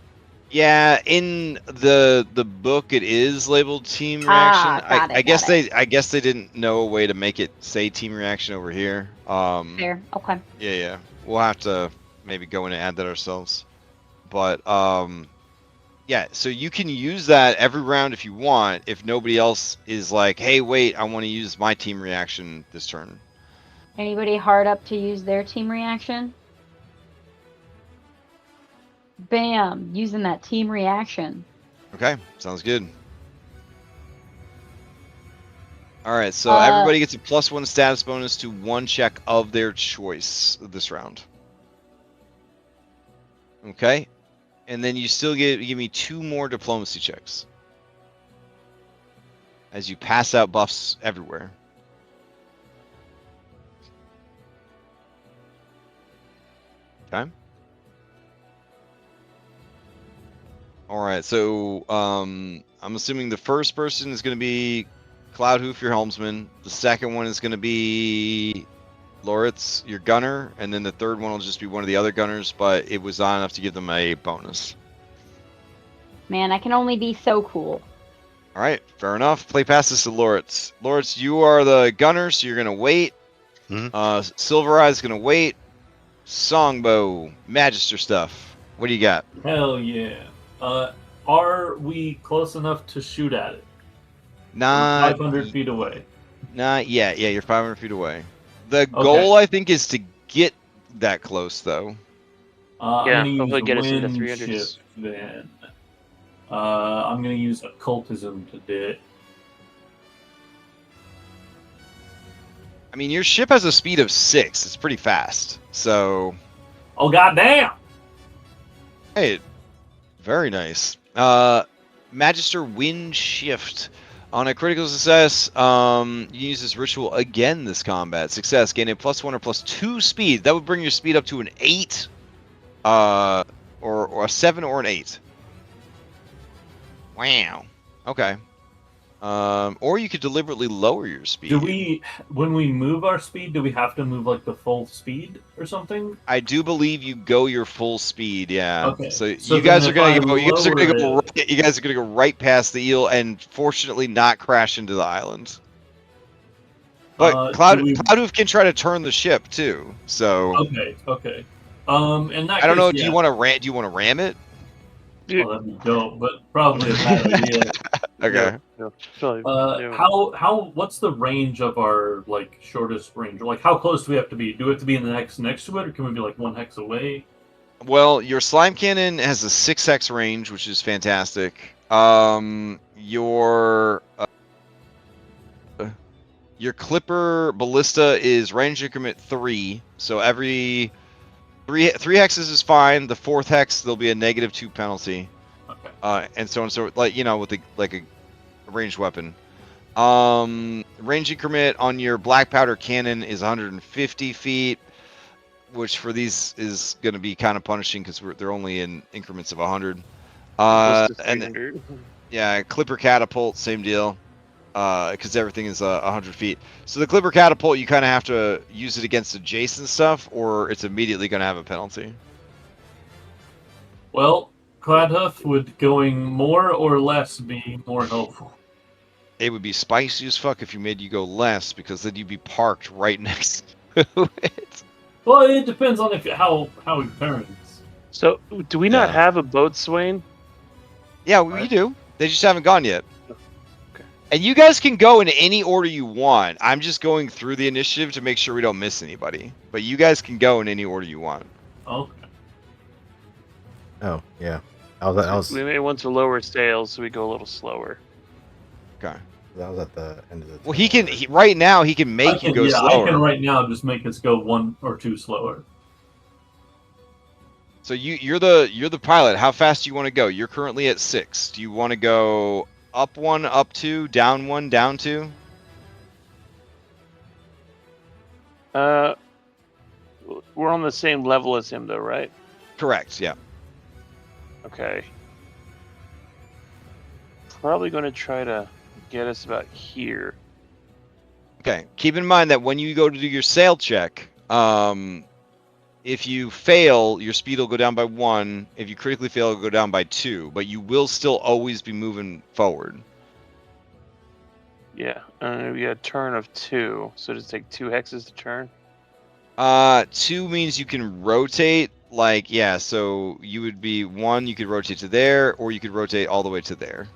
Yeah, in the book it is labeled team reaction. Got it, I guess got I guess they didn't know a way to make it say team reaction over here. Fair, okay. Yeah. We'll have to maybe go in and add that ourselves. But yeah, so you can use that every round if you want, if nobody else is like, hey, wait, I want to use my team reaction this turn. Anybody hard up to use their team reaction? Bam, using that team reaction. Okay, sounds good. All right, so everybody gets a +1 status bonus to 1 check of their choice this round. Okay, and then you still give me 2 more diplomacy checks as you pass out buffs everywhere. Okay. All right, so I'm assuming the first person is going to be Cloud Hoof, your helmsman. The second one is going to be Loritz, your gunner, and then the third one will just be one of the other gunners, but it was not enough to give them a bonus. Man, I can only be so cool. All right, fair enough. Play passes to Loritz. Loritz, you are the gunner, so you're going to wait. Silver Eye's going to wait. Songbow, Magister stuff. What do you got? Hell yeah. Are we close enough to shoot at it? Not 500 feet away. Not yet. Yeah, you're 500 feet away. The goal, I think, is to get that close, though. Yeah, I'm hopefully gonna get use us into wind 300. shift then. I'm gonna use occultism to do it. I mean, your ship has a speed of 6. It's pretty fast. So, Oh goddamn! hey, very nice. Magister Wind Shift. On a critical success, you use this ritual again this combat. Success, gain a +1 or +2 speed. That would bring your speed up to an 8, or a 7 or an 8. Wow. Okay. Or you could deliberately lower your speed. Do we, when we move our speed, do we have to move like the full speed or something? I do believe you go your full speed, yeah. Okay, So, so you guys then are if gonna I go. You guys are gonna go. lower it- Right, you guys are gonna go right past the eel, and fortunately not crash into the island. But do we- Cloudhoof can try to turn the ship too. So Okay. In that I don't case, know. yeah. Do you want to ram it? Well, that'd be dope, but probably a bad idea. Okay. No, probably, no. How? What's the range of our like shortest range? Like, how close do we have to be? Do we have to be in the next to it, or can we be like 1 hex away? Well, your slime cannon has a 6x range, which is fantastic. Your clipper ballista is range increment 3, so every three hexes is fine. The 4th hex there'll be a -2 penalty, Okay. and so on. So like with a ranged weapon. Range increment on your black powder cannon is 150 feet, which for these is going to be kind of punishing because they're only in increments of 100. Close to And 300. yeah, clipper catapult, same deal. Because everything is 100 feet. So the clipper catapult, you kind of have to use it against adjacent stuff, or it's immediately going to have a penalty. Well, Cloudhoof, would going more or less be more helpful? It would be spicy as fuck if you made you go less, because then you'd be parked right next to it. Well, it depends on how he turns. So, do we not Yeah. have a boatswain? Yeah, we do. They just haven't gone yet. Okay. And you guys can go in any order you want. I'm just going through the initiative to make sure we don't miss anybody. But you guys can go in any order you want. Okay. Oh, yeah. I was We may want to lower sails so we go a little slower. Okay. I was at the end of the. Well, right now he can make you go I slower. can right now just make us go 1 or 2 slower. So you're the pilot. How fast do you want to go? You're currently at 6. Do you want to go up 1, up 2, down 1, down 2? We're on the same level as him, though, right? Correct. Yeah. Okay. Probably going to try to get us about here. Okay. Keep in mind that when you go to do your sail check, if you fail, your speed will go down by 1. If you critically fail, it'll go down by 2. But you will still always be moving forward. Yeah. We got a turn of 2, so does it take 2 hexes to turn? 2 means you can rotate. Like, yeah, so you would be 1, you could rotate to there, or you could rotate all the way to there.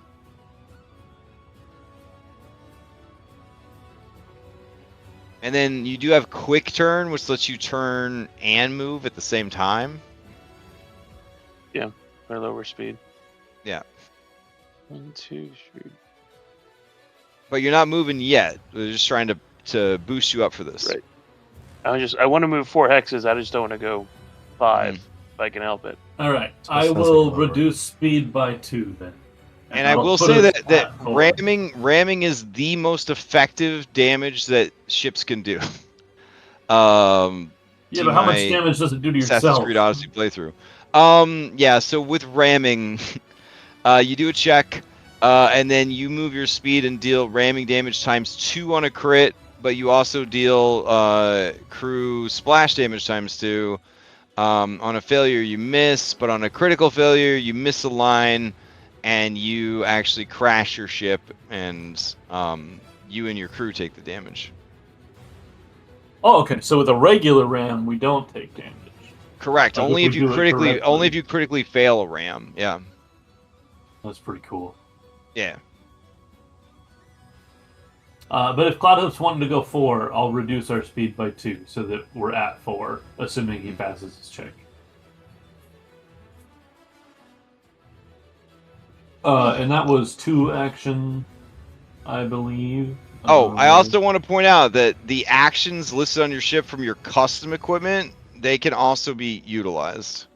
And then you do have quick turn, which lets you turn and move at the same time. Or lower speed? Yeah. 1, 2, 3. But you're not moving yet. We're just trying to boost you up for this. Right. I want to move 4 hexes. I just don't want to go 5 if I can help it. All right, So I it sounds will like lower. reduce speed by 2 then. And I I'll will put say us that at 4. ramming is the most effective damage that ships can do. Yeah, Yeah, but how much damage does it do to Assassin's yourself? Creed Odyssey playthrough. Yeah, so with ramming, you do a check, and then you move your speed and deal ramming damage ×2 on a crit, but you also deal crew splash damage ×2. On a failure, you miss, but on a critical failure, you miss a line, and you actually crash your ship, and you and your crew take the damage. Oh, okay. So with a regular ram, we don't take damage. Correct. Like Only if if we you do it critically, correctly. only if you critically fail a ram. Yeah. That's pretty cool. Yeah. But if Cloudhoof's wanting to go 4, I'll reduce our speed by 2 so that we're at 4, assuming he passes his check. And that was 2 action, I believe. Oh, I also want to point out that the actions listed on your ship from your custom equipment, they can also be utilized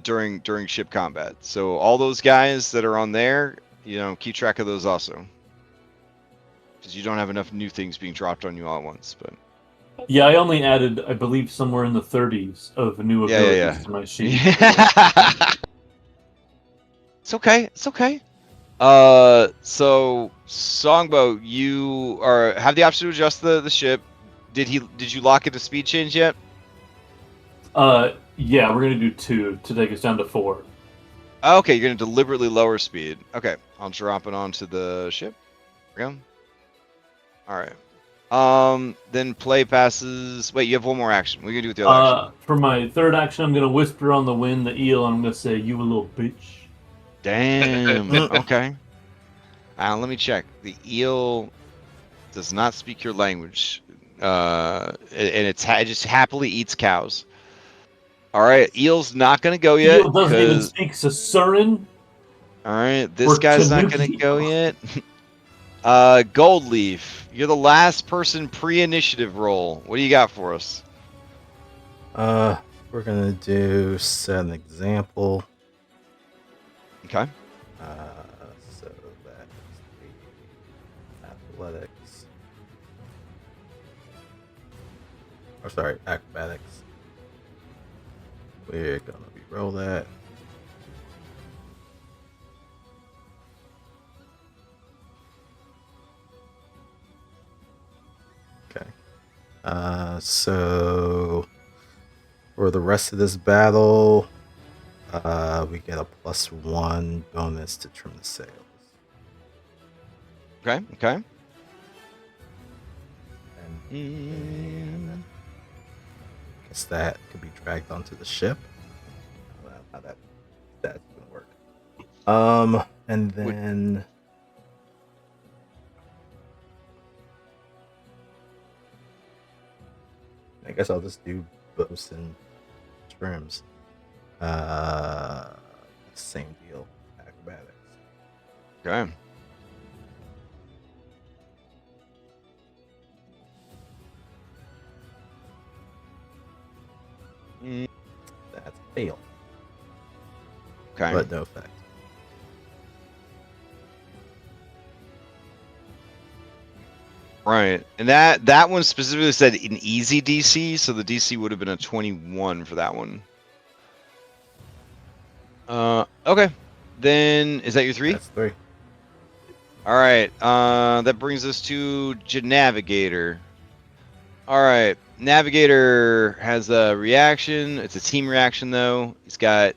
during ship combat. So all those guys that are on there, keep track of those also, because you don't have enough new things being dropped on you all at once. But Yeah, I only added, I believe, somewhere in the 30s of new abilities yeah. to my sheet. It's okay. It's okay. So Songbow, you have the option to adjust the ship. Did you lock it to speed change yet? Yeah, we're gonna do 2 to take us down to 4. Okay, you're gonna deliberately lower speed. Okay, I'll drop it onto the ship. There we go. All right. Then play passes. Wait, you have one more action. What are you gonna do with the other action? For my third action, I'm gonna whisper on the wind the eel, and I'm gonna say, "You a little bitch." Damn. Okay. Let me check. The eel does not speak your language, and it just happily eats cows. All right, eel's not gonna go yet. Eel doesn't even speak Sasuran. All right, this Or guy's not gonna Tanuki. go yet. Gold Leaf, you're the last person pre-initiative roll. What do you got for us? We're gonna do set an example. Okay. So that's the athletics. Or sorry, acrobatics. We're gonna re-roll that. Okay. So for the rest of this battle, we get a +1 bonus to trim the sails. Okay. Okay. And I guess that could be dragged onto the ship. I don't know how that's gonna work. And then I guess I'll just do bows and trims. Same deal. Acrobatics. Okay. That's a fail, Okay. but no effect. Right, and that one specifically said an easy DC, so the DC would have been a 21 for that one. Okay. Then is that your 3? That's 3. All right. That brings us to Navigator. All right. Navigator has a reaction. It's a team reaction though. He's got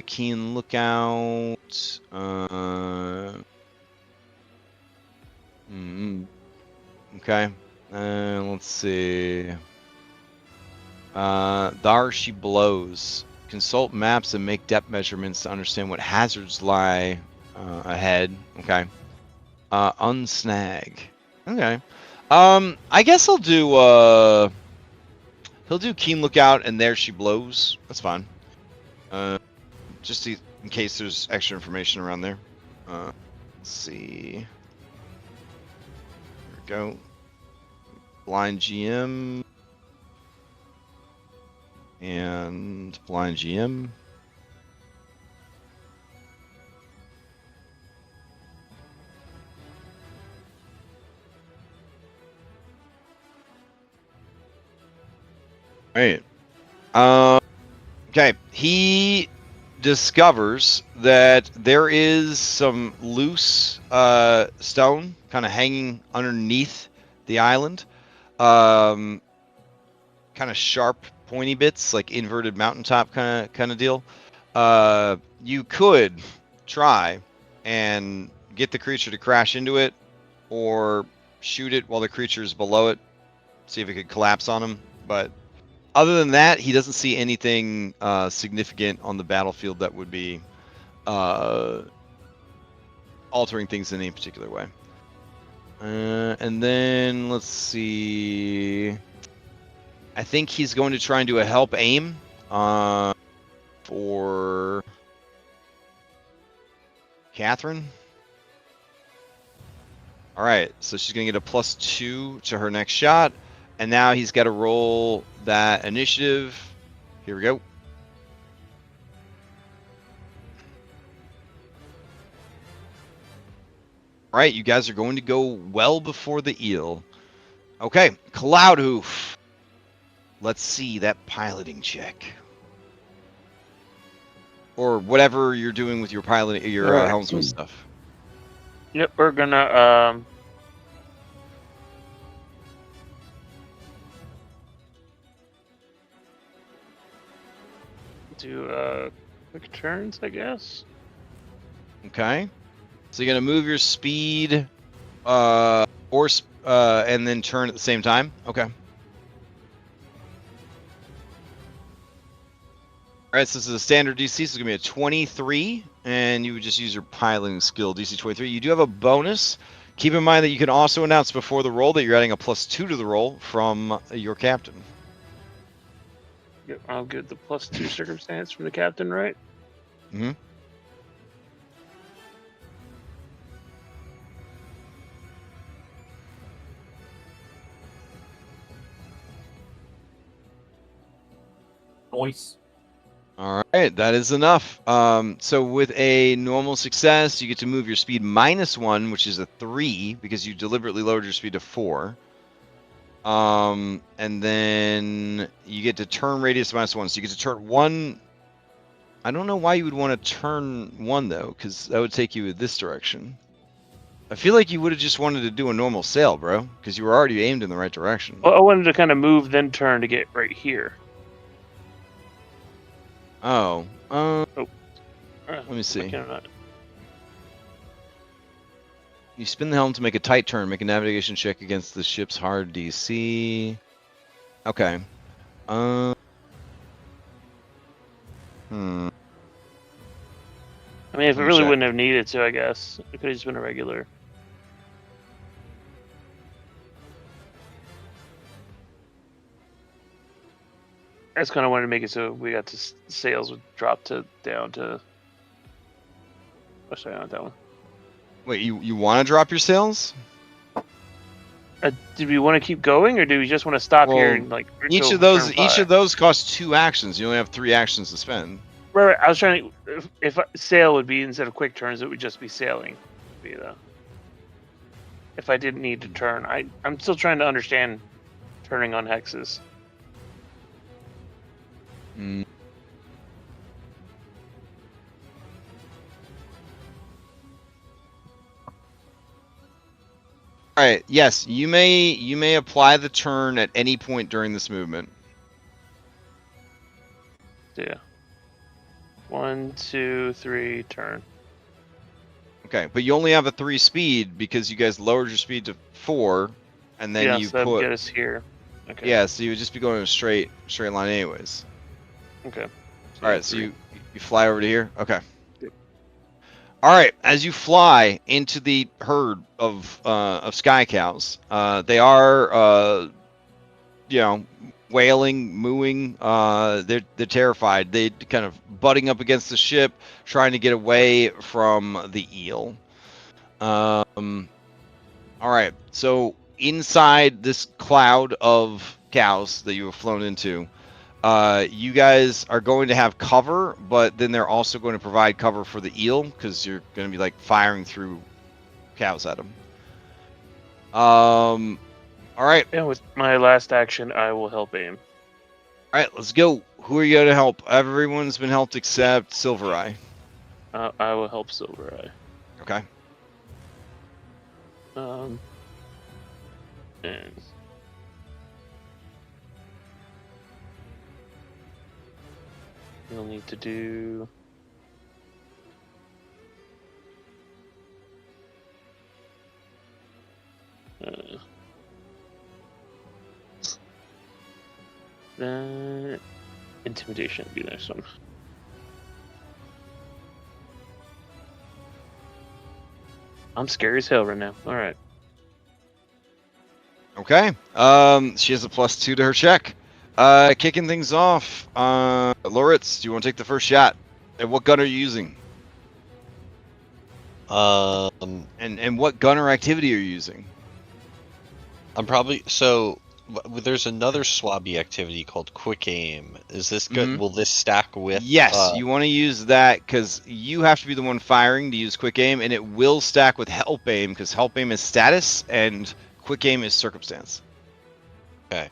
keen lookout. Okay. Let's see. There she blows. Consult maps and make depth measurements to understand what hazards lie ahead. Okay. Unsnag. Okay. I guess he'll do keen lookout and there she blows. That's fine. Just in case there's extra information around there. Let's see. There we go. Blind GM. And blind GM. Right. Okay. He discovers that there is some loose stone kind of hanging underneath the island. Kind of sharp, pointy bits, like inverted mountaintop kind of deal. You could try and get the creature to crash into it, or shoot it while the creature is below it, see if it could collapse on him. But other than that, he doesn't see anything significant on the battlefield that would be altering things in any particular way. And then let's see. I think he's going to try and do a help aim for Catherine. All right, so she's going to get a +2 to her next shot. And now he's got to roll that initiative. Here we go. All right, you guys are going to go well before the eel. Okay, Cloudhoof. Let's see that piloting check. or whatever you're doing with your pilot, your Alright. helmsman stuff. Yep, we're gonna do quick turns, I guess. Okay. So you're gonna move your speed, and then turn at the same time. Okay. All right, so this is a standard DC, so it's going to be a 23, and you would just use your piloting skill, DC 23. You do have a bonus. Keep in mind that you can also announce before the roll that you're adding a +2 to the roll from your captain. Yep, I'll get the +2 circumstance from the captain, right? Mm-hmm. Noise. All right, that is enough. So with a normal success, you get to move your speed -1, which is a 3, because you deliberately lowered your speed to 4. And then you get to turn radius -1, so you get to turn 1. I don't know why you would want to turn 1 though, because that would take you in this direction. I feel like you would have just wanted to do a normal sail, bro, because you were already aimed in the right direction. Well, I wanted to kind of move, then turn to get right here. Oh. Let me see. Not. You spin the helm to make a tight turn. Make a navigation check against the ship's hard DC. Okay. I mean, if it really Check. wouldn't have needed to, I guess it could have just been a regular. I just kind of wanted to make it so we got to sails would drop down to. Oh, sorry, not that one. Wait, you want to drop your sails? Did we want to keep going, or do we just want to stop here and like? Each of those costs 2 actions. You only have 3 actions to spend. Right. I was trying to. If sail would be instead of quick turns, it would just be sailing. If I didn't need to turn, I'm still trying to understand turning on hexes. All right. Yes, you may apply the turn at any point during this movement. Yeah. 1, 2, 3, turn. Okay, but you only have a 3 speed because you guys lowered your speed to 4, and then you so that would put. get us here. Okay. Yeah, so you would just be going in a straight line anyways. Okay. All right, so you fly over to here. Okay. All right, as you fly into the herd of sky cows, they are wailing, mooing. They're terrified. They kind of butting up against the ship, trying to get away from the eel. All right, so inside this cloud of cows that you have flown into, you guys are going to have cover, but then they're also going to provide cover for the eel because you're going to be like firing through cows at them. All right. And with my last action, I will help aim. All right, let's go. Who are you going to help? Everyone's been helped except Silver Eye. I will help Silver Eye. Okay. And you'll need to do. The intimidation would be the next one. I'm scary as hell right now. All right. Okay. She has a +2 to her check. Kicking things off. Loritz, do you want to take the first shot? And what gun are you using? And what gunner activity are you using? I'm probably there's another swabby activity called quick aim. Is this good? Mhm. Will this stack with? Yes, you want to use that because you have to be the one firing to use quick aim, and it will stack with help aim because help aim is status and quick aim is circumstance. Okay.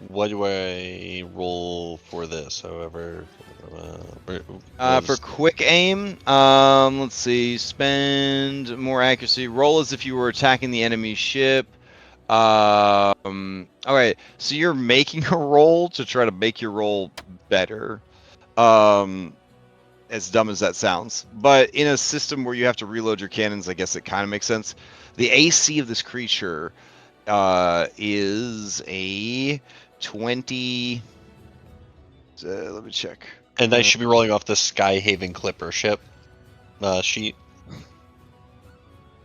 What do I roll for this? However, For quick aim, let's see. Spend more accuracy. Roll as if you were attacking the enemy ship. All right. So you're making a roll to try to make your roll better. As dumb as that sounds, but in a system where you have to reload your cannons, I guess it kind of makes sense. The AC of this creature is a 20. Let me check. and I should be rolling off the Skyhaven Clipper ship sheet.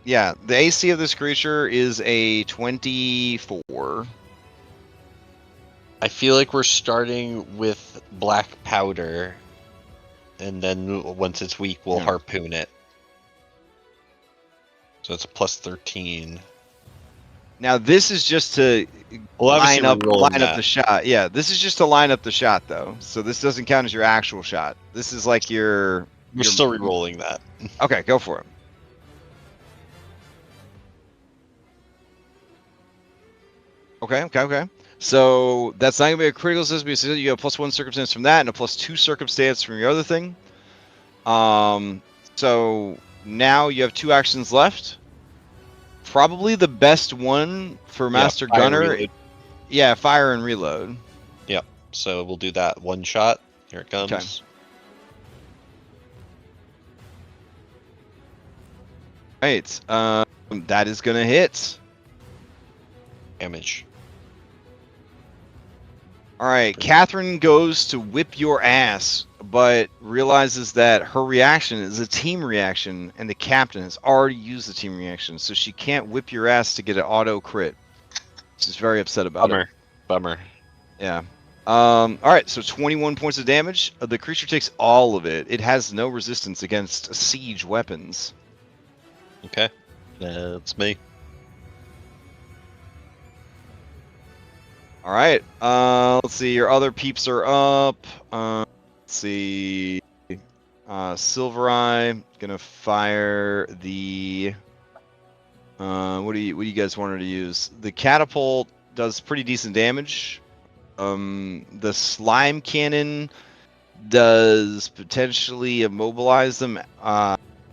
Yeah, the AC of this creature is a 24. I feel like we're starting with black powder, and then once it's weak, we'll harpoon it. So it's a plus 13. Now this is just to Well, obviously line we're rolling up that. the shot. Yeah, this is just to line up the shot though. So this doesn't count as your actual shot. This is like your. We're still re-rolling that. Okay, go for it. Okay. So that's not gonna be a critical success because you have +1 circumstance from that and a +2 circumstance from your other thing. So now you have 2 actions left. Probably the best one for Master fire Gunner. reload. Yeah, fire and reload. Yep. So we'll do that one shot. Here it comes. Okay. Right. That is gonna hit. Damage. All right, Catherine goes to whip your ass, but realizes that her reaction is a team reaction, and the captain has already used the team reaction, so she can't whip your ass to get an auto crit. She's very upset about it. Bummer. Yeah. All right, so 21 points of damage. The creature takes all of it. It has no resistance against siege weapons. Okay. That's me. All right. Let's see. Your other peeps are up. Let's see. Silver Eye gonna fire the. What do you guys want her to use? The catapult does pretty decent damage. The slime cannon does potentially immobilize them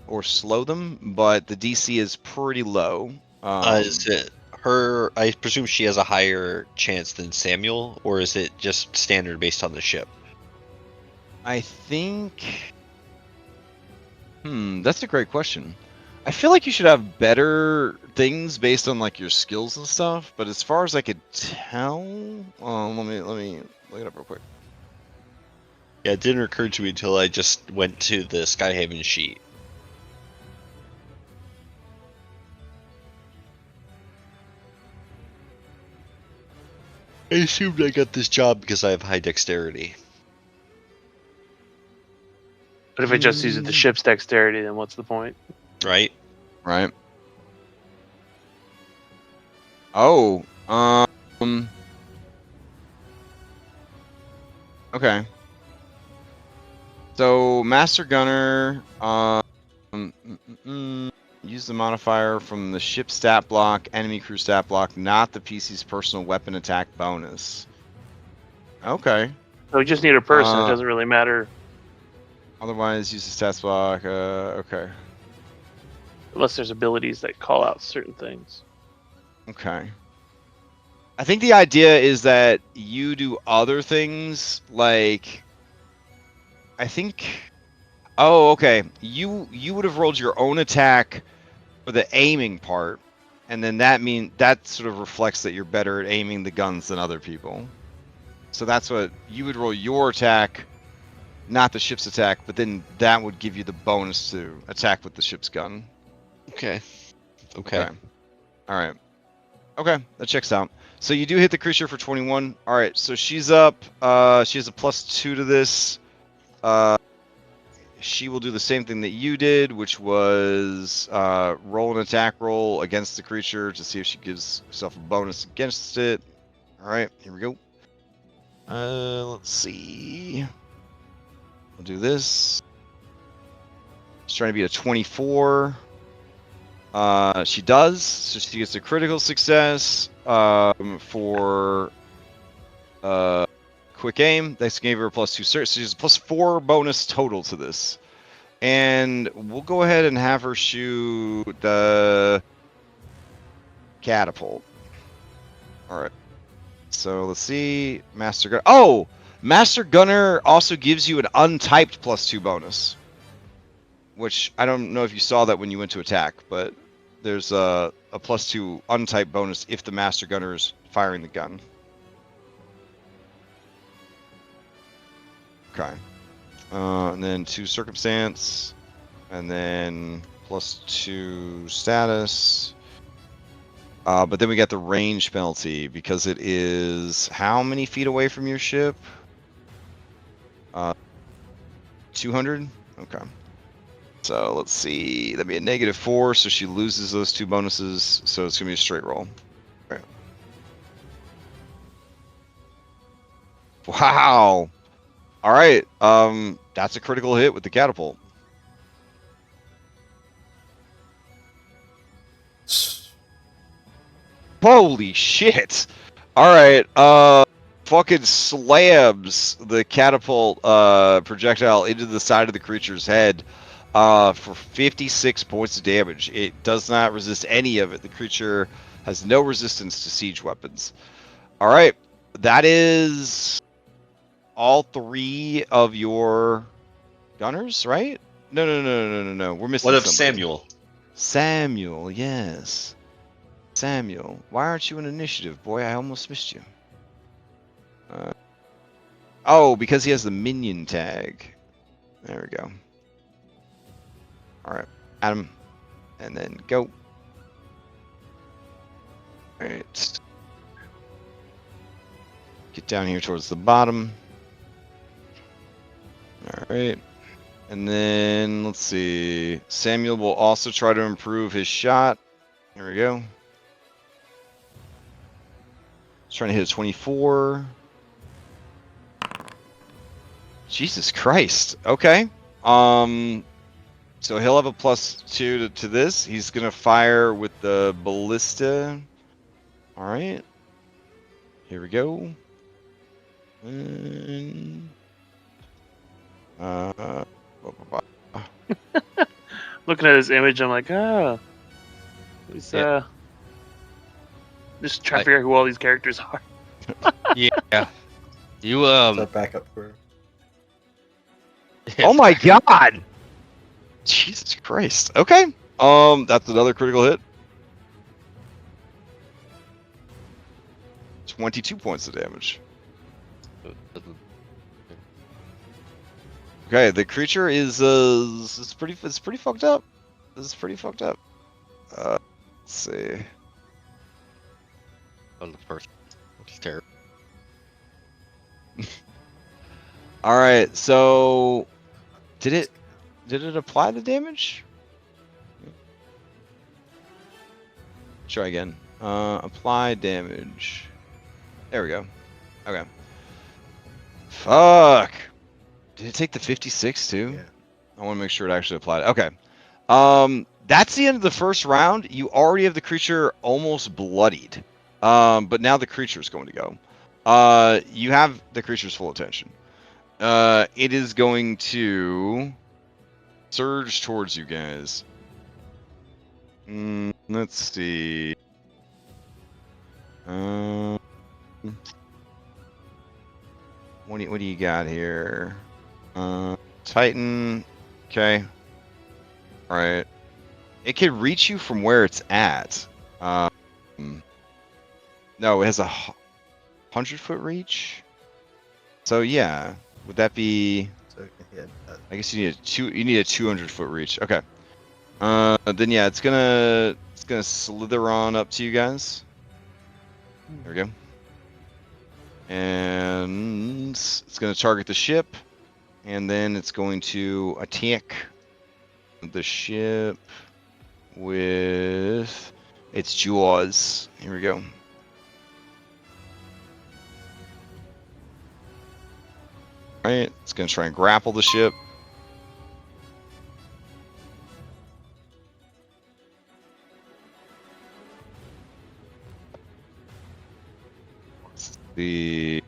or slow them, but the DC is pretty low. Is it her? I presume she has a higher chance than Samuel, or is it just standard based on the ship? I think. That's a great question. I feel like you should have better things based on like your skills and stuff, but as far as I could tell, let me look it up real quick. Yeah, it didn't occur to me until I just went to the Skyhaven sheet. I assumed I got this job because I have high dexterity. But if it just uses the ship's dexterity, then what's the point? Right? Right. Oh, okay. So Master Gunner, use the modifier from the ship stat block, enemy crew stat block, not the PC's personal weapon attack bonus. Okay. So we just need a person. It Uh, doesn't really matter Otherwise, use the stats block. Okay. unless there's abilities that call out certain things. Okay. I think the idea is that you do other things like. I think. Oh, okay. You would have rolled your own attack for the aiming part, and then that sort of reflects that you're better at aiming the guns than other people. So that's what you would roll your attack, not the ship's attack, but then that would give you the bonus to attack with the ship's gun. Okay. All right. Okay, that checks out. So you do hit the creature for 21. All right, so she's up. She has a +2 to this. She will do the same thing that you did, which was roll an attack roll against the creature to see if she gives herself a bonus against it. All right, here we go. Let's see. We'll do this. It's trying to be a 24. She does, so she gets a critical success for quick aim. That's gave her a +2 search. So she's a +4 bonus total to this. And we'll go ahead and have her shoot the catapult. All right. So let's see. Master Gunner. Oh! Master Gunner also gives you an untyped +2 bonus. Which I don't know if you saw that when you went to attack, but there's a +2 untyped bonus if the Master Gunner is firing the gun. Okay. And then 2 circumstance. And then +2 status. But then we got the range penalty because it is how many feet away from your ship? 200? Okay. So let's see. That'd be a -4, so she loses those 2 bonuses. So it's gonna be a straight roll. Okay. Wow. All right. That's a critical hit with the catapult. Holy shit! All right. Fucking slams the catapult projectile into the side of the creature's head for 56 points of damage. It does not resist any of it. The creature has no resistance to siege weapons. All right. That is all 3 of your gunners, right? No. We're missing What of somebody. Samuel? Samuel, yes. Samuel, why aren't you in initiative, boy? I almost missed you. Oh, because he has the minion tag. There we go. All right, Adam, and then go. All right. Get down here towards the bottom. All right. And then, let's see. Samuel will also try to improve his shot. Here we go. He's trying to hit a 24. Jesus Christ. Okay. So he'll have a +2 to this. He's going to fire with the ballista. All right. Here we go. And, Looking at his image, I'm like, he's Yeah. just trying to figure out who all these characters are. Yeah. You Is that backup for? oh my god! Jesus Christ. Okay. That's another critical hit. 22 points of damage. Okay, the creature is it's pretty fucked up. This is pretty fucked up. Let's see. On the first. It's terrible. All right, so did it apply the damage? Try again. Apply damage. There we go. Okay. Fuck. Did it take the 56 too? Yeah. I want to make sure it actually applied. Okay. That's the end of the first round. You already have the creature almost bloodied. But now the creature's going to go. You have the creature's full attention. It is going to surge towards you guys. Let's see. What do you got here? Titan. Okay. All right. It can reach you from where it's at. No, it has a 100-foot reach. So yeah, would that be? So it can hit. I guess you need a 200-foot reach. Okay. Then yeah, it's gonna slither on up to you guys. There we go. And it's gonna target the ship, and then it's going to attack the ship with its jaws. Here we go. Alright, it's going to try and grapple the ship. Let's see.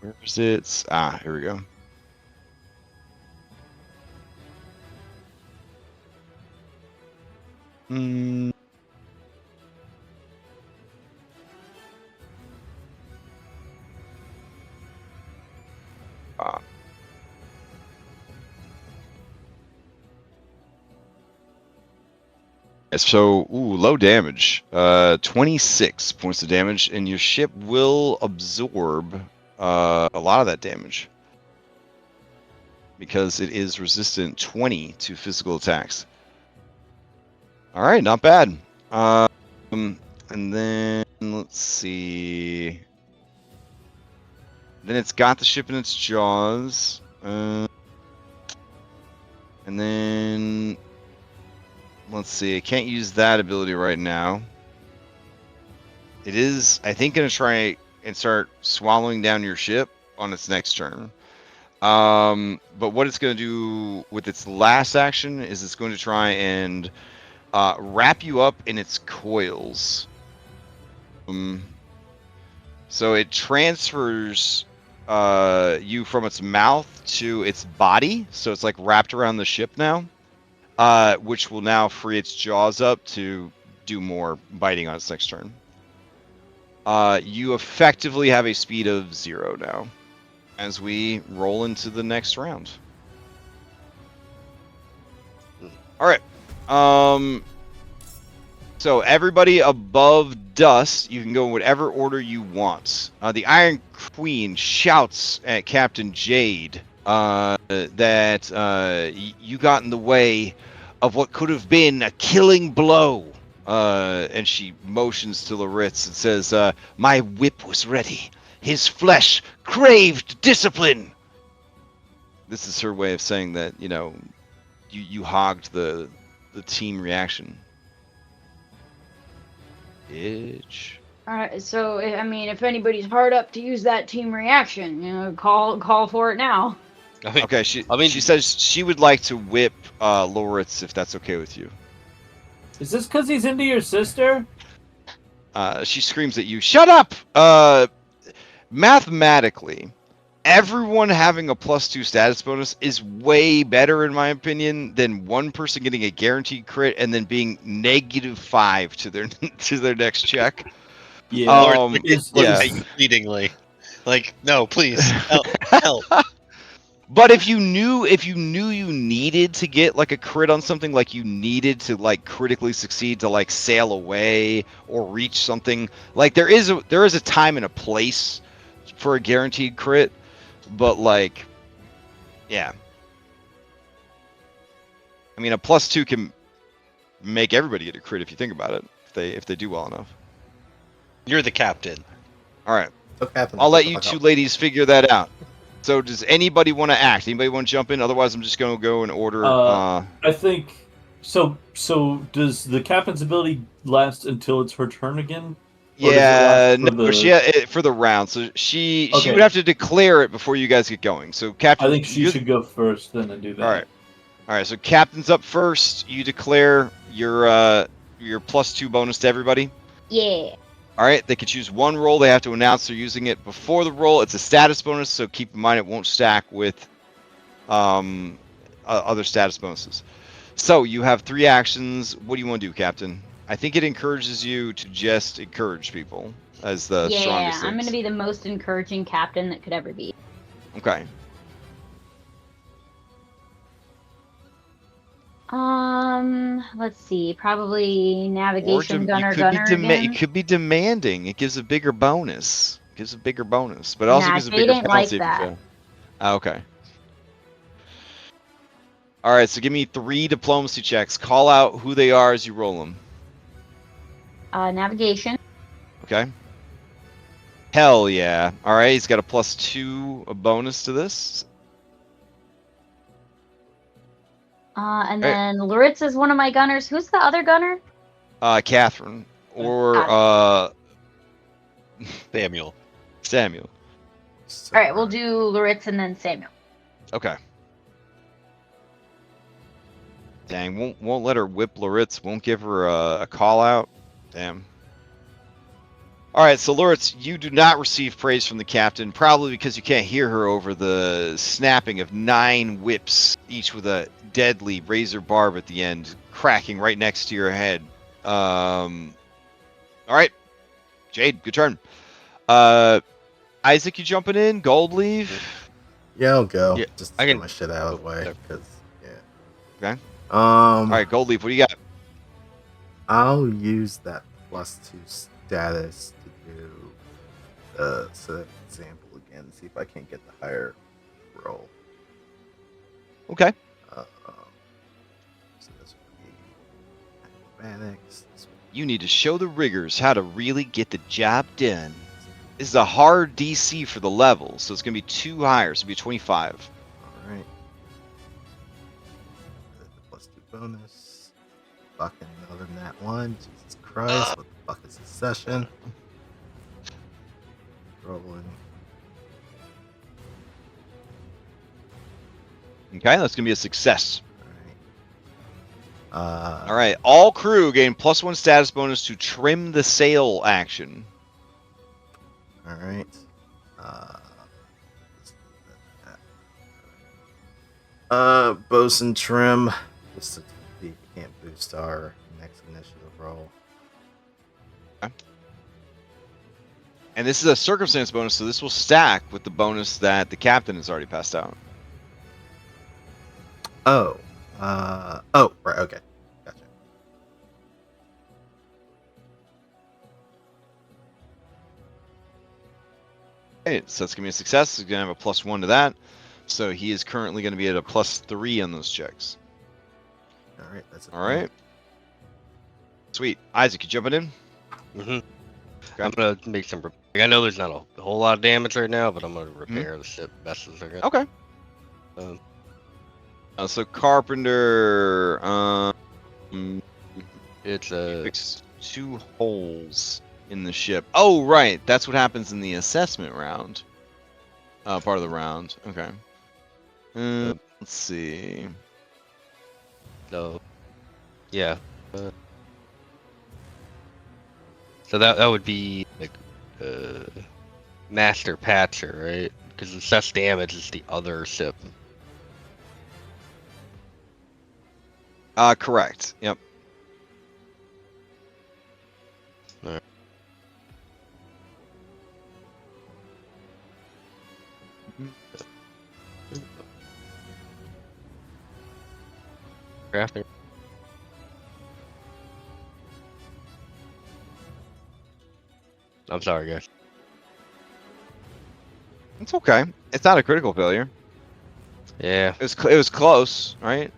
Where is it? Ah, here we go. Hmm. Ah. So, low damage. 26 points of damage, and your ship will absorb a lot of that damage because it is resistant 20 to physical attacks. All right, not bad. And then let's see. Then it's got the ship in its jaws. And then let's see. I can't use that ability right now. It is, I think, going to try and start swallowing down your ship on its next turn. But what it's going to do with its last action is it's going to try and wrap you up in its coils. So it transfers you from its mouth to its body. So it's like wrapped around the ship now, which will now free its jaws up to do more biting on its next turn. You effectively have a speed of 0 now as we roll into the next round. All right. So everybody above dust, you can go in whatever order you want. The Iron Queen shouts at Captain Jade that you got in the way of what could have been a killing blow. And she motions to Loritz and says, my whip was ready. His flesh craved discipline. This is her way of saying that, you hogged the team reaction. Bitch. All right, so I mean, if anybody's hard up to use that team reaction, call for it now. Okay, she says she would like to whip Loritz if that's okay with you. Is this because he's into your sister? She screams at you, shut up! Mathematically, everyone having a +2 status bonus is way better, in my opinion, than one person getting a guaranteed crit and then being -5 to their next check. Yeah, yeah. Pleadingly, like, no, please, help. But if you knew you needed to get like a crit on something, like you needed to like critically succeed to like sail away or reach something, like there is a time and a place for a guaranteed crit, but like, yeah. I mean, a +2 can make everybody get a crit if you think about it, if they do well enough. You're the captain. All right. Okay, I'll let you two ladies figure that out. So does anybody want to act? Anybody want to jump in? Otherwise, I'm just going to go in order. I think so. So does the captain's ability last until it's her turn again? Yeah, no, for the round. So she would have to declare it before you guys get going. So Captain, I think she should go first then and do that. All right. So Captain's up first. You declare your +2 bonus to everybody. Yeah. All right, they can choose one roll. They have to announce they're using it before the roll. It's a status bonus, so keep in mind it won't stack with other status bonuses. So you have 3 actions. What do you want to do, Captain? I think it encourages you to just encourage people as the strongest. Yeah, I'm going to be the most encouraging captain that could ever be. Okay. Let's see. Probably navigation gunner again. It could be demanding. It gives a bigger bonus. But it also gives a bigger penalty like if you that. fail. Okay. All right, so give me 3 diplomacy checks. Call out who they are as you roll them. Navigation. Okay. Hell yeah. All right, he's got a +2, a bonus to this. And then Loritz is one of my gunners. Who's the other gunner? Catherine. Or Samuel. All right, we'll do Loritz and then Samuel. Okay. Dang, won't let her whip Loritz. Won't give her a call out. Damn. All right, so Loritz, you do not receive praise from the captain, probably because you can't hear her over the snapping of 9 whips, each with a deadly razor barb at the end, cracking right next to your head. All right, Jade, good turn. Isaac, you jumping in? Gold leaf? Yeah, I'll go. Yeah, Just I get can- my shit out of the oh, way, sorry. because yeah. Okay. All right, gold leaf, what do you got? I'll use that +2 status to do the set example again. See if I can't get the higher roll. Okay. So this would be acrobatics. You need to show the riggers how to really get the job done. This is a hard DC for the level, so it's going to be 2 higher, so it'll be 25. All right. The +2 bonus. Fucking another nat 1. Jesus Christ! What the fuck is this session? Rolling. Okay, that's going to be a success. All All right, all crew gain +1 status bonus to trim the sail action. All right. Bosun trim. Just to see if we can't boost our next initiative roll. And this is a circumstance bonus, so this will stack with the bonus that the captain has already passed out. Oh. Right. Okay. Gotcha. Okay, so that's going to be a success. He's going to have a +1 to that. So he is currently going to be at a +3 on those checks. All right. That's All right. Sweet. Isaac, you jumping in? Mm-hmm. I'm gonna make some. I know there's not a whole lot of damage right now, but I'm gonna repair the ship best as I can. Okay. So Carpenter, It's fix 2 holes in the ship. Oh, right. That's what happens in the assessment round. Part of the round. Okay. Let's see. no, yeah. So that would be like Master Patcher, right? Because assess damage is the other ship. Correct. Yep. Alright. Crafting. I'm sorry, guys. It's okay. It's not a critical failure. Yeah, It was close, right?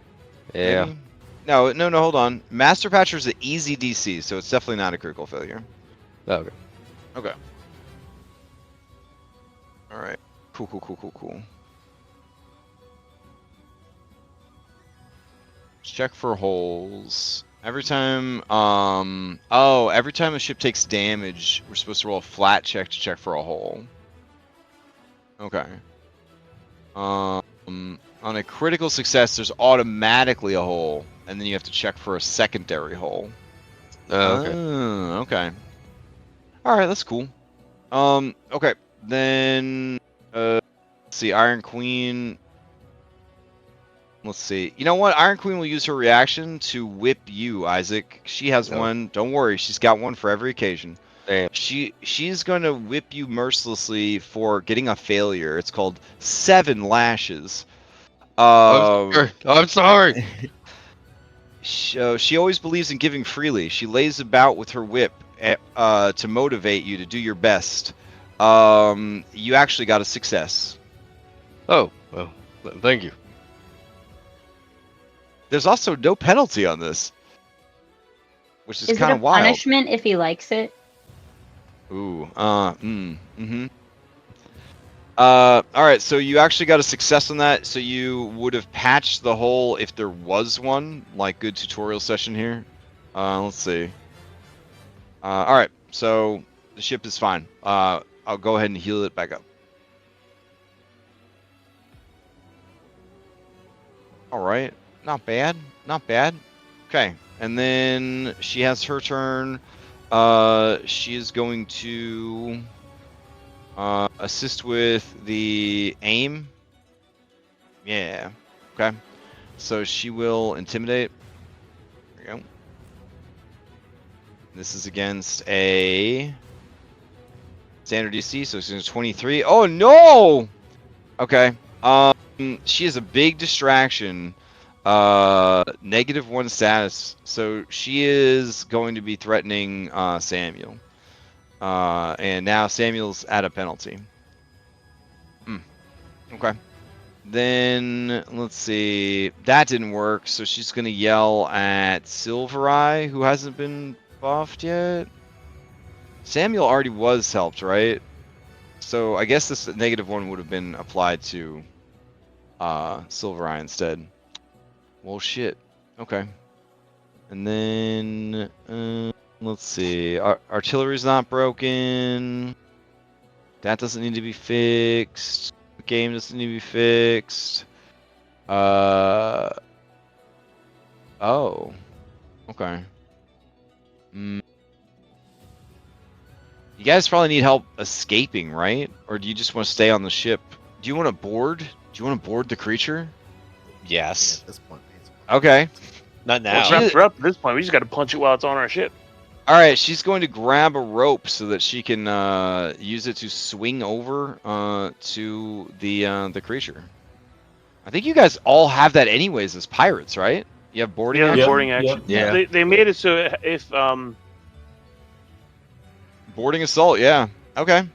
yeah. Maybe? No, hold on. Master Patcher is an easy DC, so it's definitely not a critical failure. Okay. Okay. All right. Cool. Check for holes. Every time, every time a ship takes damage, we're supposed to roll a flat check to check for a hole. Okay. On a critical success, there's automatically a hole, and then you have to check for a secondary hole. Okay. Okay. All right, that's cool. Okay. Then, let's see, Iron Queen. Let's see. You know what? Iron Queen will use her reaction to whip you, Isaac. She has one. Don't worry, she's got one for every occasion. Damn. She's going to whip you mercilessly for getting a failure. It's called 7 lashes. I'm sorry. She always believes in giving freely. She lays about with her whip to motivate you to do your best. You actually got a success. Oh, well, thank you. There's also no penalty on this, which is Is it kind a of wild. punishment if he likes it? Ooh. All right, so you actually got a success on that. So you would have patched the hole if there was one, like good tutorial session here. Let's see. All right, so the ship is fine. I'll go ahead and heal it back up. All right, not bad, not bad. Okay, and then she has her turn. She is going to assist with the aim. Yeah. Okay. So she will intimidate. There we go. This is against a standard DC, so it's going to 23. Oh no! Okay. She is a big distraction. -1 status. So she is going to be threatening Samuel. And now Samuel's at a penalty. Okay. Then let's see. That didn't work, so she's gonna yell at Silver Eye, who hasn't been buffed yet. Samuel already was helped, right? So I guess this -1 would have been applied to Silver Eye instead. Well, shit. Okay. And then let's see. Artillery's not broken. That doesn't need to be fixed. The game doesn't need to be fixed. Oh. Okay. You guys probably need help escaping, right? Or do you just want to stay on the ship? Do you want to board? Do you want to board the creature? Yes. At this point, it's- Okay. Not Well, now. we're up at this point. We just got to punch it while it's on our ship. All right, she's going to grab a rope so that she can use it to swing over to the creature. I think you guys all have that anyways as pirates, right? You have boarding Yeah, action? boarding action. Yeah. They made it so if Boarding assault, yeah. Okay.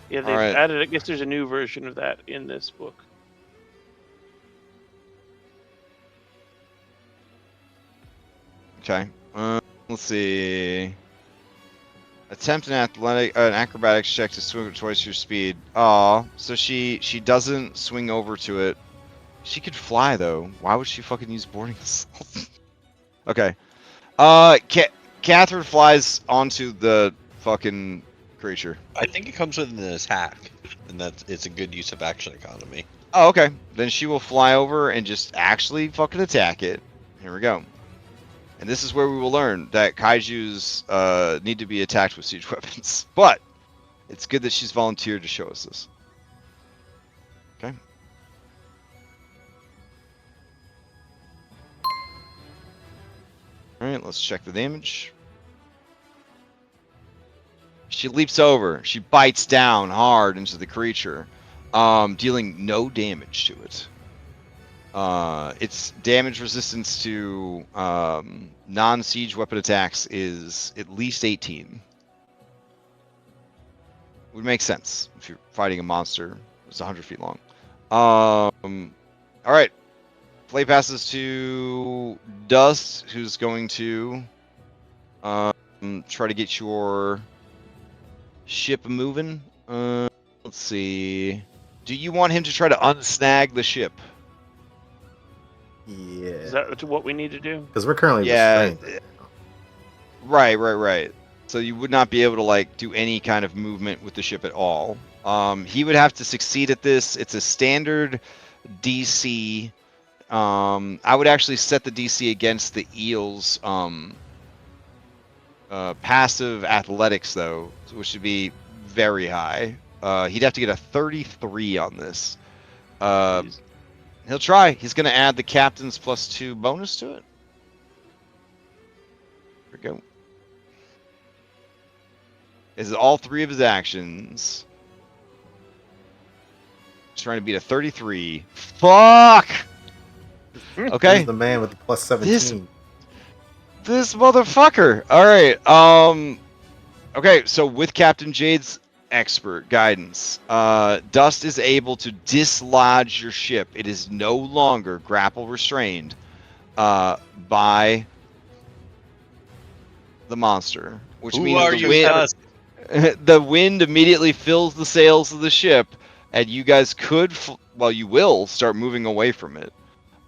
yeah, they've Alright. added. I guess there's a new version of that in this book. Okay. Let's see. Attempt an acrobatics check to swing at twice your speed. Aw, so she doesn't swing over to it. She could fly though. Why would she fucking use boarding assault? Okay. Catherine flies onto the fucking creature. I think it comes with an attack, and that it's a good use of action economy. Oh, okay. Then she will fly over and just actually fucking attack it. Here we go. And this is where we will learn that kaijus need to be attacked with siege weapons. But it's good that she's volunteered to show us this. Okay. Alright, let's check the damage. She leaps over. She bites down hard into the creature, dealing no damage to it. Its damage resistance to non-siege weapon attacks is at least 18. Would make sense if you're fighting a monster that's 100 feet long. Alright. Play passes to Dust, who's going to try to get your ship moving. Let's see. Do you want him to try to unsnag the ship? Is Yeah, that what we need to do? because we're currently Yeah. restrained. Right. So you would not be able to like do any kind of movement with the ship at all. He would have to succeed at this. It's a standard DC. I would actually set the DC against the eel's passive athletics though, which would be very high. He'd have to get a 33 on this. He'll try. He's going to add the captain's +2 bonus to it. There we go. This is all 3 of his actions. He's trying to beat a 33. Fuck! Okay. He's the man with the +17. This motherfucker. All right. Okay, so with Captain Jade's expert guidance, Dust is able to dislodge your ship. It is no longer grapple restrained by the monster, which Who means are the you, wind, Dust? the wind immediately fills the sails of the ship, and you guys could, you will start moving away from it.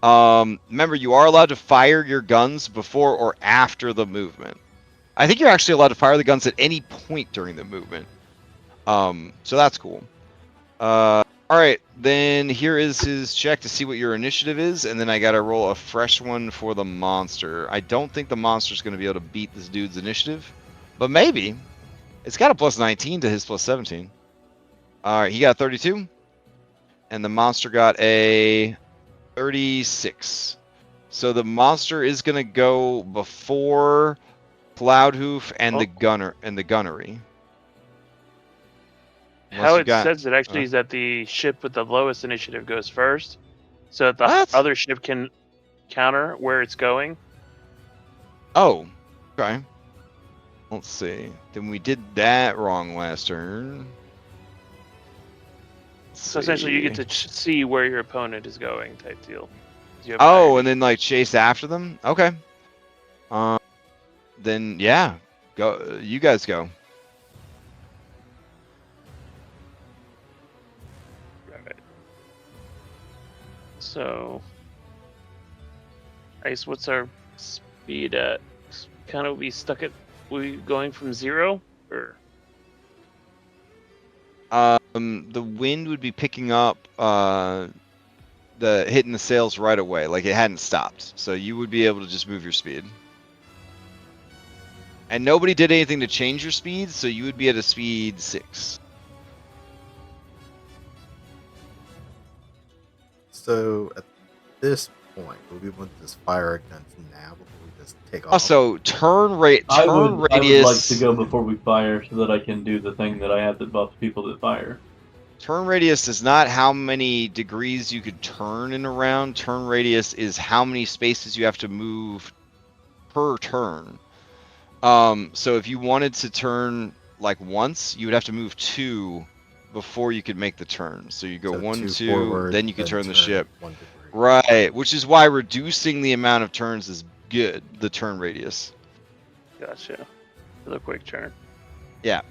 Remember, you are allowed to fire your guns before or after the movement. I think you're actually allowed to fire the guns at any point during the movement. So that's cool. Alright, then here is his check to see what your initiative is, and then I gotta roll a fresh one for the monster. I don't think the monster's gonna be able to beat this dude's initiative. but maybe. It's got a plus 19 to his plus 17. All right, he got 32, and the monster got a 36. So the monster is gonna go before Cloudhoof and the gunnery. How you it got- says it actually is that the ship with the lowest initiative goes first, so that the What? other ship can counter where it's going. Oh, okay. Let's see. Then we did that wrong last turn. So essentially, you get to see where your opponent is going, type deal. You have Oh, an and then like chase after them. Okay. Then yeah, go. You guys go. Right. So, I guess what's our speed at? Kind of be stuck at. We going from 0 or? The wind would be picking up the hitting the sails right away, like it hadn't stopped. So you would be able to just move your speed. And nobody did anything to change your speed, so you would be at a speed 6. So at this point, would we want to just fire our guns now before we just take off? Also, turn rate, I turn would radius. like to go before we fire so that I can do the thing that I have that buffs people that fire. Turn radius is not how many degrees you could turn in a round. Turn radius is how many spaces you have to move per turn. So if you wanted to turn like once, you would have to move 2 before you could make the turn. So you go So 1, 2, forward, then you can turn the ship. 1 degree. Right, which is why reducing the amount of turns is good. The turn radius. Gotcha. For the quick turn. Yeah.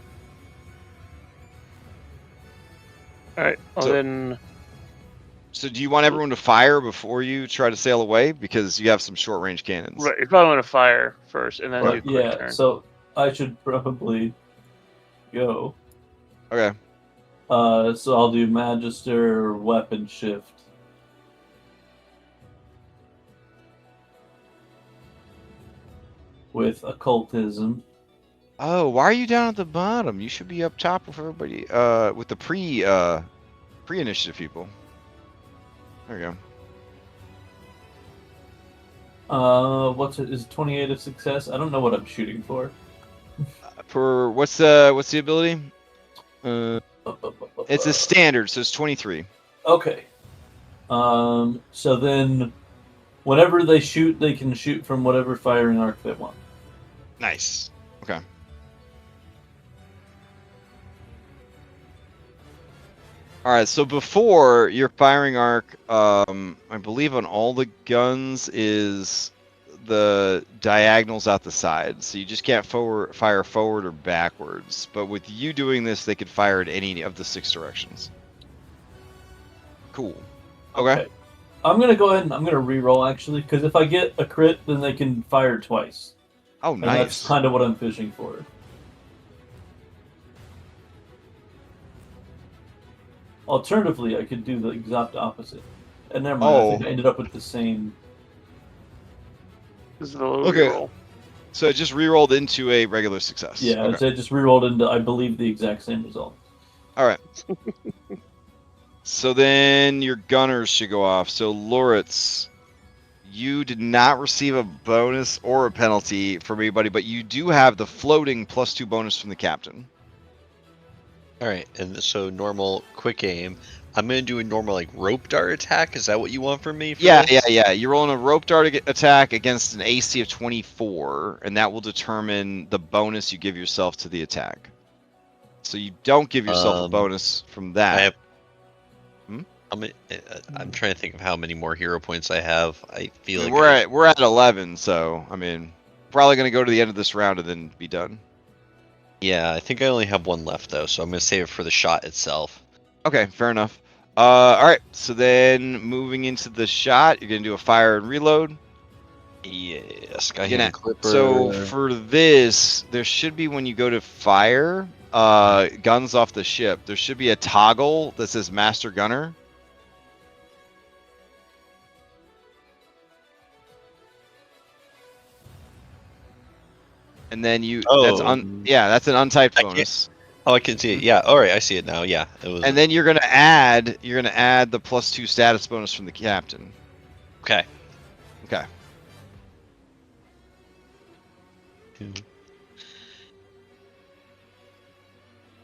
All right. Well So- then. So do you want everyone to fire before you try to sail away? Because you have some short range cannons. Right, you probably want to fire first and then do a But quick yeah, turn. so I should probably go. Okay. So I'll do Magister Weapon Shift. With Occultism. Oh, why are you down at the bottom? You should be up top with everybody. With the pre-initiative people. There you go. What's it? Is 28 a success? I don't know what I'm shooting for. For what's the ability? It's a standard, so it's 23. Okay. So then, whenever they shoot, they can shoot from whatever firing arc they want. Nice. Okay. All right. So before your firing arc, I believe on all the guns is the diagonals out the side, so you just can't fire forward or backwards. But with you doing this, they could fire at any of the 6 directions. Cool. Okay. I'm gonna go ahead and I'm gonna re-roll actually, because if I get a crit, then they can fire twice. Oh, And that's nice. kind of what I'm fishing for. Alternatively, I could do the exact opposite. And never mind, I think I ended up with the same. This is the low Okay. roll. So it just re-rolled into a regular success. Yeah, Okay. so I just re-rolled into, I believe, the exact same result. All right. So then your gunners should go off. So Loritz, you did not receive a bonus or a penalty from anybody, but you do have the floating +2 bonus from the captain. All right, and so normal quick aim. I'm gonna do a normal like rope dart attack. Is that what you want from me? For Yeah, this? yeah. You're rolling a rope dart attack against an AC of 24, and that will determine the bonus you give yourself to the attack. So you don't give yourself a bonus from that. I have. I'm trying to think of how many more hero points I have. I feel like we're at 11, so I mean, probably gonna go to the end of this round and then be done. Yeah, I think I only have 1 left though, so I'm gonna save it for the shot itself. Okay, fair enough. All right. So then moving into the shot, you're gonna do a fire and reload. Yes, guy You're gonna- hitting clipper. So for this, there should be when you go to fire guns off the ship, there should be a toggle that says Master Gunner. and then you that's Oh. that's an untyped I can't- bonus. Oh, I can see it. Yeah. All right, I see it now. Yeah, it was. And then you're gonna add the +2 status bonus from the captain. Okay. Okay.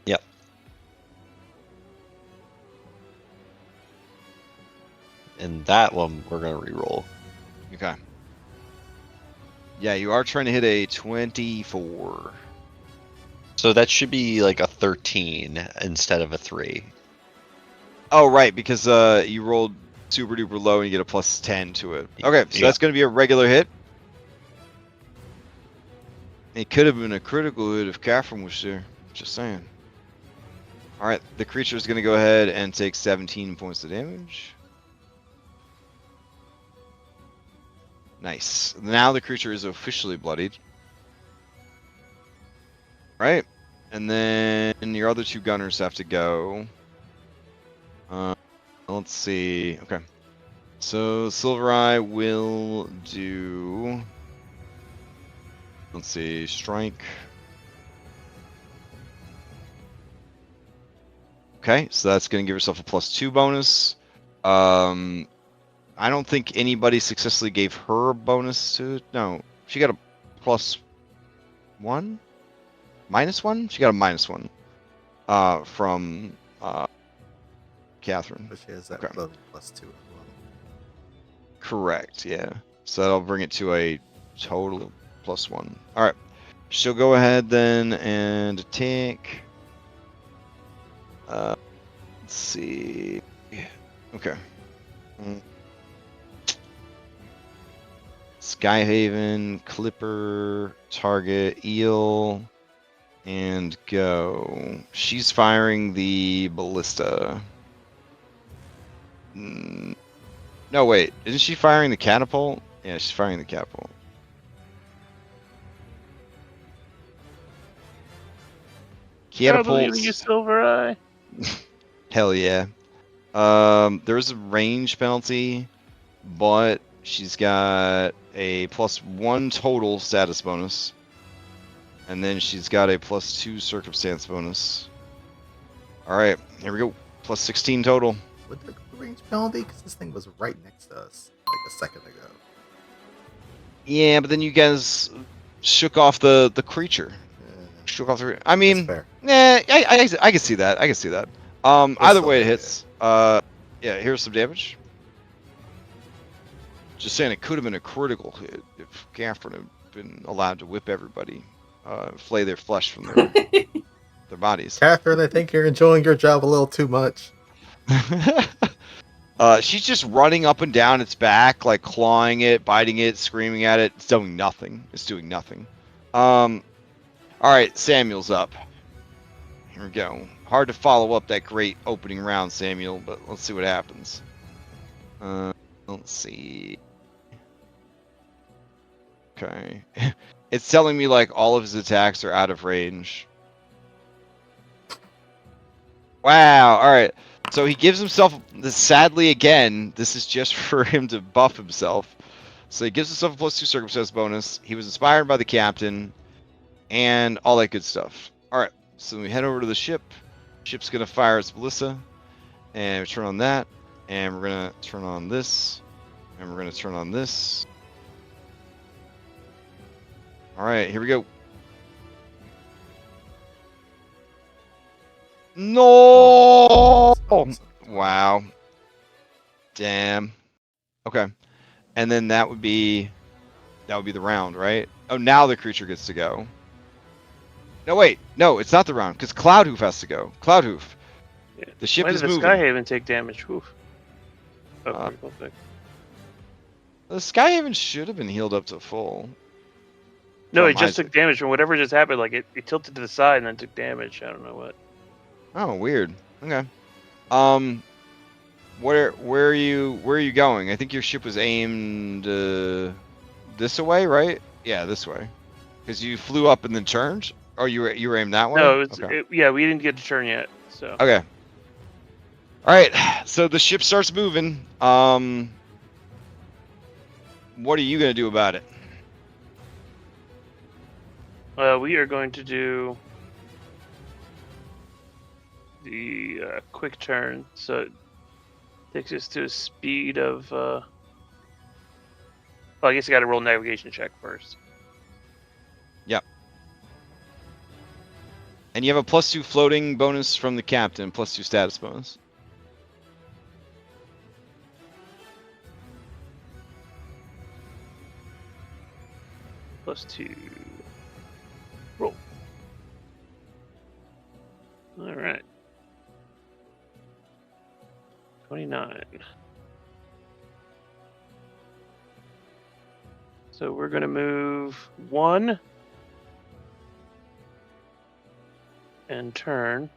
Yep. And that one we're gonna re-roll. Okay. Yeah, you are trying to hit a 24. So that should be like a 13 instead of a 3. Oh, right, because you rolled super duper low and you get a +10 to it. Okay, so Yeah. that's going to be a regular hit. It could have been a critical hit if Catherine was there. Just saying. All right, the creature is going to go ahead and take 17 points of damage. Nice. Now the creature is officially bloodied. Right? And then your other 2 gunners have to go. Let's see. Okay. So Silver Eye will do. Let's see. Strike. Okay, so that's going to give yourself a +2 bonus. I don't think anybody successfully gave her a bonus to. No, she got a +1, -1. She got a -1. From Catherine. But she has that Okay. +2 as well. Correct. Yeah. So that'll bring it to a total of +1. All right. She'll go ahead then and attack. Let's see. Okay. Skyhaven, Clipper, target, eel, and go. She's firing the ballista. No, wait. Isn't she firing the catapult? Yeah, she's firing the catapult. I believe in you, Catapults. Silver Eye. Hell yeah. There's a range penalty, but she's got a +1 total status bonus. And then she's got a +2 circumstance bonus. Alright, here we go. +16 total. Would there be a range penalty? Because this thing was right next to us like a second ago. Yeah, but then you guys shook off the creature. Yeah, Shook off the. I mean, that's fair. I can see that. I can see that. Either way it hits. Yeah, here's some damage. Just saying, it could have been a critical hit if Gaffron had been allowed to whip everybody, flay their flesh from their bodies. Catherine, I think you're enjoying your job a little too much. She's just running up and down its back, like clawing it, biting it, screaming at it. It's doing nothing. It's doing nothing. All right, Samuel's up. Here we go. Hard to follow up that great opening round, Samuel, but let's see what happens. Let's see. Okay. It's telling me like all of his attacks are out of range. Wow. All right. So he gives himself, sadly again, this is just for him to buff himself. So he gives himself a +2 circumstance bonus. He was inspired by the captain and all that good stuff. All right. So we head over to the ship. Ship's going to fire its ballista. And we turn on that. And we're going to turn on this. And we're going to turn on this. All right, here we go. No! Wow. Damn. Okay. And then that would be the round, right? Oh, now the creature gets to go. No, wait. No, it's not the round, because Cloudhoof has to go. Cloudhoof. Yeah. The ship Why is did the moving. Skyhaven take damage? Oof. Oh, critical effect. The Skyhaven should have been healed up to full. No, From it just Isaac. took damage from whatever just happened. Like it tilted to the side and then took damage. I don't know what. Oh, weird. Okay. Where are you going? I think your ship was aimed this way, right? Yeah, this way. Because you flew up and then turned. Or you were aimed that way? No, Okay. yeah, we didn't get to turn yet. So Okay. All right. So the ship starts moving. What are you gonna do about it? We are going to do the quick turn, so it takes us to a speed of. Well, I guess I got to roll navigation check first. And you have a +2 floating bonus from the captain, +2 status bonus. +2. Roll. All right. 29. So we're going to move 1 and turn.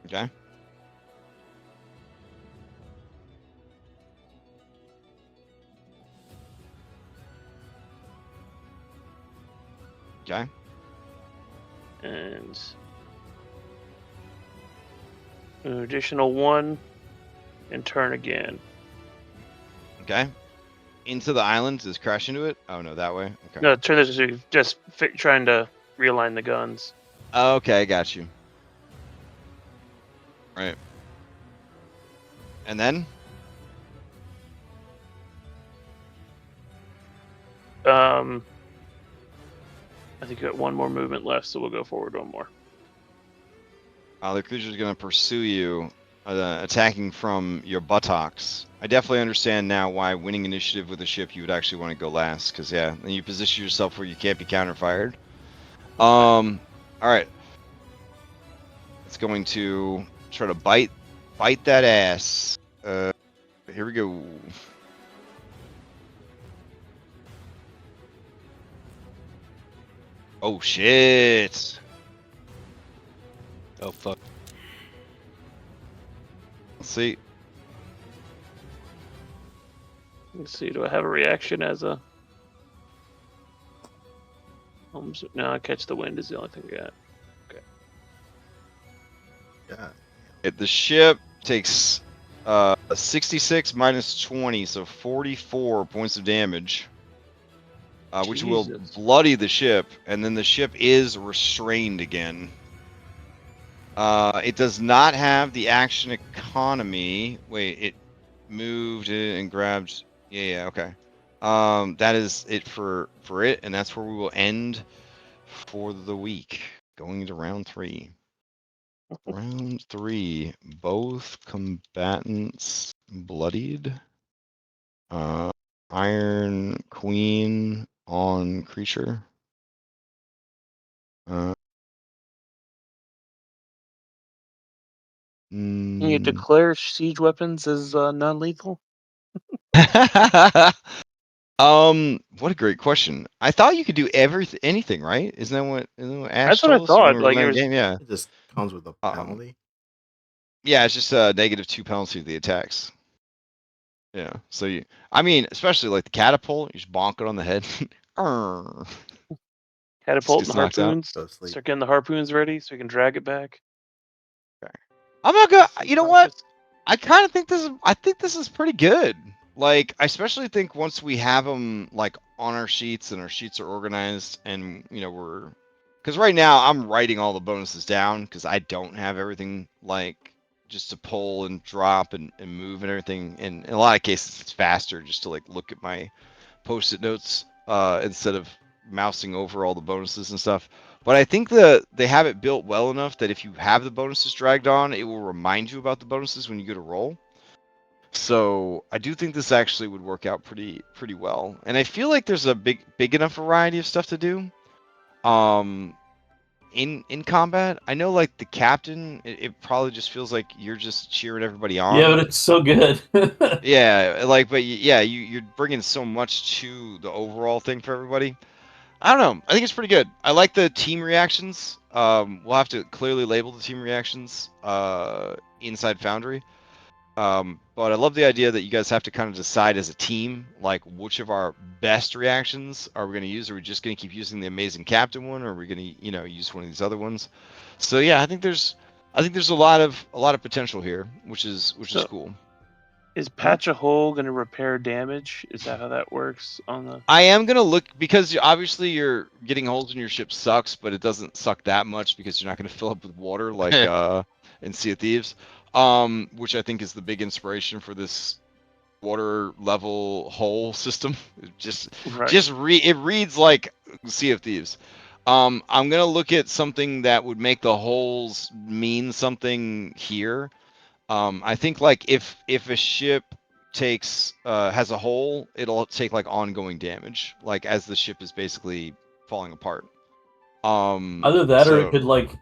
Okay. Okay. And an additional 1 and turn again. Okay. Into the island, does crash into it? Oh no, that way. Okay. No, turn this to just trying to realign the guns. Okay, I got you. Right. And then? I think you got 1 more movement left, so we'll go forward 1 more. The creature's gonna pursue you, attacking from your buttocks. I definitely understand now why winning initiative with a ship you would actually want to go last, because yeah, then you position yourself where you can't be counterfired. All right. It's going to try to bite that ass. Here we go. Oh shit! Oh fuck. Let's see. Let's see, do I have a reaction as a... No, I catch the wind is the only thing I got. Yeah. The ship takes 66 minus 20, so 44 points of damage, which will Jesus. bloody the ship, and then the ship is restrained again. It does not have the action economy. Wait, it moved it and grabbed. Yeah, okay. That is it for it, and that's where we will end for the week. Going into round 3. Round 3. Both combatants bloodied. Iron Queen on creature. Can you declare siege weapons as non-lethal? What a great question. I thought you could do anything, right? Isn't that what Ash That's what I told us when thought. we were Like, playing it was... game? Yeah. It just comes with a penalty. Yeah, it's just a -2 penalty to the attacks. Yeah. So I mean, especially like the catapult, you just bonk it on the head. Catapult and gets knocked out. harpoons. Go to sleep. Start getting the harpoons ready so we can drag it back. I'm not gonna. You know what? Just- I kind of think this is. I think this is pretty good. Like, I especially think once we have them like on our sheets and our sheets are organized, and we're, because right now I'm writing all the bonuses down because I don't have everything like just to pull and drop and move and everything. And in a lot of cases, it's faster just to like look at my post-it notes instead of mousing over all the bonuses and stuff. But I think they have it built well enough that if you have the bonuses dragged on, it will remind you about the bonuses when you go to roll. So I do think this actually would work out pretty well. And I feel like there's a big enough variety of stuff to do. In combat, I know like the captain, it probably just feels like you're just cheering everybody on. Yeah, but it's so good. Yeah, like, but yeah, you're bringing so much to the overall thing for everybody. I don't know. I think it's pretty good. I like the team reactions. We'll have to clearly label the team reactions inside Foundry. But I love the idea that you guys have to kind of decide as a team, like which of our best reactions are we going to use? Are we just going to keep using the amazing captain one, or are we going to, use one of these other ones? So yeah, I think there's a lot of potential here, which is cool. Is patch a hole going to repair damage? Is that how that works on the? I am gonna look because obviously you're getting holes in your ship sucks, but it doesn't suck that much because you're not gonna fill up with water like in Sea of Thieves, which I think is the big inspiration for this water level hole system. It Right. it reads like Sea of Thieves. I'm gonna look at something that would make the holes mean something here. I think like if a ship takes has a hole, it'll take like ongoing damage, like as the ship is basically falling apart. Either that, or it So could like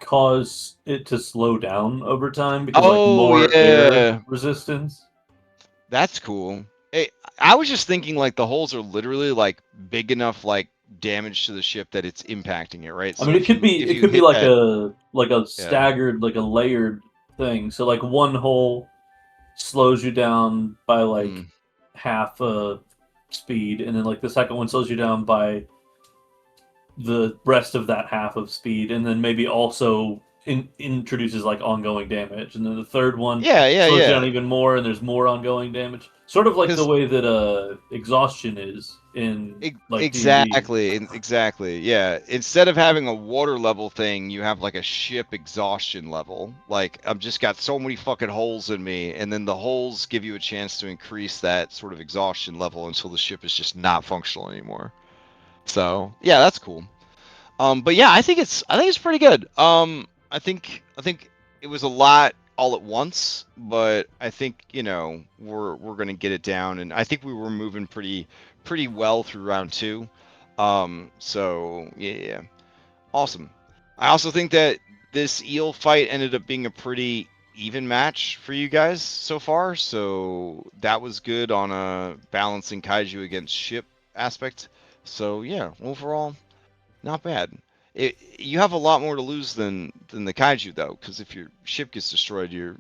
cause it to slow down over time because like oh more air yeah, resistance. that's cool. Hey, I was just thinking like the holes are literally like big enough like damage to the ship that it's impacting it, right? I So mean, if you it could be hit like that, a staggered, like a layered thing. So like one hole slows you down by like mm, half speed, and then like the second one slows you down by the rest of that half of speed, and then maybe also introduces like ongoing damage, and then the third one slows you down yeah, even more, and there's more ongoing damage. Sort of like the because way that exhaustion is in like D&D. Exactly. Yeah. Instead of having a water level thing, you have like a ship exhaustion level. Like I've just got so many fucking holes in me, and then the holes give you a chance to increase that sort of exhaustion level until the ship is just not functional anymore. So yeah, that's cool. But yeah, I think it's pretty good. I think it was a lot all at once, but I think we're gonna get it down, and I think we were moving pretty well through round two. So yeah, awesome. I also think that this eel fight ended up being a pretty even match for you guys so far, so that was good on a balancing kaiju against ship aspect. So yeah, overall, not bad. You have a lot more to lose than the kaiju though, because if your ship gets destroyed, you're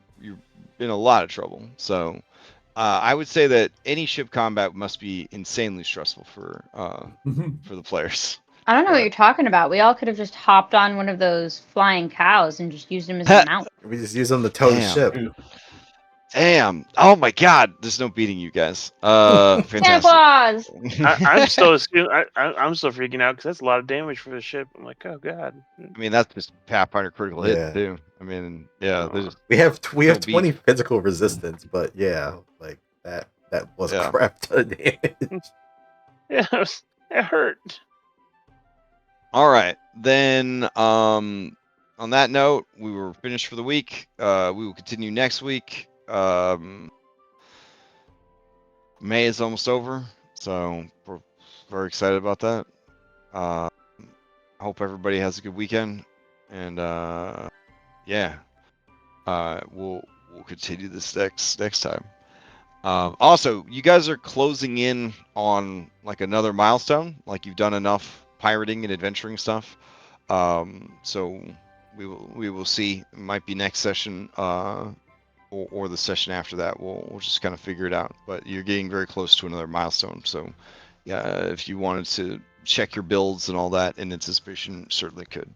in a lot of trouble. So I would say that any ship combat must be insanely stressful for the players. I don't know what But you're talking about. We all could have just hopped on one of those flying cows and just used them as a mount. We just use them to tow the Damn. ship. damn! Oh my God! There's no beating you guys. Santa Fantastic. Claus! I'm still I'm still freaking out because that's a lot of damage for the ship. I'm like, oh god. I mean, that's just Pathfinder critical hit Yeah. too. I mean, yeah, there's We have no 20 beat. physical resistance, but yeah, like that was Yeah. crap ton of damage. Yeah, it hurt. All right, then. On that note, we were finished for the week. We will continue next week. May is almost over, so we're very excited about that. I hope everybody has a good weekend, and yeah, we'll continue this next time. Also, you guys are closing in on like another milestone. Like you've done enough pirating and adventuring stuff. So we will see. It might be next session, or the session after that. We'll just kind of figure it out. But you're getting very close to another milestone. So yeah, if you wanted to check your builds and all that in anticipation, certainly could.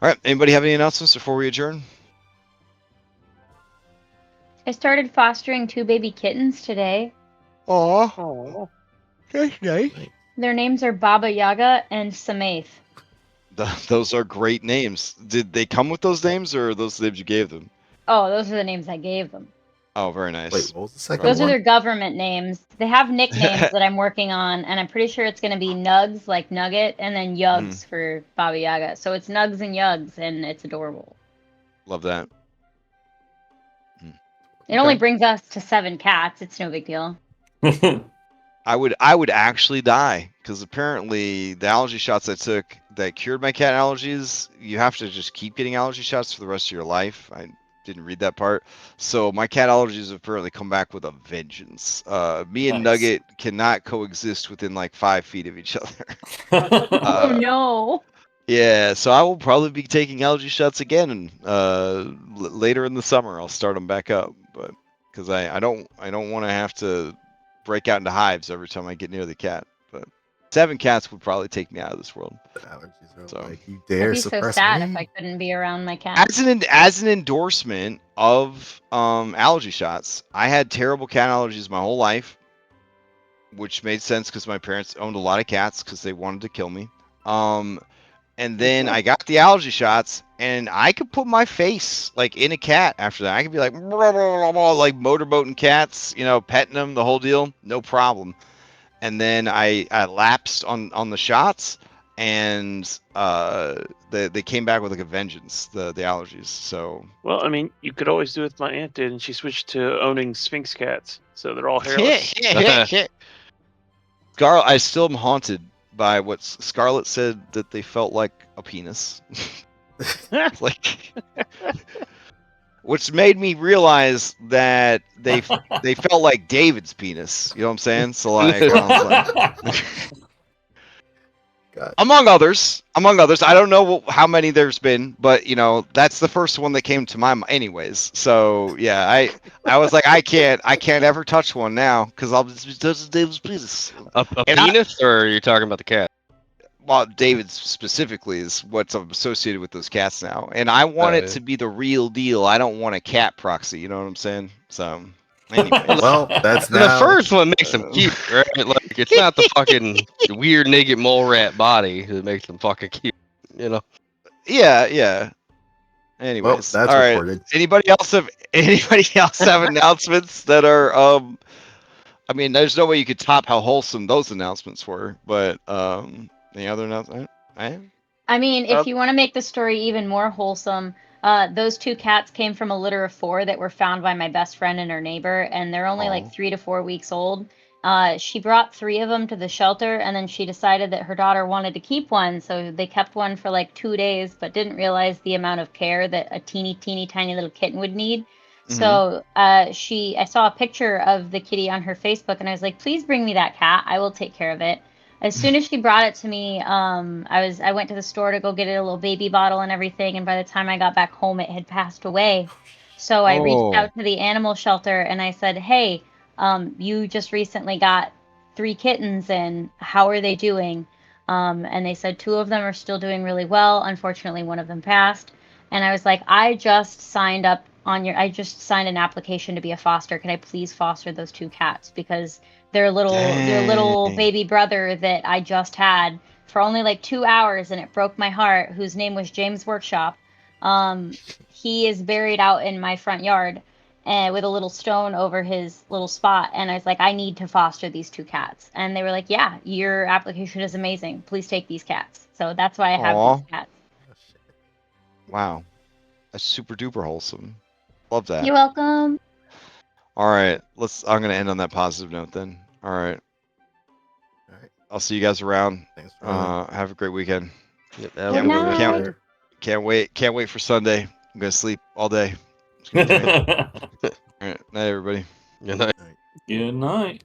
All right. Anybody have any announcements before we adjourn? I started fostering 2 baby kittens today. Aw, Oh, that's nice. Their names are Baba Yaga and Samaith. Those are great names. Did they come with those names, or are those the names you gave them? Oh, those are the names I gave them. Oh, very nice. Wait, what was the second Those are one? their government names. They have nicknames that I'm working on, and I'm pretty sure it's going to be Nugs, like Nugget, and then Yugs for Baba Yaga. So it's Nugs and Yugs, and it's adorable. Love that. It only brings us to 7 cats. It's no big deal. I would actually die because apparently the allergy shots I took that cured my cat allergies, you have to just keep getting allergy shots for the rest of your life. I didn't read that part. So my cat allergies have apparently come back with a vengeance. Me and Nice. Nugget cannot coexist within like 5 feet of each other. Oh no! Yeah, so I will probably be taking allergy shots again later in the summer. I'll start them back up, but because I don't want to have to break out into hives every time I get near the cat. But 7 cats would probably take me out of this world. The allergies are So- like, you I'd dare be so suppress sad me? if I couldn't be around my cat. As an endorsement of allergy shots, I had terrible cat allergies my whole life, which made sense because my parents owned a lot of cats because they wanted to kill me. And then I got the allergy shots, and I could put my face like in a cat after that. I could be like, blah, blah, blah, like motorboating cats, you know, petting them, the whole deal, no problem. And then I lapsed on the shots, and they came back with like a vengeance, the allergies. So Well, I mean, you could always do what my aunt did, and she switched to owning Sphinx cats, so they're all hairless. Scarlet, I still am haunted by what Scarlet said that they felt like a penis. Like, which made me realize that they felt like David's penis. You know what I'm saying? So like, I was like God. among others, I don't know how many there's been, but you know that's the first one that came to my mind, anyways. So yeah, I was like, I can't ever touch one now because I'll just David's penis. A And I- penis, or are you talking about the cat? Well, David specifically is what's associated with those cats now, and I want Oh, it yeah. to be the real deal. I don't want a cat proxy. You know what I'm saying? So, anyways, Well, that's The now. first one makes them cute, right? Like it's not the fucking weird naked mole rat body that makes them fucking cute. You know. yeah. Well, Anyways, that's all right. recorded. Anybody else have announcements that are I mean, there's no way you could top how wholesome those announcements were, but any other announcement? I mean, if Up. you want to make the story even more wholesome, those 2 cats came from a litter of 4 that were found by my best friend and her neighbor, and they're only Aw. like 3 to 4 weeks old. She brought 3 of them to the shelter, and then she decided that her daughter wanted to keep one, so they kept one for like 2 days, but didn't realize the amount of care that a teeny, tiny little kitten would need. So I saw a picture of the kitty on her Facebook, and I was like, please bring me that cat. I will take care of it. As soon as she brought it to me, I went to the store to go get it a little baby bottle and everything, and by the time I got back home, it had passed away. So I reached Oh. out to the animal shelter and I said, hey, you just recently got 3 kittens, and how are they doing? And they said 2 of them are still doing really well. Unfortunately, one of them passed. And I was like, I just signed an application to be a foster. Can I please foster those 2 cats? Because their little Dang. baby brother that I just had for only like 2 hours, and it broke my heart, whose name was James Workshop. He is buried out in my front yard and with a little stone over his little spot. And I was like, I need to foster these 2 cats. And they were like, yeah, your application is amazing. Please take these cats. So that's why I have Aw. these cats. Wow, that's super duper wholesome. Love that. You're welcome. All right, I'm gonna end on that positive note then. All right, All right. I'll see you guys around. Thanks for Have a great weekend. Yep, Good have a good one. night. Can't wait for Sunday. I'm gonna sleep all day. It's gonna be great. All right, night everybody. Good night. Good night.